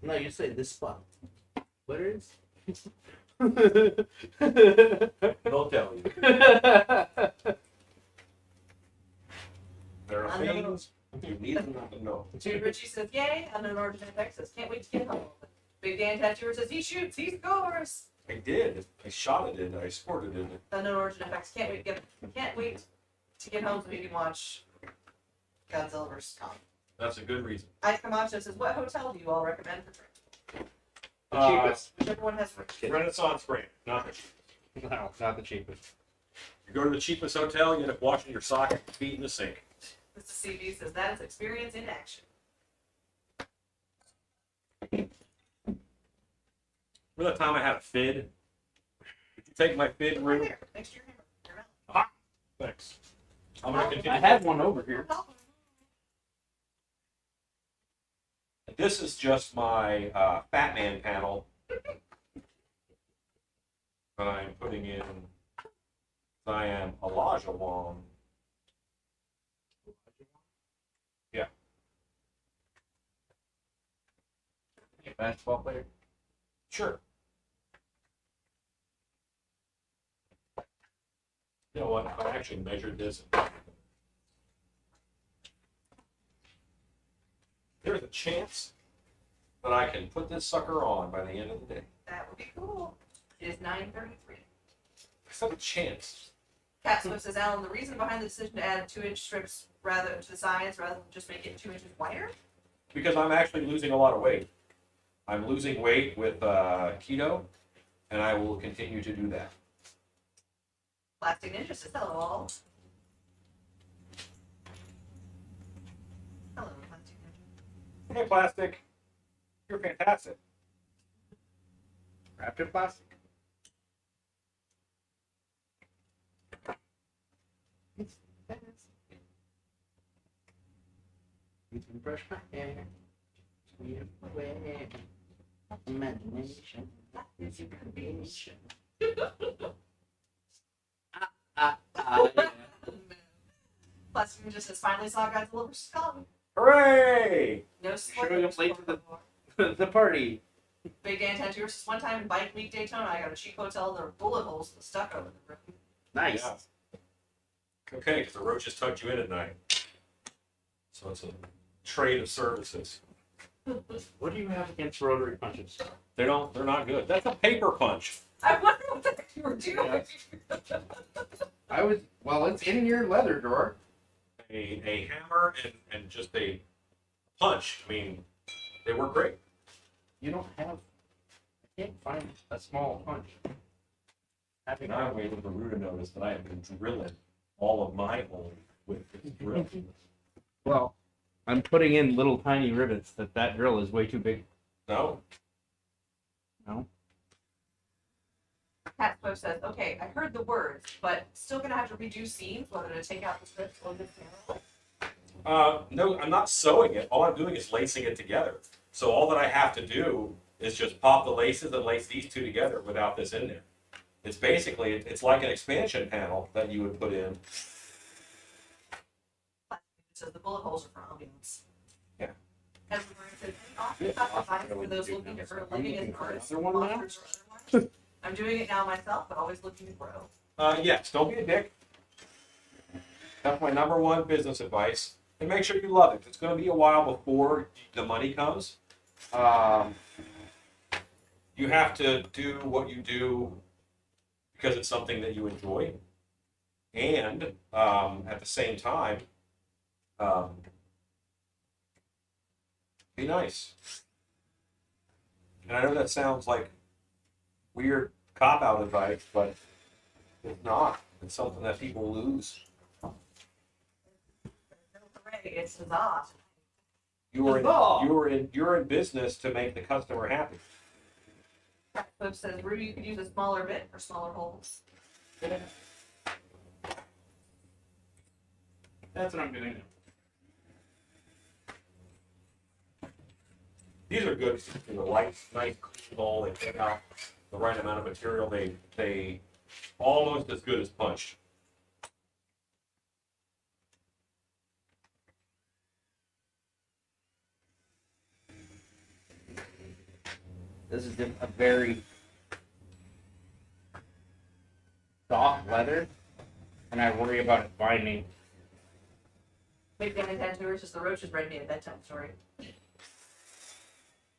No, you say this spot. What is? They'll tell you. There are I know. things you need them not to know. Jude Ritchie says, yay, unknown origin in Texas. Can't wait to get home. Big Dan Tattooer says, he shoots, he scores. I did. I shot it in. I scored it in. Unknown origin effects. Can't wait to get home so we can watch Godzilla vs. Kong. That's a good reason. Ike Camacho says, what hotel do you all recommend for Thrift? The cheapest. Whichever one has Renaissance brand, not the cheapest. No, not the cheapest. You go to the cheapest hotel, you end up washing your sock and feet in the sink. Mr. CV says, that is experience in action. Remember that time I had a fid? Did you take my fid Right room? here, next to your hammer. Thanks. I'm going to I continue. had one over here. This is just my Fat Man panel that I'm putting in. I am Elijah Wong. Yeah. You a basketball player? Sure. You know what? I actually measured this. There's a chance that I can put this sucker on by the end of the day. That would be cool. It is 9:33. There's not a chance. Cat Swift says, Alan, the reason behind the decision to add 2-inch strips rather to the sides rather than just make it 2 inches wider? Because I'm actually losing a lot of weight. I'm losing weight with keto, and I will continue to do that. Plastic Ninja says hello. Hello, Plastic Ninja. Hey, plastic. You're fantastic. Wrapped in plastic. It's fancy. You can brush my hair. Sweep away. Imagination. Is your creation. Yeah. Plastic Ninja says finally saw a guy deliver Scotland. Hooray! No showing up late to the- the. The party. Big Dan Tattooers says one time in Bike Week Daytona, I got a cheap hotel. There were bullet holes in the stucco in the room. Nice. Yeah. Okay, because the roaches tucked you in at night. So it's a trade of services. What do you have against rotary punches? They're not good. That's a paper punch. I wonder what the heck you were doing. Well, it's in your leather drawer. A hammer and just a punch. I mean, they work great. You don't have. I can't find a small punch. And I'm waiting for Rue to notice that I have been drilling all of my holes with this drill. Well, I'm putting in little tiny rivets that drill is way too big. No? No? Cat Post says, okay, I heard the words, but still gonna have to redo seams, whether to take out the strips or the panel. No, I'm not sewing it. All I'm doing is lacing it together. So all that I have to do is just pop the laces and lace these two together without this in there. It's basically, it's like an expansion panel that you would put in. It says the bullet holes are for ambiance. Yeah. As the word says, often advice for those looking to earn a living as an artist, Another one now? authors, or otherwise. I'm doing it now myself, but always looking to grow. Yes, don't be a dick. That's my number one business advice. And make sure you love it. It's going to be a while before the money comes. You have to do what you do because it's something that you enjoy. And at the same time, be nice. And I know that sounds like weird cop-out advice, but it's not. It's something that people lose. Hooray, it's huzzah. You're in business to make the customer happy. Cat Post says, Ruby, you could use a smaller bit for smaller holes. That's what I'm doing. These are good. Light, nice, clean hole. They take out the right amount of material. They almost as good as punched. This is a very soft leather, and I worry about it binding. Big Dan Tattooers says the roaches read me a bedtime story.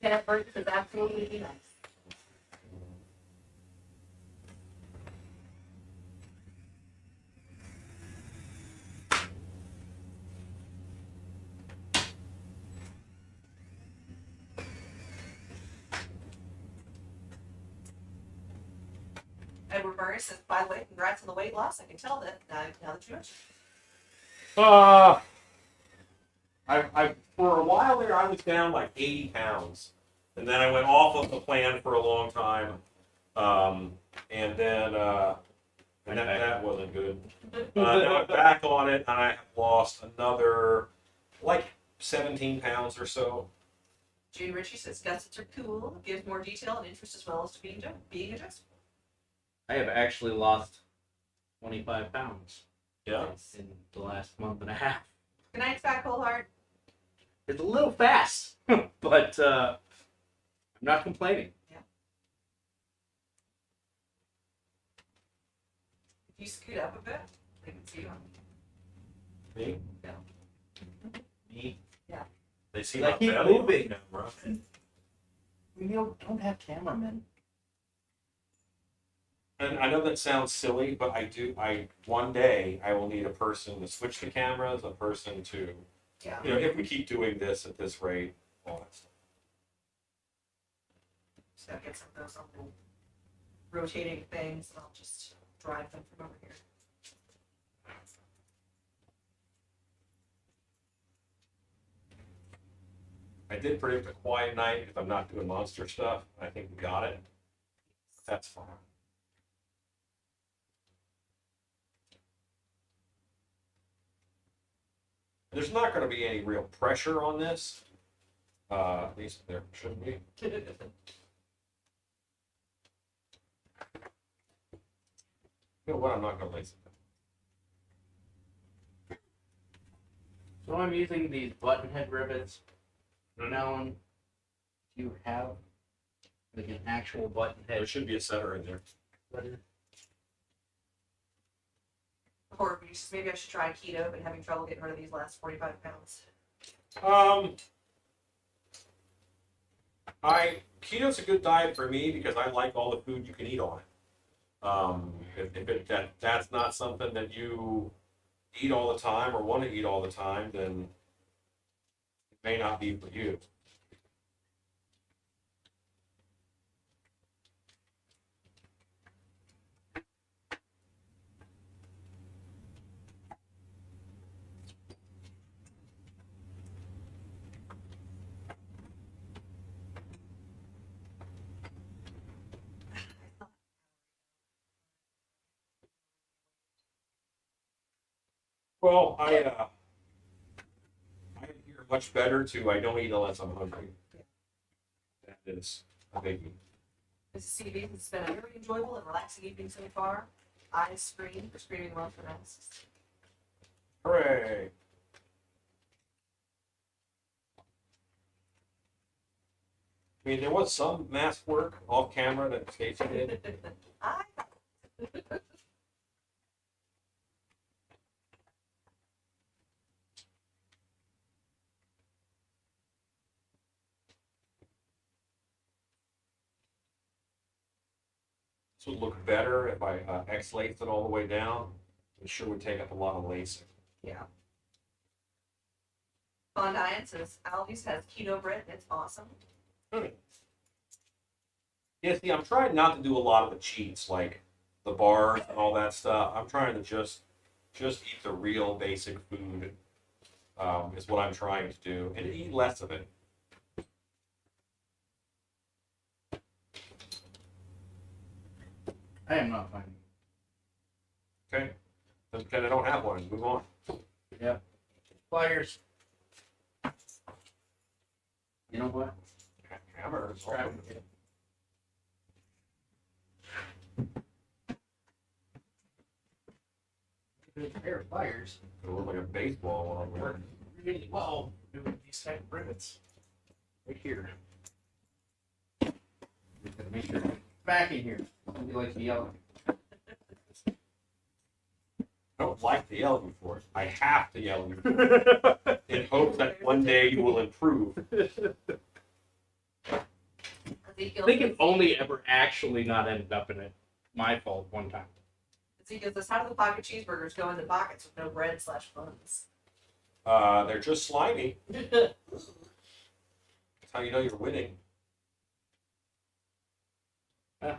Kenneth Burke says absolutely nice. Edward Murray says, by the way, congrats on the weight loss. I can tell that now that you mention it. I for a while there, I was down like 80 pounds, and then I went off of the plan for a long time, and then that wasn't good. Now I'm back on it, and I have lost another like 17 pounds or so. June Ritchie says gussets are cool, gives more detail and interest as well as to being adjustable. I have actually lost 25 pounds Yeah. in the last month and a half. Good night, Scott Colehart. It's a little fast, but I'm not complaining. If you scoot up a bit, they can see you. Me? Yeah. Me? Yeah. They see I my keep belly moving. on camera. We don't have cameramen. And I know that sounds silly, but one day I will need a person to switch the cameras, a person to, Yeah. if we keep doing this at this rate, all that stuff. So I'll get some of those little rotating things and I'll just drive them from over here. I did predict a quiet night because I'm not doing monster stuff. I think we got it. That's fine. There's not going to be any real pressure on this. At least there shouldn't be. You know what? I'm not going to lace it. So I'm using these button head rivets. Now, do you have like an actual button There head? should be a center in there. Or maybe I should try keto, but having trouble getting rid of these last 45 pounds. Keto's a good diet for me because I like all the food you can eat on it. If that's not something that you eat all the time or want to eat all the time, then it may not be for you. Well, I hear much better to I don't eat unless I'm hungry. That is a biggie. This is CV. It's been a very enjoyable and relaxing evening so far. Eyes scream for screaming well for masks. Hooray! I mean, there was some mask work off camera that Stacy did. I This would look better if I X-laced it all the way down. It sure would take up a lot of lacing. Yeah. Fond Diet says Aldi's has keto bread and it's awesome. Yeah, see, I'm trying not to do a lot of the cheats, like the bars and all that stuff. I'm trying to just eat the real basic food, is what I'm trying to do, and eat less of it. I am not finding. Okay? Then pretend I don't have one. Move on. Yeah. Pliers. You know what? Hammers. Grab it. A pair of pliers. It look like a baseball when I'm wearing. Really well doing these type of rivets. Right here. Make sure back in here. You like the yellow. I don't like to yell at you for it. I have to yell at you for it in hopes that one day you will improve. I think I've only ever actually not ended up in it. My fault one time. Ezekiel says, how do the pocket cheeseburgers go into pockets with no bread/buns? They're just slimy. That's how you know you're winning. Why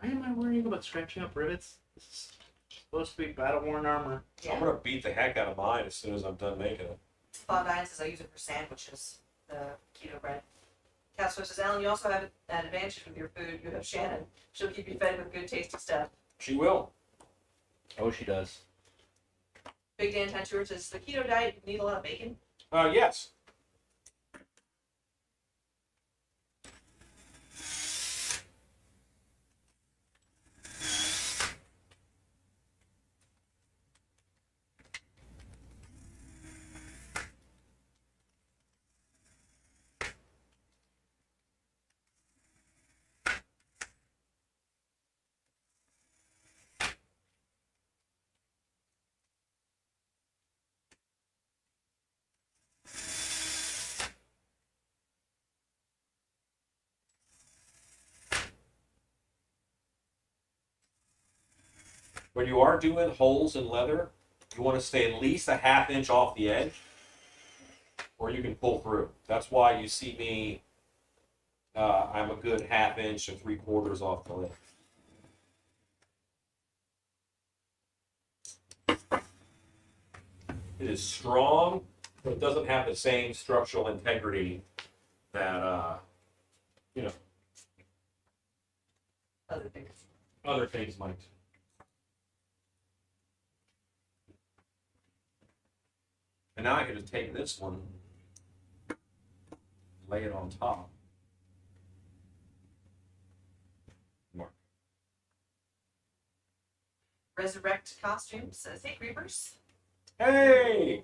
am I worrying about scratching up rivets? This is supposed to be battle-worn armor. I'm gonna beat the heck out of mine as soon as I'm done making it. Fond Diet says I use it for sandwiches, the keto bread. Castro says, Alan, you also have an advantage with your food. You have Shannon. She'll keep you fed with good, tasty stuff. She will. Oh, she does. Big Dan Tattooer says, the keto diet need a lot of bacon. Yes. When you are doing holes in leather, you want to stay at least a ½ inch off the edge, or you can pull through. That's why you see me, I'm a good ½ inch to 3/4 off the lid. It is strong, but it doesn't have the same structural integrity that you know, Other things. other things might. And now I can just take this one, lay it on top. Mark. Resurrect Costumes says, hey, Creepers. Hey!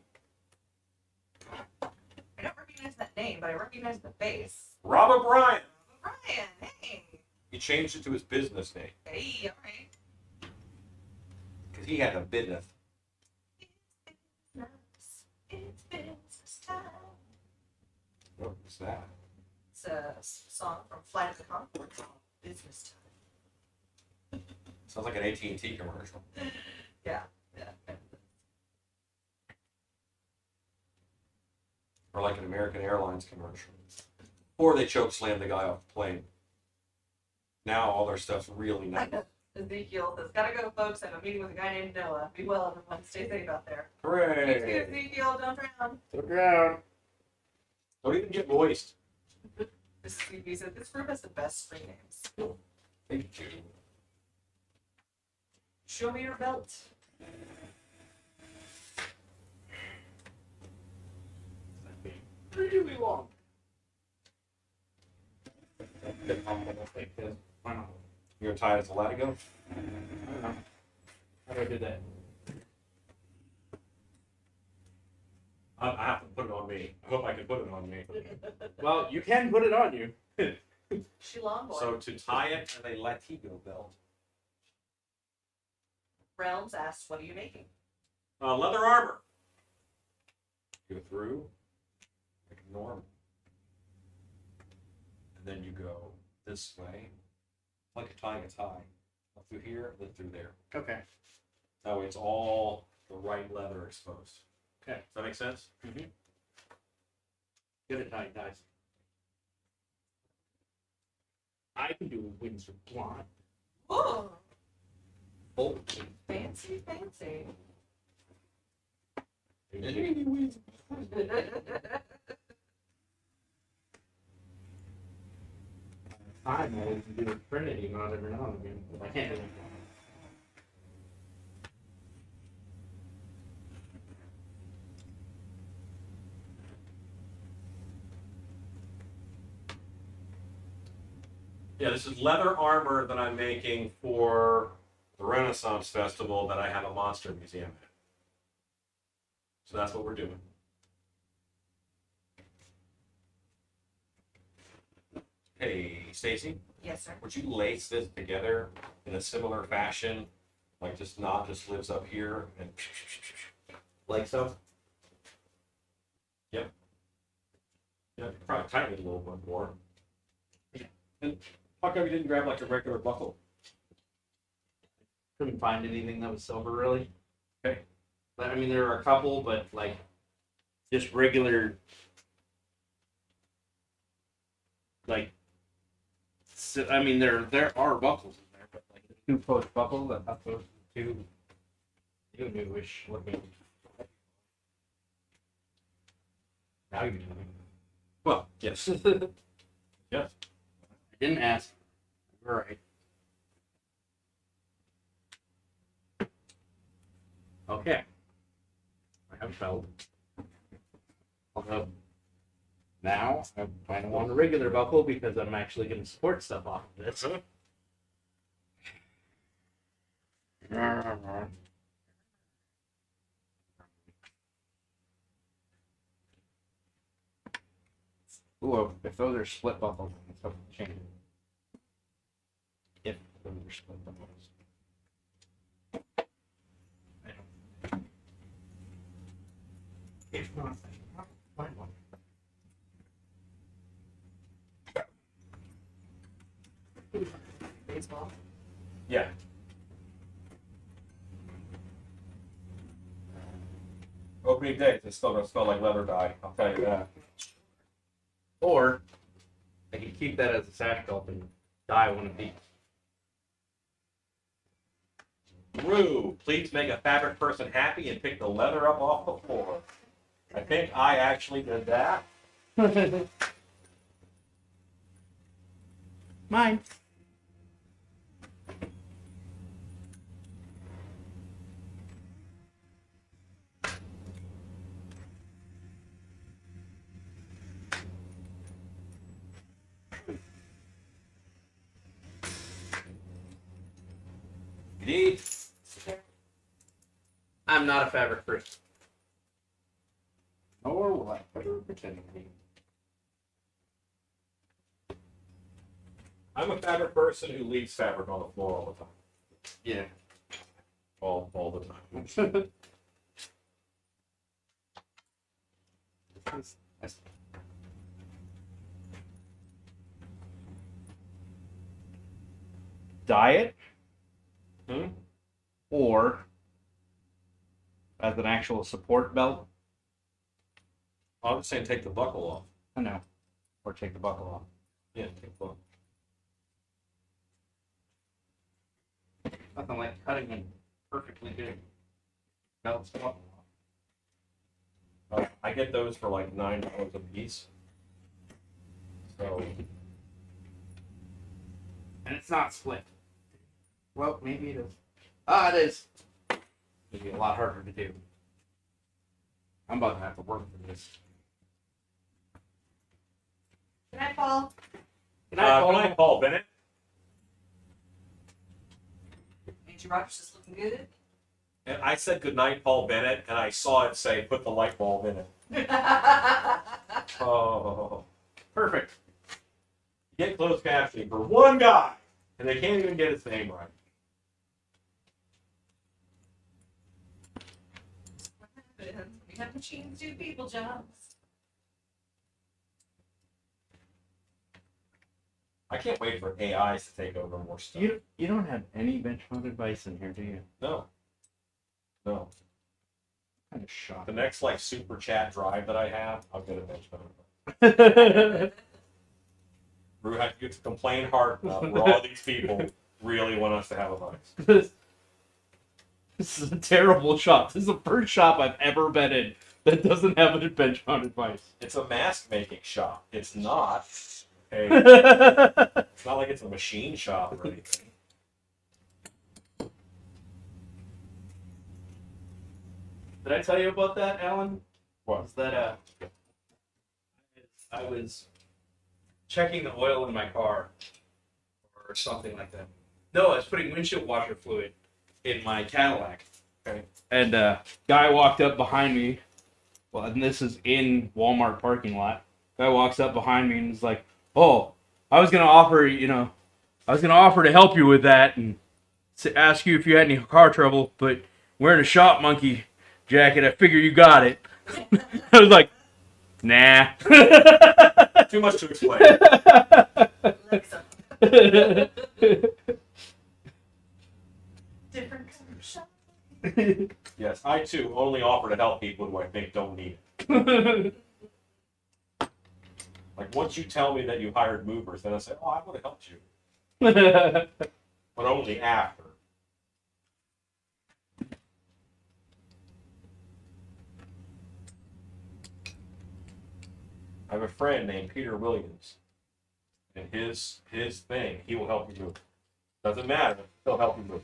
I don't recognize that name, but I recognize the face. Rob O'Brien! Brian, hey. He changed it to his business name Hey, all right. because he had a business. It's business time. What's that? It's a song from Flight of the Conchords called Business Time. Sounds like an AT&T commercial. Yeah. Or like an American Airlines commercial. Or they choke slam the guy off the plane. Now all their stuff's really nice. Ezekiel says, gotta go, folks. I have a meeting with a guy named Noah. Be well, everyone. Stay safe out there. You too, Hooray! Ezekiel. Don't drown. Look around. Don't even get moist. This CB said, this group has the best screen names. Thank you. Show me your belt. Really long. You're gonna tie it as a latigo? How do I do that? I have to put it on me. I hope I can put it on me. Well, you can put it on you. Shilong boy. So to tie it as a latigo belt. Realms asks, what are you making? Leather armor. Go through like normal. And then you go this way. Like you're tying a tie. Up through here, then through there. Okay. That way it's all the right leather exposed. Okay. Does that make sense? Mm-hmm. Good at tying ties. I can do a Windsor blonde. Oh, Oh. fancy, fancy. I'm always doing Trinity on every now and again, but I can't. Yeah, this is leather armor that I'm making for the Renaissance Festival that I have a monster museum at. So that's what we're doing. Hey, Stacy, Yes, sir. would you lace this together in a similar fashion? Like this knot just lives up here and Like so? yeah, probably tighten it a little bit more. And how come you didn't grab like a regular buckle? Couldn't find anything that was silver really. Okay. But I mean, there are a couple, but like just regular, like. So, I mean, there are buckles in there, but like two post buckle that have those two newish looking. Now you know. Well, yes. Yes. I didn't ask. All right. Okay. I have felt. Although now I kind of want a regular buckle because I'm actually going to support stuff off of this. Ooh, if those are split buckles, then it's up to change. If those are split buckles. I don't. If not, I'll find one. Baseball. Yeah. Opening day, it's still gonna smell like leather dye, I'll tell you that. Or I can keep that as a sash belt and dye one of these. Rue, please make a fabric person happy and pick the leather up off the floor. I think I actually did that. Mine. Indeed. I'm not a fabric person. Nor will I ever pretend to be. I'm a fabric person who leaves fabric on the floor all the time. Yeah. All the time. That's- Diet Hmm? or as an actual support belt. I'm just saying take the buckle off. I know. Or take the buckle off. Yeah, take the buckle. Nothing like cutting in perfectly good belts off. I get those for like $9 a piece. So And it's not split. Well, maybe it is. Ah, it is. It'd be a lot harder to do. I'm about to have to work for this. Good night, Paul. Good night, good night, Paul Bennett. Angie Rogers is looking good. And I said good night, Paul Bennett, and I saw it say put the light bulb in it. Oh, Perfect. get closed captioning for one guy, and they can't even get his name right. What happens? We have machines do people jobs. I can't wait for AIs to take over more stuff. You don't have any bench-mounted vise in here, do you? No. No. Kind of shocked. The next like super chat drive that I have, I'll get a bench mounted. Brew had to complain hard enough where all these people really want us to have a vice. This is a terrible shop. This is the first shop I've ever been in that doesn't have a bench-mounted vise. It's a mask making shop. It's not a. It's not like it's a machine shop or anything. Did I tell you about that, Alan? What? Was that I was checking the oil in my car or something like that. No, I was putting windshield washer fluid in my Cadillac. Okay. And guy walked up behind me. Well, and this is in Walmart parking lot. Guy walks up behind me and is like, "Oh, I was gonna offer to help you with that and ask you if you had any car trouble, but wearing a shop monkey jacket, I figure you got it." I was like, "Nah." Too much to explain. Alexa. Different kind of shop. Yes, I too only offer to help people who I think don't need it. Like once you tell me that you hired movers, then I say, "Oh, I would have helped you," but only after. I have a friend named Peter Williams, and his thing, he will help you move. Doesn't matter, he'll help you move.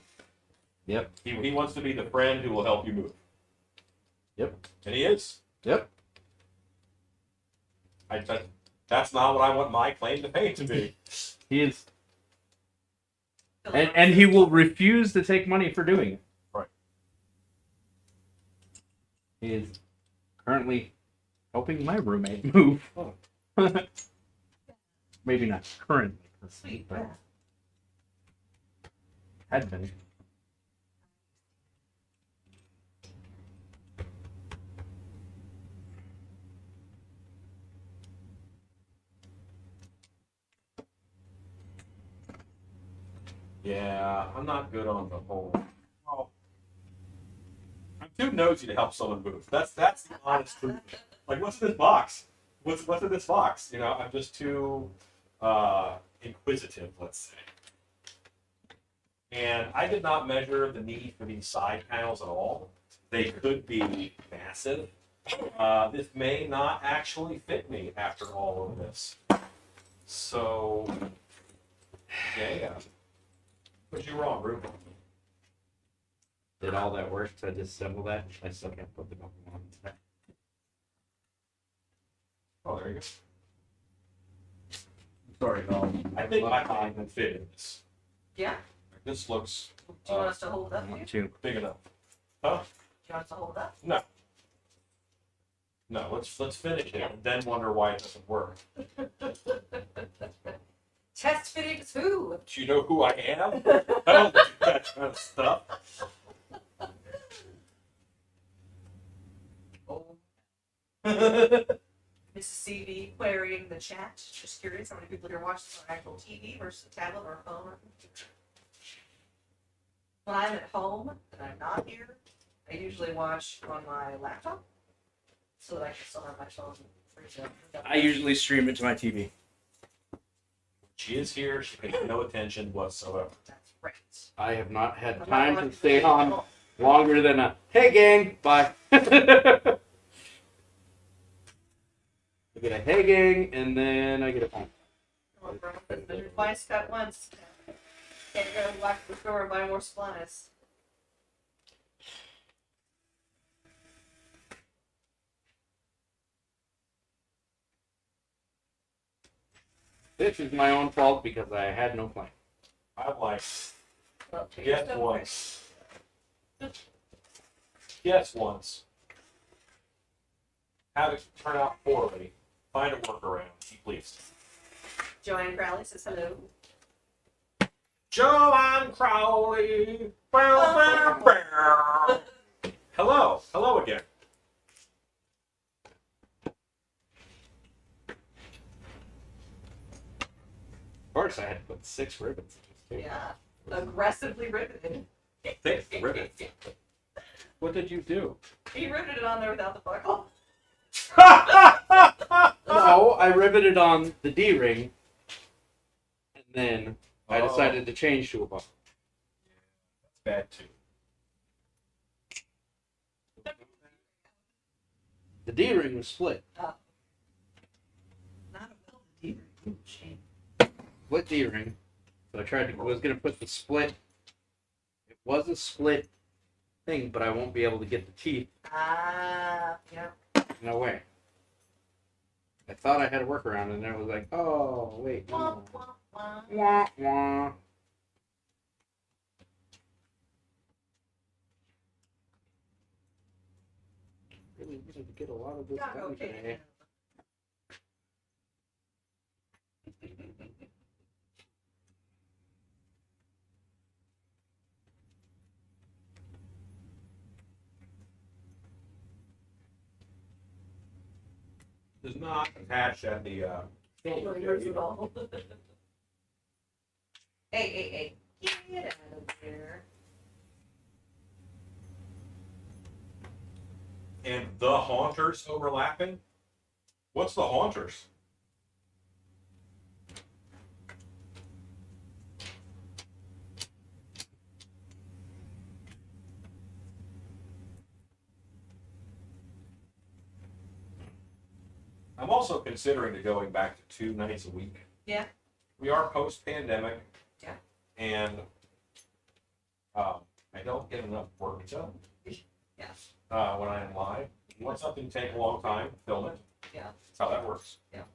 Yep. He wants to be the friend who will help you move. Yep. And he is. Yep. That's not what I want my claim to fame to be. He is. And he will refuse to take money for doing it. Right. He is currently helping my roommate move. Oh. Maybe not currently. Sweet. But Yeah. had been. Yeah, I'm not good on the whole. Oh, I'm too nosy to help someone move. That's the honest truth. Like, what's in this box? What's in this box? You know, I'm just too inquisitive, let's say. And I did not measure the need for these side panels at all. They could be massive. This may not actually fit me after all of this. So Yeah. What'd you wrong, Ruben? Did all that work to disassemble that? I still can't put the bumper on. Oh, there you go. Sorry, no. I think my eye can fit in this. Yeah. This looks Do you want us to hold up? Do you Two. big enough. Huh? want us to hold up? No. No, let's finish it and then wonder why it doesn't work. Test fittings who? Do you know who I am? I don't do that kind of stuff. Oh. Mrs. CV querying the chat. Just curious how many people here watch this on actual TV versus a tablet or a phone or computer. When I'm at home and I'm not here, I usually watch on my laptop so that I can still have my phone free up. I usually stream it to my TV. She is here. She pays no attention whatsoever. That's right. I have not had I'm not time watching to stay the on show. longer than a hey gang, bye. I get a hey gang and then I get a phone. Oh, bro, measure twice, cut once. Can't go back to the store and buy more supplies. This is my own fault because I had no plan. I'm like, Well, take guess yourself once. Guess once. Have it turn out poorly. Find a workaround. Be pleased. Joanne Crowley says hello. Joanne Crowley. Bow, bow, bow. Hello. Hello again. Of course, I had to put 6 ribbons in this too. Yeah. Aggressively riveted. Thick ribbon. What did you do? He riveted it on there without the buckle. No, I riveted on the D-ring, and then I Oh. decided to change to a buckle. That's bad too. The D-ring was split. Not a welded D-ring. Shame. Split D-ring. So I was gonna put the split. It was a split thing, but I won't be able to get the teeth. Ah, yeah. No way. I thought I had a workaround, and then I was like, oh wait. Wah, No. wah, wah. Wah, wah. Really needed to get a lot of this Got done okay. today. Does not attach at the Really hurts it all. Hey. Get out of there. And the haunters overlapping? What's the haunters? I'm also considering to going back to 2 nights a week. Yeah. We are post-pandemic. Yeah. And I don't get enough work done. Yeah. When I am live. You want something to take a long time, film it. Yeah. That's how that works. That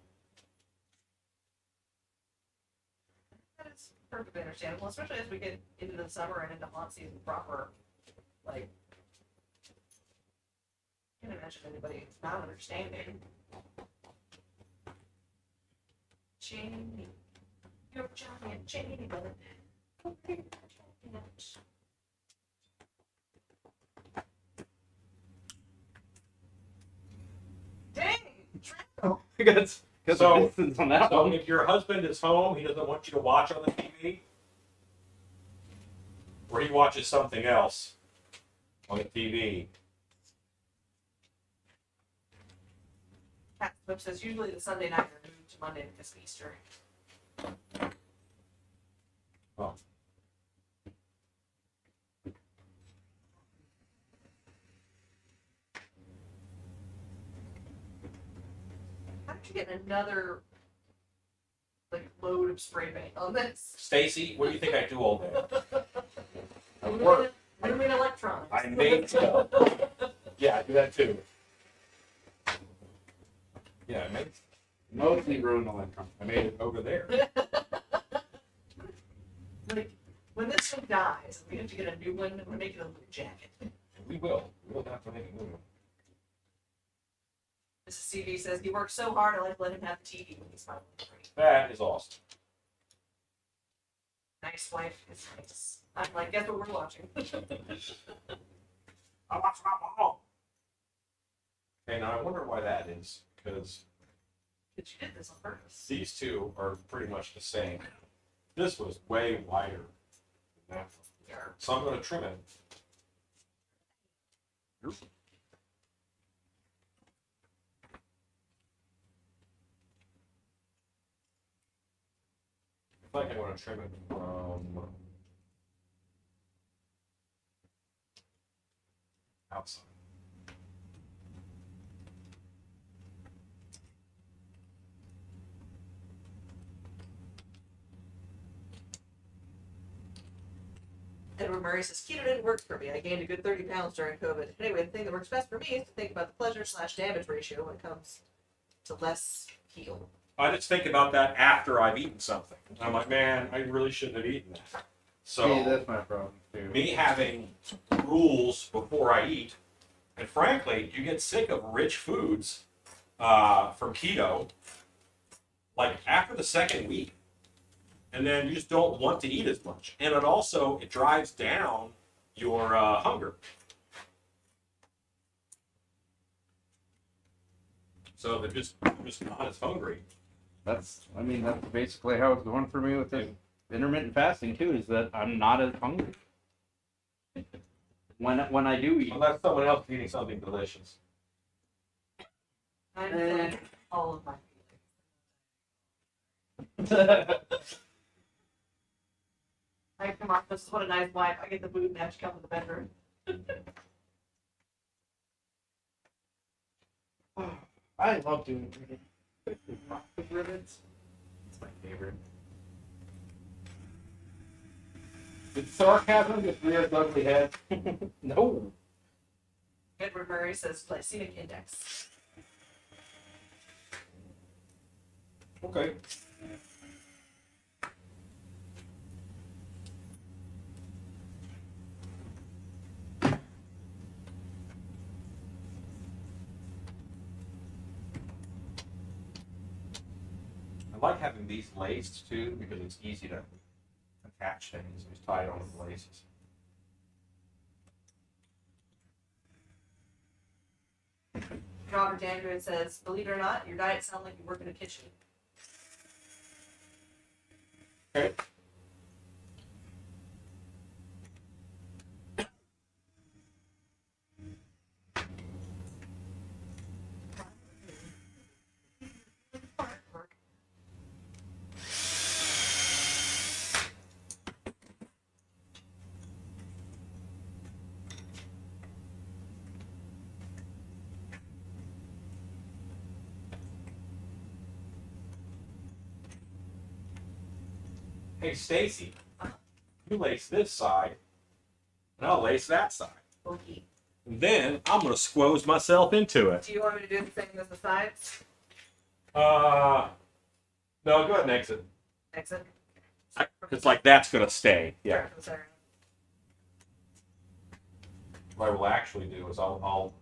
is perfectly understandable, especially as we get into the summer and into haunt season proper. Like, I can't imagine anybody not understanding. Janie, you're giant Janie, but dang, I got So- some distance on that So one. if your husband is home, he doesn't want you to watch on the TV, or he watches something else on the TV. Cat Flip says usually the Sunday night are moved to Monday because of Easter. Oh. How did you get another like load of spray paint on this. Stacy, what do you think I do all day? I We work. made electronics. I make stuff. Yeah, I do that too. Yeah, I make. Mostly ruined electronics. I made it over there. Like, when this one dies, we have to get a new one, and we're making a new jacket. We will. We'll have to make a move. Mrs. CV says he works so hard, I like to let him have the TV when he's finally free. That is awesome. Nice wife is nice. I'm like, guess what we're watching? I watch my mom. Okay, now I wonder why that is, because But you did this on purpose. these two are pretty much the same. This was way wider than that one. Yeah. So I'm going to trim it. I feel like I want to trim it from outside. Edward Murray says, keto didn't work for me. I gained a good 30 pounds during COVID. Anyway, the thing that works best for me is to think about the pleasure/damage ratio when it comes to less heal. I just think about that after I've eaten something. I'm like, man, I really shouldn't have eaten that. So See, that's my problem too. me having rules before I eat, and frankly, you get sick of rich foods from keto, like after the second week, and then you just don't want to eat as much, and it drives down your hunger. So they're just not as hungry. That's basically how it's going for me with the intermittent fasting too. Is that I'm not as hungry when I do eat. Unless someone else is eating something delicious. I'm feeling all of my feelings. I come off, this is what a nice wife. I get the food and have to come to the bedroom. I love doing ribbons. It's my favorite. Did sarcasm just rear its ugly head? No. Edward Murray says glycemic index. Okay. I like having these laced too because it's easy to attach things. Just tie it on with laces. Robert Dandridge says, believe it or not, your diet sounds like you work in a kitchen. Okay. Hey, Stacy, you lace this side, and I'll lace that side. Okay. And then I'm going to squoze myself into it. Do you want me to do the same as the sides? No, go ahead and exit. Exit. It's like that's going to stay. Yeah. Start from the center. What I will actually do is I'll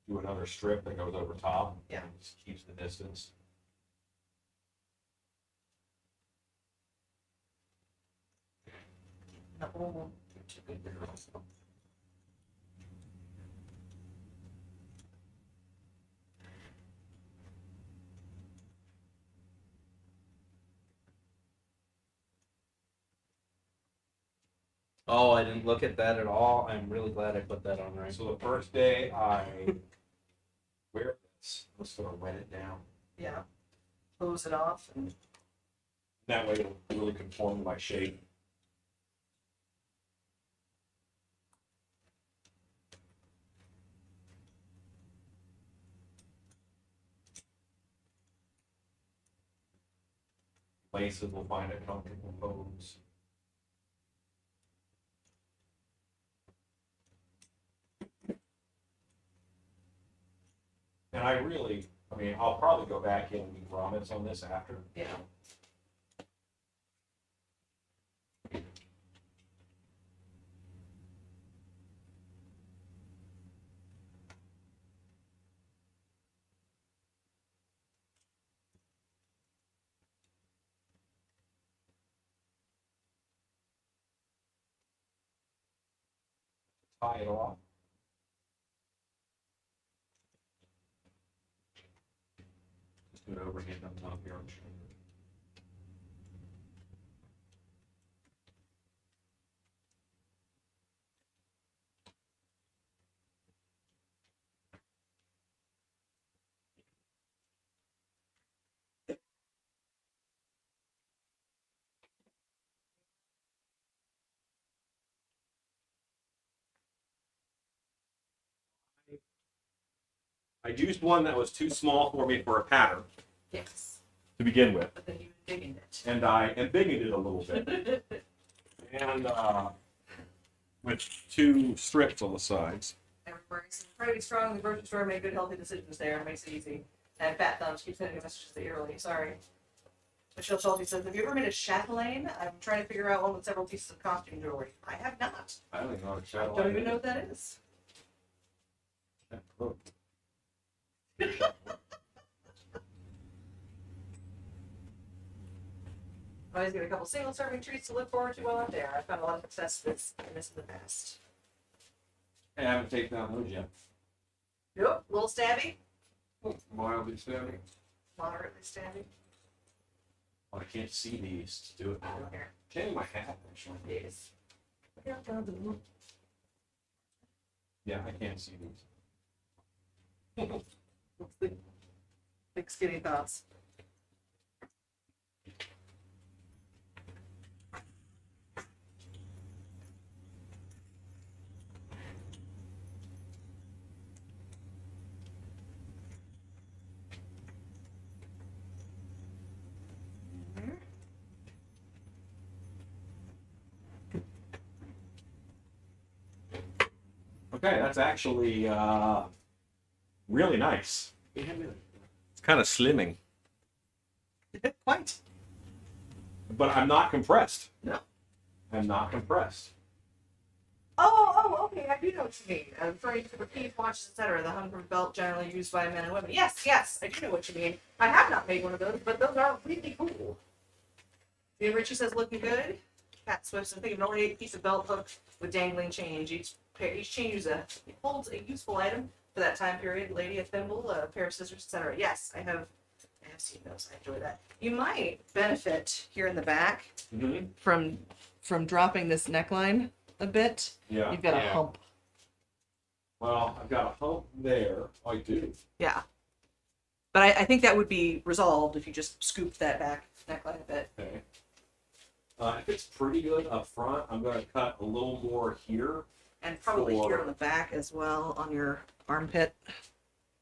do another strip that goes over top. Yeah. And just keeps the distance. No. Oh, I didn't look at that at all. I'm really glad I put that on right. So the first day I wear this, I'm just going to wet it down. Yeah. Close it off. And That way it'll really conform to my shape. places will find a comfortable pose. And I mean, I'll probably go back in and do grommets on this after. Yeah. Tie it off. Just do it overhand on top here on the shoulder. I used one that was too small for me for a pattern Yes. to begin with, But then you digging it. and I embiggened it a little bit, and with 2 strips on the sides. Everywhere. So try to be strong in the grocery store, make good healthy decisions there. It makes it easy. And Fat Thumbs keeps sending me messages early. Sorry. Michelle Schulte says, have you ever made a chatelaine? I'm trying to figure out one with several pieces of costume jewelry. I have not. I don't even know what I don't even know what that is. Look. I always get a couple single serving treats to look forward to while I'm there. I've found a lot of success with this in the past. I haven't taken down those yet. Yep. Little stabby. Mildly stabbing. Moderately stabby. Oh, I can't see these to do it. Here. Can't my hat actually. Yes. Yeah, I can't see these. What's the big skinny thoughts? Okay, that's actually really nice. It's kind of slimming, Quite. but I'm not compressed. No. I'm not compressed. Oh, okay. I do know what you mean. I'm referring to repeat watches, etc. The Humber belt generally used by men and women. Yes, I do know what you mean. I have not made one of those, but those are really cool. The Richie says looking good. Cat Swift's thinking of an ornate piece of belt hook with dangling chain. Each chain holds a useful item for that time period. Lady, a thimble, a pair of scissors, etc. Yes, I have seen those. I enjoy that. You might benefit here in the back Mm-hmm. from dropping this neckline a bit. Yeah. You've got a Yeah. hump. Well, I've got a hump there. I do. Yeah. But I think that would be resolved if you just scooped that back neckline a bit. Okay. If it's pretty good up front, I'm going to cut a little more here. And probably Or- here on the back as well, on your armpit.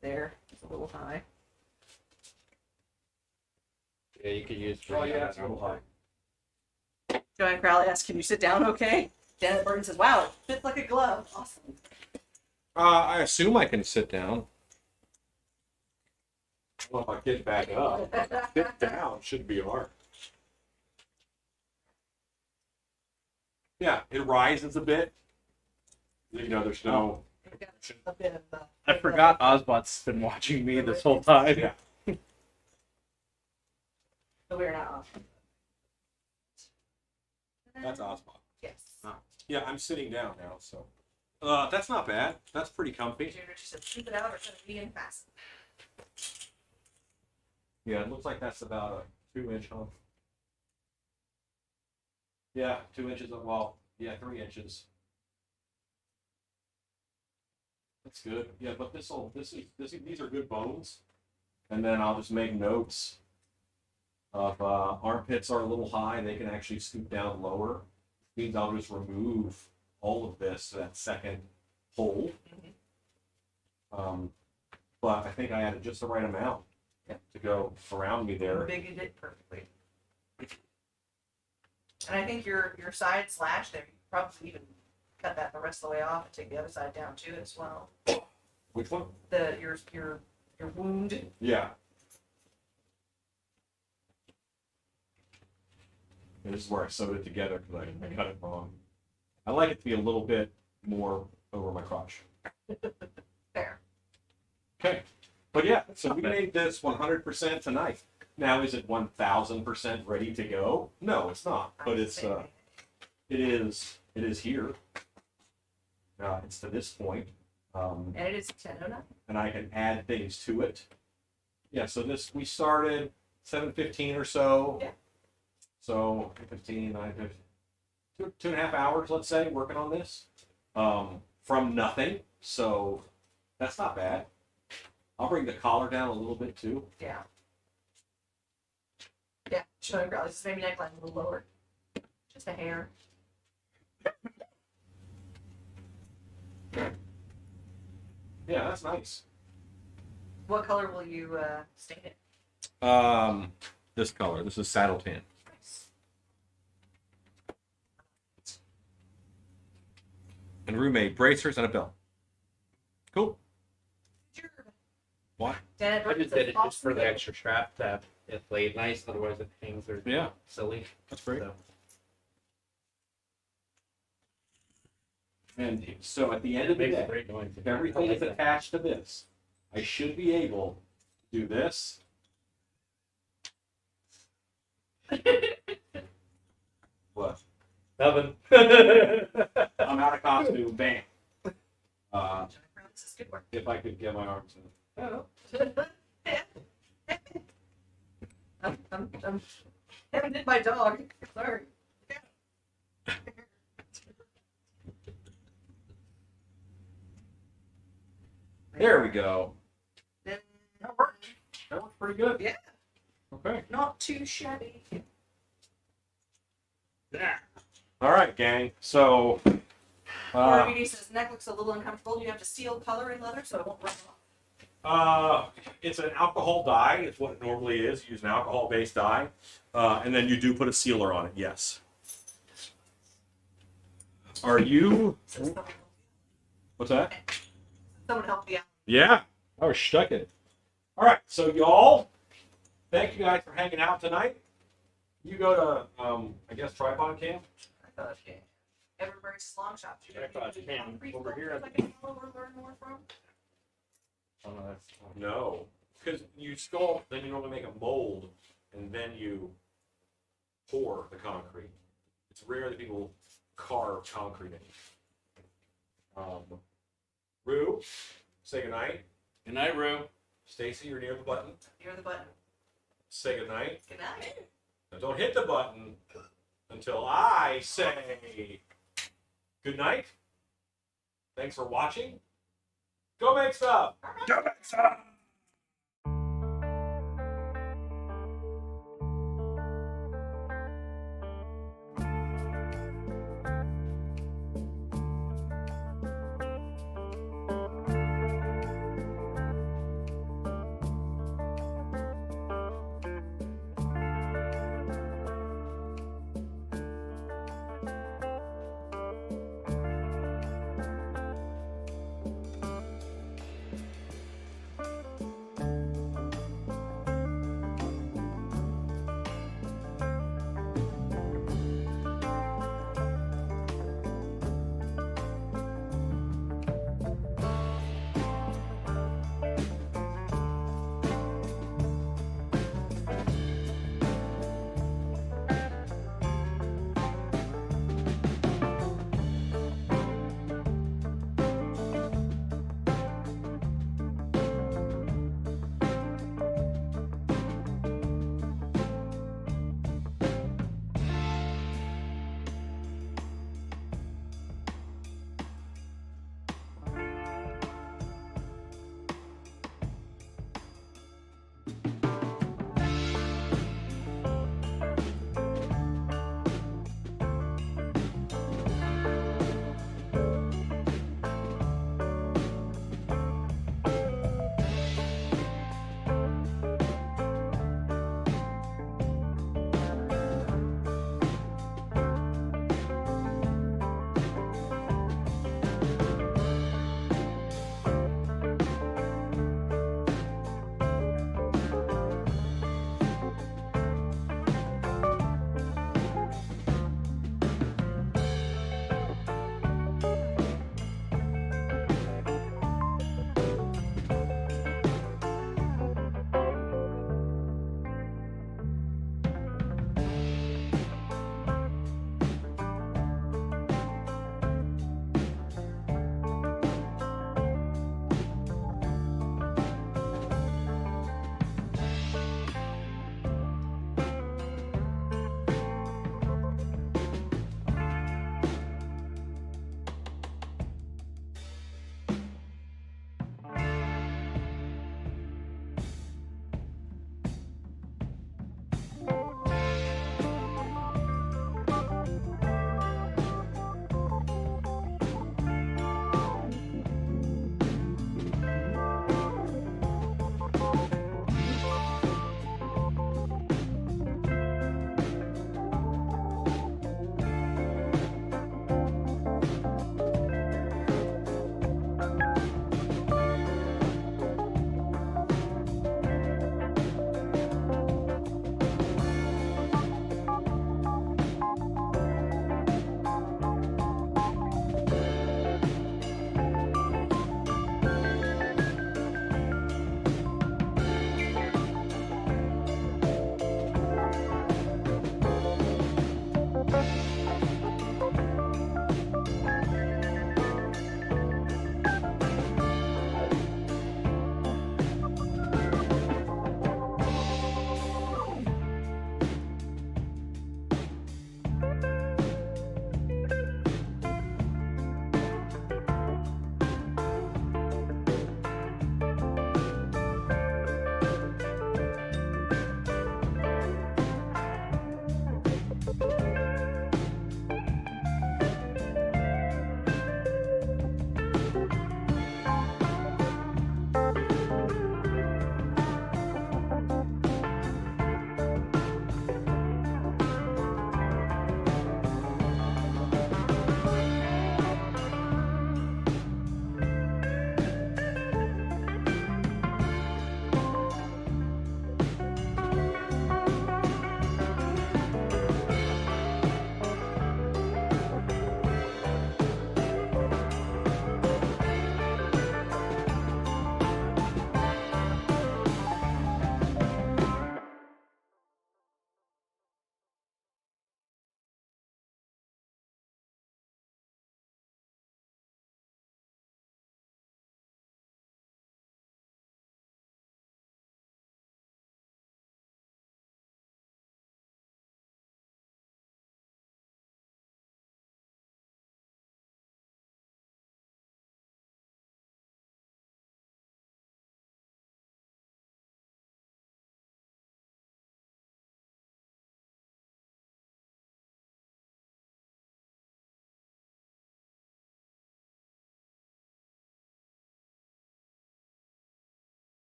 There. It's a little high. Yeah, you could use. Oh, yeah, it's a little high. Joanne Crowley asks, can you sit down okay? Janet Burton says, wow, it fits like a glove. Awesome. I assume I can sit down. Well, if I get back up, sit down should be hard. Yeah, it rises a bit. You know, there's no. We've got a bit of I forgot Ozbot's been watching me this whole time. Yeah. But we're not off. That's Osmond. Yes. Yeah, I'm sitting down now, so. That's not bad. That's pretty comfy. Jane Richie says, scoop it out or cut it in fast. Yeah, it looks like that's about a 2-inch hump. Yeah, 2 inches of, well, yeah, 3 inches. That's good. Yeah, but these are good bones. And then I'll just make notes of armpits are a little high. They can actually scoop down lower. Means I'll just remove all of this to that second hole. But I think I added just the right amount to go around me there. Bigged it perfectly. And I think your side slash there, you could probably even cut that the rest of the way off and take the other side down too as well. Which one? Your wound. Yeah. And this is where I sewed it together because I cut it wrong. I like it to be a little bit more over my crotch. Fair. Okay. But yeah, so we made this 100% tonight. Now, is it 1000% ready to go? No, it's not. But it's it is here. It's to this point. And it is 10:09. And I can add things to it. Yeah, so we started 7:15 or so. Yeah. So 15, 2.5 hours, let's say, working on this. From nothing. So that's not bad. I'll bring the collar down a little bit too. Yeah. Yeah, showing girl. Just maybe neckline a little lower. Just a hair. Yeah, that's nice. What color will you stain it? This color. This is saddle tan. Nice. And roommate bracers and a belt. Cool. Sure. What? Janet, I just did it just for the extra strap to have it laid nice, otherwise it hangs or Yeah, silly. that's great. So, And so at the end of it the makes a day, great noise. if everything is attached to this, I should be able to do this. What? Nothing. I'm out of costume. Bam. This is good work. If I could get my arms in. I'm haven't did my dog. Sorry. There we go. Then That worked. That worked pretty good. Yeah. Okay. Not too shabby. All right, gang. So, RVD says neck looks a little uncomfortable. You have to seal color in leather so it won't run off. it's an alcohol dye. It's what it normally is. You use an alcohol-based dye, and then you do put a sealer on it. Yes. Are you? So someone, What's that? someone help me out. Yeah. I was stuck in it. All right. So y'all, thank you guys for hanging out tonight. You go to, I guess, tripod cam. I thought, yeah. Everybody's long shop. You I thought, got damn, concrete over here, filters I can follow or learn more from? Oh, no, that's No, because you sculpt, then you normally make a mold, and then you pour the concrete. It's rare that people carve concrete in. Rue, say goodnight. Good night, Rue. Stacy, you're near the button. Near the button. Say goodnight. Good night. Now don't hit the button until I say good night. Thanks for watching. Go make stuff. Go back, son.